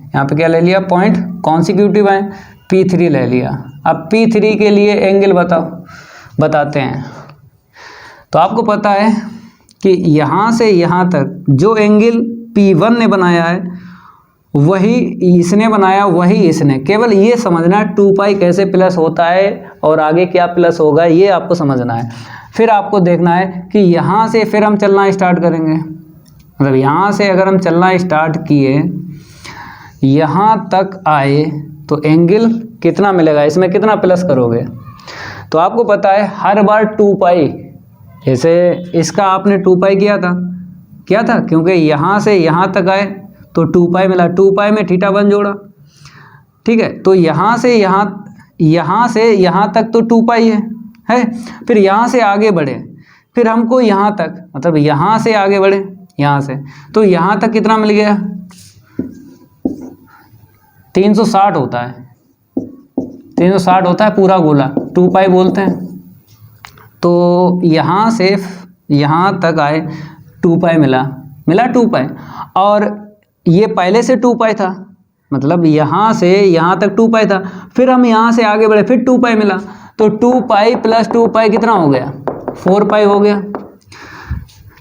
यहाँ पे क्या ले लिया, पॉइंट कॉन्सिक्यूटिव है, P3 ले लिया। अब P3 के लिए एंगल बताते हैं। तो आपको पता है कि यहाँ से यहाँ तक जो एंगल P1 ने बनाया है वही इसने बनाया, वही इसने, केवल ये समझना है 2 पाई कैसे प्लस होता है और आगे क्या प्लस होगा, ये आपको समझना है। फिर आपको देखना है कि यहाँ से फिर हम चलना स्टार्ट करेंगे, मतलब यहाँ से अगर हम चलना स्टार्ट किए, यहाँ तक आए, तो एंगल कितना मिलेगा, इसमें कितना प्लस करोगे। तो आपको पता है हर बार 2 पाई, जैसे इसका आपने 2 पाई किया था, क्योंकि यहाँ से यहाँ तक आए तो 2 पाई मिला, 2 पाई में θ1 जोड़ा, ठीक है। तो यहाँ से यहाँ तक तो 2 पाई है। फिर यहाँ से आगे बढ़े, फिर हमको यहाँ तक, मतलब यहाँ से आगे बढ़े, यहाँ से, तो यहाँ तक कितना मिल गया, 360 होता है, 360 होता है पूरा गोला, 2 पाई बोलते हैं। तो यहाँ से यहाँ तक आए, 2 पाई मिला 2 पाई, और ये पहले से 2 पाई था, मतलब यहाँ से यहाँ तक 2 पाई था। फिर हम यहाँ से आगे बढ़े, फिर 2 पाई मिला, तो 2 पाई प्लस 2 पाई कितना हो गया, 4 पाई हो गया,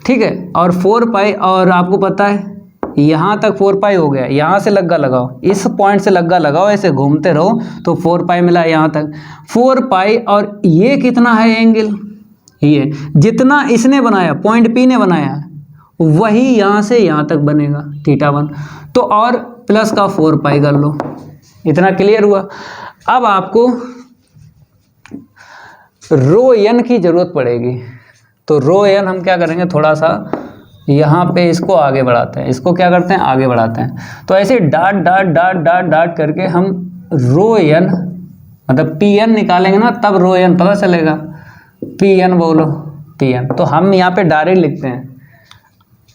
ठीक है। और 4 पाई, और आपको पता है यहाँ तक 4 पाई हो गया, यहाँ से लग्गा लगाओ, इस पॉइंट से लग्गा लगाओ, ऐसे घूमते रहो, तो 4 पाई मिला यहाँ तक, 4 पाई। और ये कितना है एंगल, ये जितना इसने बनाया, पॉइंट P ने बनाया, वही यहाँ से यहाँ तक बनेगा, θ1। तो और प्लस का 4 पाई कर लो, इतना क्लियर हुआ। अब आपको ρn की जरूरत पड़ेगी, तो ρn हम क्या करेंगे, थोड़ा सा यहाँ पे इसको आगे बढ़ाते हैं, इसको क्या करते हैं, आगे बढ़ाते हैं। तो ऐसे dot dot dot dot dot करके हम ρn, मतलब Pn निकालेंगे ना, तब ρn पता चलेगा। Pn बोलो, Pn। तो हम यहाँ पे डायरेक्ट लिखते हैं,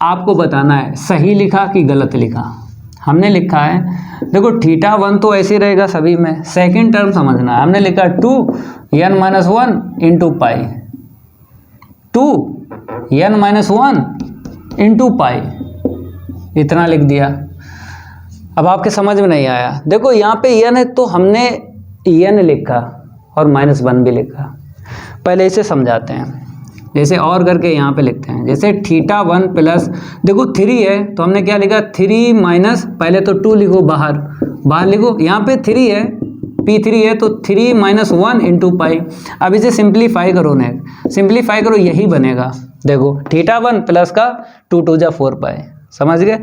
आपको बताना है सही लिखा कि गलत लिखा। हमने लिखा है, देखो θ1 तो ऐसे रहेगा सभी में, सेकंड टर्म समझना है। हमने लिखा 2n-1 into pi, 2n-1 into pi, इतना लिख दिया। अब आपके समझ में नहीं आया, देखो यहाँ पे n है तो हमने n लिखा और -1 भी लिखा। पहले इसे समझाते हैं, जैसे और करके यहाँ पे लिखते हैं, जैसे θ1 प्लस, देखो 3 है तो हमने क्या लिखा, 3 माइनस, पहले तो 2 लिखो, बाहर लिखो, यहाँ पे 3 है, P3 है, तो 3 - 1 इंटू पाई। अब इसे सिंप्लीफाई करो, सिंप्लीफाई करो, यही बनेगा। देखो θ1 प्लस का 2 2 जा 4 पाई, समझ गए।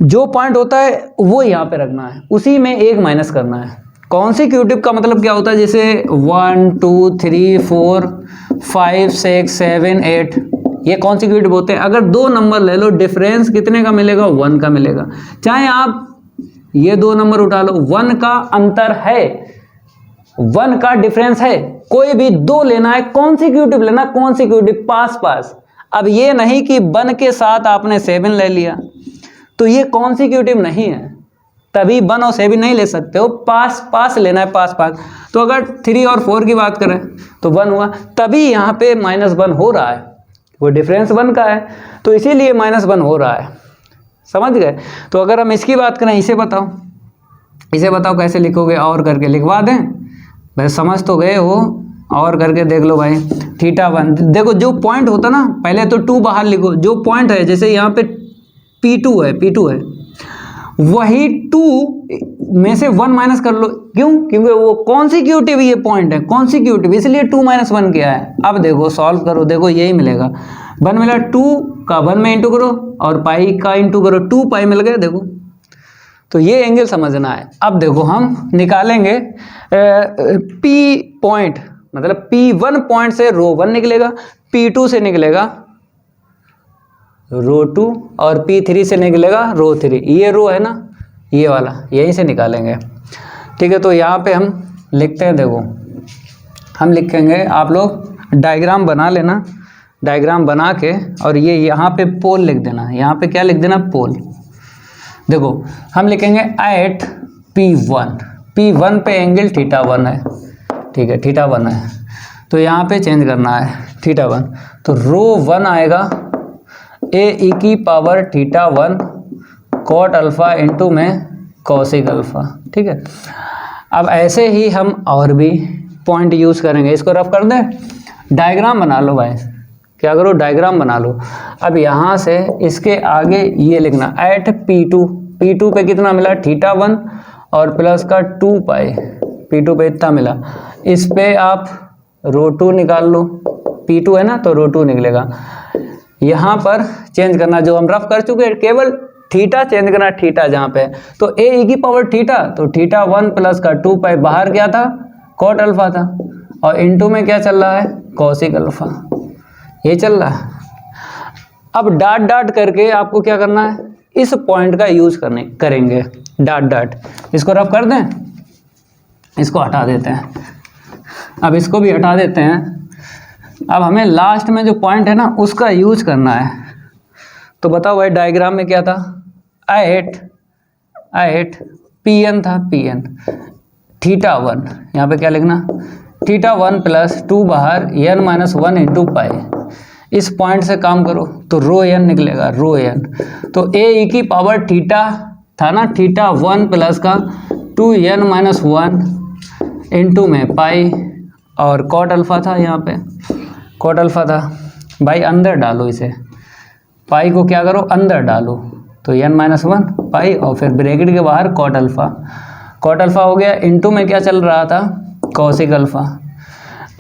जो पॉइंट होता है वो यहाँ पे रखना है, उसी में एक माइनस करना है। कॉन्सिक्यूटिव का मतलब क्या होता है, जैसे 1 2 3 4 5 6 7 8 ये कॉन्सिक्यूटिव होते हैं। अगर दो नंबर ले लो, डिफरेंस कितने का मिलेगा? 1 का मिलेगा। चाहे आप ये दो नंबर उठा लो, 1 का अंतर है, 1 का डिफरेंस है। कोई भी दो लेना है, कॉन्सिक्यूटिव लेना, कॉन्सिक्यूटिव पास पास। अब ये नहीं कि 1 के साथ आपने 7 ले लिया तो ये कॉन्सिक्यूटिव नहीं है, तभी 1 और 7 नहीं ले सकते हो, पास पास लेना है, पास पास। तो अगर 3 और 4 की बात करें तो 1 हुआ, तभी यहाँ पे -1 हो रहा है, वो डिफरेंस 1 का है तो इसीलिए -1 हो रहा है। समझ गए? तो अगर हम इसकी बात करें, इसे बताओ कैसे लिखोगे? और करके लिखवा दें? वैसे समझ तो गए हो, और करके देख लो भाई। θ1 देखो, जो पॉइंट होता ना, पहले तो 2 बाहर लिखो, जो पॉइंट है, जैसे यहाँ पे P2 है, वही 2 में से 1 माइनस कर लो। क्यों? क्योंकि वो कॉन्सिक्यूटिव ये पॉइंट है, कॉन्सिक्यूटिव, इसलिए 2 - 1 किया है। अब देखो सॉल्व करो, देखो यही मिलेगा। 1 मिला, 2 का 1 में इंटू करो और पाई का इंटू करो, 2 पाई मिल गया। देखो, तो ये एंगल समझना है। अब देखो हम निकालेंगे P पॉइंट, मतलब P1 पॉइंट से ρ1 निकलेगा, P2 से निकलेगा ρ2 और P3 से निकलेगा ρ3। ये रो है ना, ये वाला, यहीं से निकालेंगे। ठीक है, तो यहाँ पे हम लिखते हैं। देखो हम लिखेंगे, आप लोग डायग्राम बना लेना, डायग्राम बना के और ये यहाँ पे पोल लिख देना। यहाँ पे क्या लिख देना? पोल। देखो हम लिखेंगे एट P1 पे एंगल θ1 है। ठीक है, θ1 है, तो यहाँ पे चेंज करना है θ1, तो ρ1 आएगा a⁴ θ1 cot अल्फ़ा इंटू में कॉसिक अल्फ़ा। ठीक है, अब ऐसे ही हम और भी पॉइंट यूज़ करेंगे। इसको रफ कर दें, डायग्राम बना लो भाई, क्या करो? डायग्राम बना लो। अब यहाँ से इसके आगे ये लिखना एट P2 पे कितना मिला? θ1 और प्लस का 2 पाई, P2 पे इतना मिला। इस पे आप ρ2 निकाल लो, P2 है ना तो ρ2 निकलेगा। यहाँ पर चेंज करना, जो हम रफ कर चुके हैं, केवल थीटा चेंज करना, थीटा जहाँ पे, तो a⁴ तो θ1 प्लस का 2 पाई बाहर क्या था? कॉट अल्फा था, और इनटू में क्या चल रहा है? कॉसिक अल्फा, ये चल रहा है। अब डाट डाट करके आपको क्या करना है? इस पॉइंट का यूज करेंगे, डाट डाट। इसको रफ कर दें, इसको हटा देते हैं, अब इसको भी हटा देते हैं। अब हमें लास्ट में जो पॉइंट है ना, उसका यूज करना है। तो बताओ भाई, डायग्राम में क्या था? एट Pn था, Pn θ1, यहाँ पे क्या लिखना? θ1 प्लस 2 बाहर n-1 इंटू पाई। इस पॉइंट से काम करो तो ρn निकलेगा, ρn। तो a⁴ था ना, θ1 प्लस का 2n-1 इंटू में पाई, और कॉट अल्फा था, यहाँ पे कॉट अल्फा था भाई। अंदर डालो इसे, पाई को क्या करो? अंदर डालो, तो n-1 पाई और फिर ब्रैकेट के बाहर कॉट अल्फा हो गया। इंटू में क्या चल रहा था? Cosec alpha.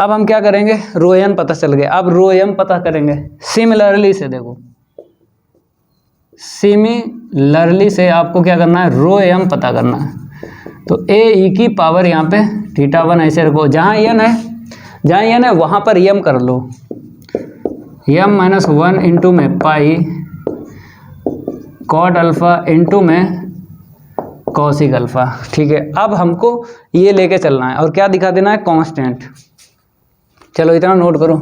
अब हम क्या करेंगे? ρn पता चल गया, अब ρm पता करेंगे सिमिलरली से। देखो सिमिलरली से आपको क्या करना है? ρm पता करना है। तो a⁴ यहाँ पे θ1 ऐसे रखो, जहाँ n है वहाँ पर m कर लो, m-1 इंटू में पाई कॉट अल्फा इंटू में कॉसिक अल्फा। ठीक है, अब हमको ये लेके चलना है और क्या दिखा देना है? कांस्टेंट। चलो इतना नोट करो।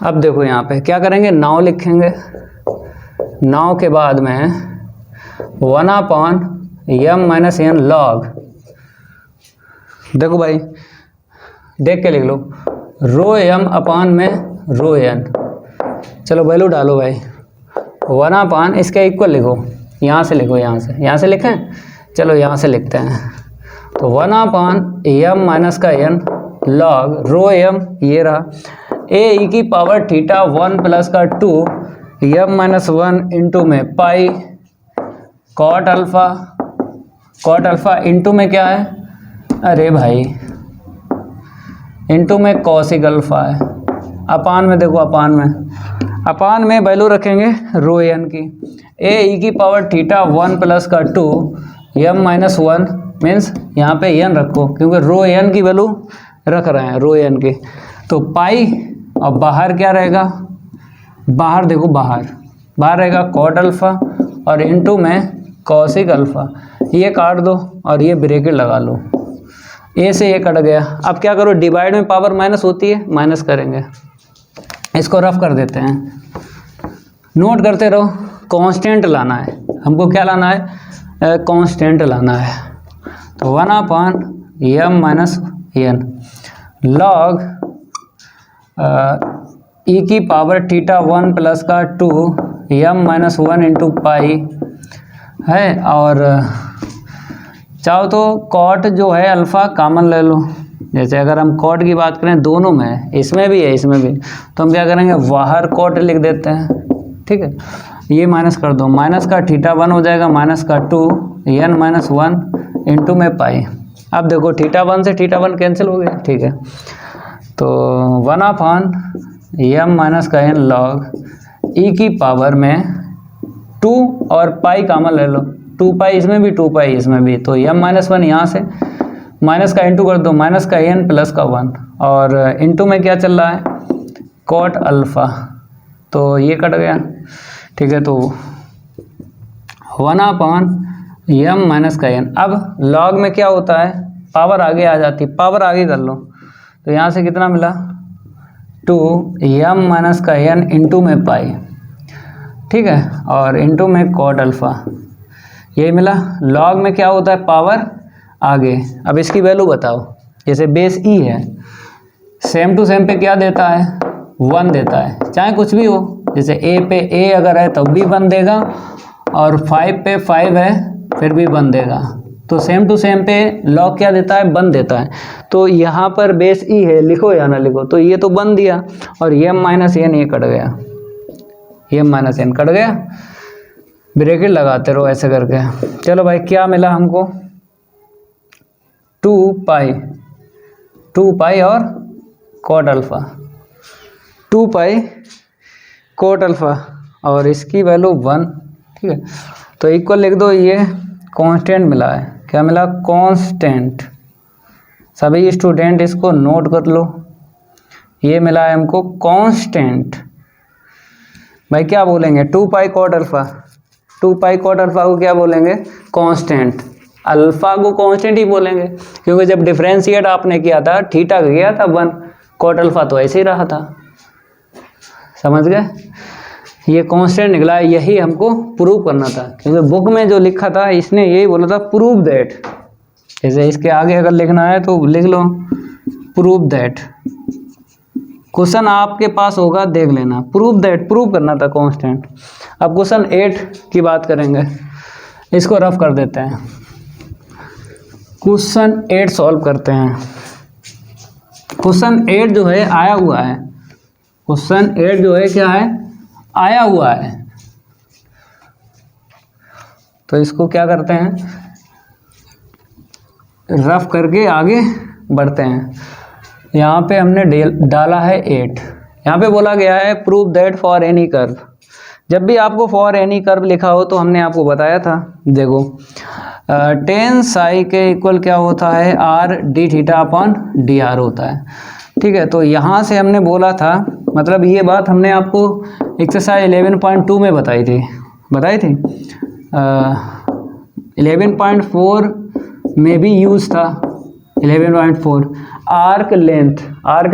अब देखो यहाँ पे क्या करेंगे? नाउ लिखेंगे, नाउ के बाद में 1/m-n log। देखो भाई, देख के लिख लो, ρm अपान में ρn। चलो वैल्यू डालो भाई, 1/, इसके इक्वल लिखो, यहाँ से लिखो, यहाँ से लिखें। चलो यहाँ से लिखते हैं, तो 1/m का n log ρm, ये रहा a⁴ प्लस का 2 m-1 इंटू में पाई कॉट अल्फा इंटू में क्या है? अरे भाई, इंटू में कॉसिक अल्फा है। अपान में देखो, अपान में वैल्यू रखेंगे ρn की, a⁴ प्लस का 2 m-1 मीन्स यहाँ पे n रखो, क्योंकि ρn की वैल्यू रख रहे हैं, ρn की। तो पाई और बाहर क्या रहेगा, बाहर देखो बाहर रहेगा कॉट अल्फ़ा और इनटू में कॉसिक अल्फ़ा। ये काट दो और ये ब्रैकेट लगा लो, ए से ये कट गया। अब क्या करो, डिवाइड में पावर माइनस होती है, माइनस करेंगे, इसको रफ कर देते हैं। नोट करते रहो, कांस्टेंट लाना है हमको, क्या लाना है, कांस्टेंट लाना है। तो 1/m minus n log e की पावर थीटा 1 प्लस का 2m माइनस 1 इंटू पाई है। और चाहो तो कॉट जो है अल्फ़ा कामन ले लो। जैसे अगर हम कॉट की बात करें, दोनों में है, इसमें भी है इसमें भी, तो हम क्या करेंगे, बाहर कॉट लिख देते हैं, ठीक है। ये माइनस कर दो, माइनस का थीटा 1 हो जाएगा माइनस का 2n माइनस 1 इंटू में पाई। अब देखो थीटा 1 से थीटा 1 कैंसिल हो गया, ठीक है। तो 1/m माइनस का n लॉग e की पावर में 2 और पाई कामन ले लो, 2 पाई इसमें भी 2 पाई इसमें भी, तो m माइनस 1 यहाँ से माइनस का इंटू कर दो, माइनस का n प्लस का 1 और इंटू में क्या चल रहा है, कॉट अल्फ़ा, तो ये कट गया, ठीक है। तो 1/m माइनस का n। अब लॉग में क्या होता है, पावर आगे आ जाती, पावर आगे कर लो, तो यहाँ से कितना मिला, 2m माइनस का n इंटू में पाई, ठीक है, और इंटू में कॉट अल्फ़ा, ये मिला। लॉग में क्या होता है, पावर आगे। अब इसकी वैल्यू बताओ, जैसे बेस e है, सेम टू सेम पे क्या देता है, 1 देता है, चाहे कुछ भी हो। जैसे a पे a अगर है तब भी 1 देगा, और 5 पे 5 है फिर भी 1 देगा। तो सेम टू सेम पे लॉग क्या देता है, 1 देता है। तो यहाँ पर बेस e है, लिखो या ना लिखो, तो ये तो 1 दिया, और m माइनस n ये कट गया, m माइनस n कट गया, ब्रैकेट लगाते रहो ऐसे करके। चलो भाई, क्या मिला हमको, 2 पाई और कॉट अल्फ़ा, 2 पाई कॉट अल्फ़ा, और इसकी वैल्यू 1, ठीक है। तो इक्वल लिख दो, ये कांस्टेंट मिला है, क्या मिला, कांस्टेंट। सभी स्टूडेंट इसको नोट कर लो, ये मिला है हमको कांस्टेंट। भाई क्या बोलेंगे, 2 पाई कॉट अल्फ़ा, 2 पाई कॉट अल्फ़ा को क्या बोलेंगे, कांस्टेंट। अल्फ़ा को कांस्टेंट ही बोलेंगे, क्योंकि जब डिफरेंशिएट आपने किया था थीटा गया था 1, कॉट अल्फ़ा तो ऐसे ही रहा था, समझ गए। ये कांस्टेंट निकला है, यही हमको प्रूव करना था, क्योंकि बुक में जो लिखा था इसने यही बोला था, प्रूव दैट। जैसे इसके आगे अगर लिखना है तो लिख लो, प्रूव दैट। क्वेश्चन आपके पास होगा, देख लेना, प्रूव दैट, प्रूव करना था कांस्टेंट। अब क्वेश्चन 8 की बात करेंगे, इसको रफ कर देते हैं। क्वेश्चन 8 सॉल्व करते हैं। क्वेश्चन 8 जो है आया हुआ है, क्वेश्चन 8 जो है क्या है, आया हुआ है। तो इसको क्या करते हैं, रफ करके आगे बढ़ते हैं। यहाँ पे हमने डाला है 8, यहाँ पे बोला गया है prove that for any curve. जब भी आपको फॉर एनी कर्व लिखा हो तो हमने आपको बताया था, देखो टेन साई के इक्वल क्या होता है, R D theta upon d are होता है, ठीक है। तो यहाँ से हमने बोला था, मतलब ये बात हमने आपको एक्सरसाइज 11.2 में बताई थी 11.4 में भी यूज़ था। 11.4 आर्क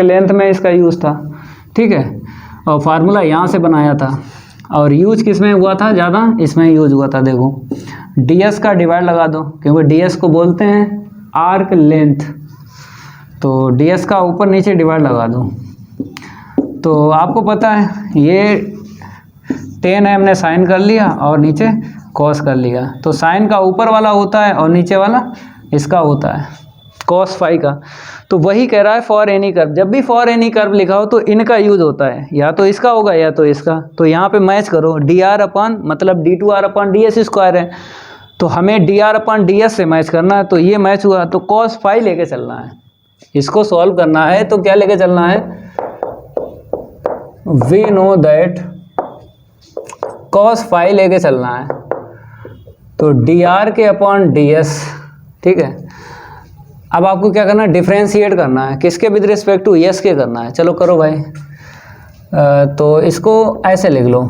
लेंथ में इसका यूज़ था, ठीक है। और फार्मूला यहाँ से बनाया था, और यूज किस में हुआ था ज़्यादा, इसमें यूज हुआ था। देखो ds का डिवाइड लगा दो, क्योंकि ds को बोलते हैं आर्क लेंथ, तो ds का ऊपर नीचे डिवाइड लगा दो। तो आपको पता है ये 10 है, हमने साइन कर लिया और नीचे कॉस कर लिया। तो साइन का ऊपर वाला होता है और नीचे वाला इसका होता है कॉस फाई का। तो वही कह रहा है फॉर एनी कर्व, जब भी फॉर एनी कर्व लिखा हो तो इनका यूज होता है, या तो इसका होगा या तो इसका। तो यहाँ पे मैच करो, डी आर अपन मतलब d2r अपन ds स्क्वायर है, तो हमें dr अपन ds से मैच करना है। तो ये मैच हुआ, तो कॉस फाई लेके चलना है, इसको सॉल्व करना है। तो क्या लेके चलना है, we know that cos phi लेके चलना है। तो dr के अपॉन ds, ठीक है। अब आपको क्या करना है, डिफ्रेंशिएट करना है। किसके विद रिस्पेक्ट टू, यस के करना है। चलो करो भाई। तो इसको ऐसे लिख लो,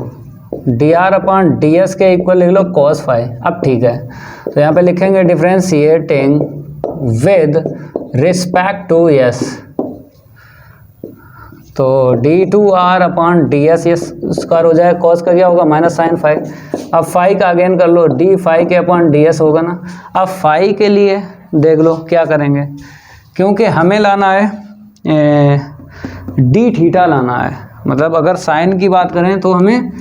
dr अपॉन ds के इक्वल लिख लो cos फाई। अब ठीक है, तो यहाँ पे लिखेंगे differentiating with respect to yes, तो d2r अपॉन ds ये स्क्वायर हो जाएगा, cos का क्या होगा माइनस साइन फाई। अब फाई का अगेन कर लो, d फाई के अपॉन ds होगा ना। अब फाई के लिए देख लो क्या करेंगे, क्योंकि हमें लाना है d थीटा लाना है, मतलब अगर साइन की बात करें तो हमें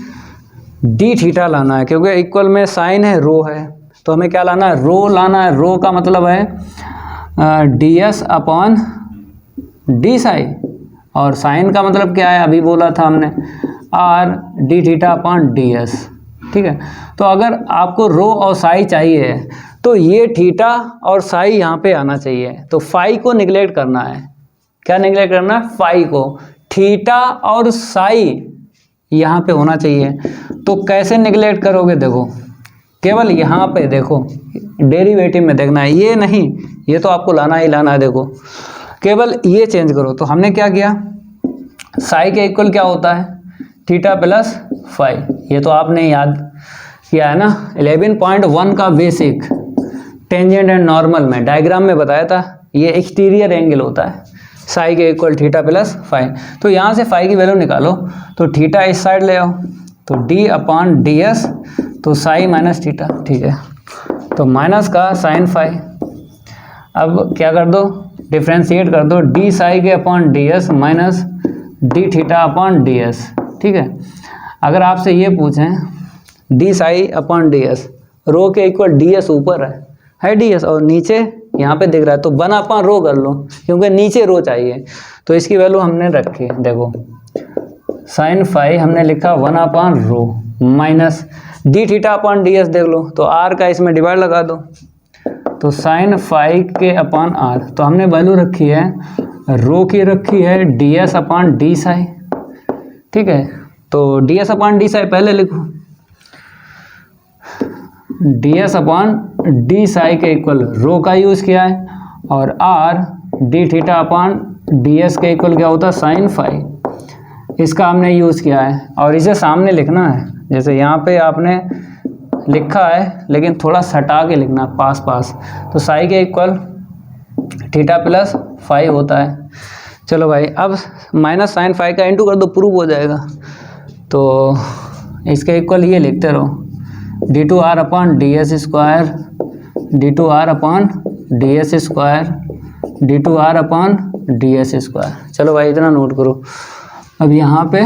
d थीटा लाना है, क्योंकि इक्वल में साइन है रो है, तो हमें क्या लाना है, रो लाना है। रो का मतलब है ds अपॉन डी साई, और साइन का मतलब क्या है, अभी बोला था हमने r d theta upon ds। ठीक है, तो अगर आपको रो और साई चाहिए तो ये थीटा और साई यहाँ पे आना चाहिए, तो फाई को निगलेक्ट करना है। क्या निगलेक्ट करना है, फाई को। थीटा और साई यहाँ पे होना चाहिए, तो कैसे निगलेक्ट करोगे, देखो केवल यहाँ पे देखो डेरिवेटिव में देखना है, ये नहीं, ये तो आपको लाना ही लाना है। देखो केवल ये चेंज करो। तो हमने क्या किया, साई के इक्वल क्या होता है, थीटा प्लस फाई, ये तो आपने याद किया है ना 11.1 का बेसिक टेंजेंट एंड नॉर्मल में डायग्राम में बताया था। ये एक्सटीरियर एंगल होता है, साई के इक्वल थीटा प्लस फाई। तो यहाँ से फाई की वैल्यू निकालो, तो थीटा इस साइड ले आओ, तो d अपॉन ds, तो साई माइनस थीटा। ठीक है, तो माइनस का साइन फाई। अब क्या कर दो, डिफ्रेंशिएट कर दो, d साई के upon ds minus d theta upon ds। ठीक है, अगर आपसे ये पूछें d साई अपॉन ds, रो के इक्वल ds ऊपर है ds, और नीचे यहाँ पे दिख रहा है, तो 1 अपॉन रो कर लो, क्योंकि नीचे रो चाहिए, तो इसकी वैल्यू हमने रखी। देखो साइन फाई हमने लिखा 1 upon rho minus d theta upon ds, देख लो तो r का इसमें डिवाइड लगा दो, तो साइन फाई के अपॉन r, तो हमने वैल्यू रखी है रो की, रखी है ds अपॉन डी साई। ठीक है, तो ds अपॉन डी साई पहले लिखो, ds अपॉन डी साई के इक्वल रो का यूज़ किया है, और r d theta upon ds के इक्वल क्या होता है, साइन फाई, इसका हमने यूज़ किया है। और इसे सामने लिखना है, जैसे यहाँ पे आपने लिखा है, लेकिन थोड़ा सटा के लिखना पास पास, तो साई के इक्वल थीटा प्लस फाई होता है। चलो भाई, अब माइनस साइन फाई का इंटू कर दो, प्रूव हो जाएगा। तो इसके इक्वल ये लिखते रहो, d2r upon ds square, d2r upon ds square, d2r upon ds square. चलो भाई इतना नोट करो। अब यहाँ पे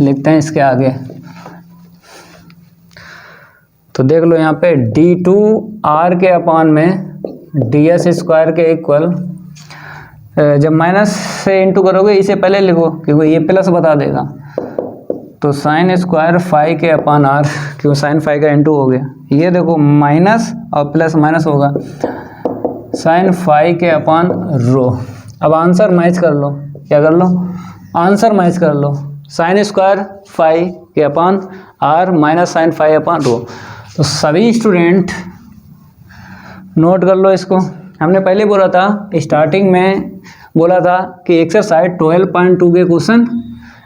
लिखते हैं इसके आगे, तो देख लो यहाँ पे d2r के अपॉन में ds स्क्वायर के इक्वल, जब माइनस से इंटू करोगे इसे पहले लिखो, क्योंकि ये प्लस बता देगा, तो साइन स्क्वायर फाई के अपॉन r, क्यों साइन फाई का इंटू हो गया, ये देखो माइनस और प्लस माइनस होगा, साइन फाई के अपॉन रो। अब आंसर मैच कर लो, क्या कर लो, आंसर मैच कर लो, साइन स्क्वायर फाई के upon r minus sine phi upon rho. तो सभी स्टूडेंट नोट कर लो इसको। हमने पहले बोला था, स्टार्टिंग में बोला था कि एक्सरसाइज 12.2 के क्वेश्चन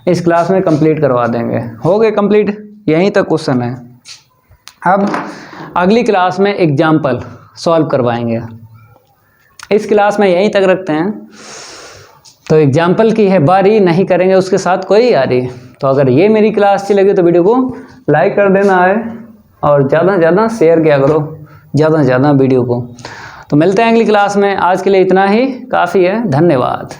इस क्लास में कंप्लीट करवा देंगे, हो गए कंप्लीट, यहीं तक क्वेश्चन है। अब अगली क्लास में एग्जाम्पल सॉल्व करवाएंगे, इस क्लास में यहीं तक रखते हैं। तो एग्जाम्पल की है बारी, नहीं करेंगे उसके साथ कोई यारी। तो अगर ये मेरी क्लास अच्छी लगी तो वीडियो को लाइक कर देना है, और ज़्यादा से ज़्यादा शेयर किया करो, ज़्यादा से ज़्यादा वीडियो को। तो मिलते हैं अगली क्लास में, आज के लिए इतना ही काफ़ी है, धन्यवाद।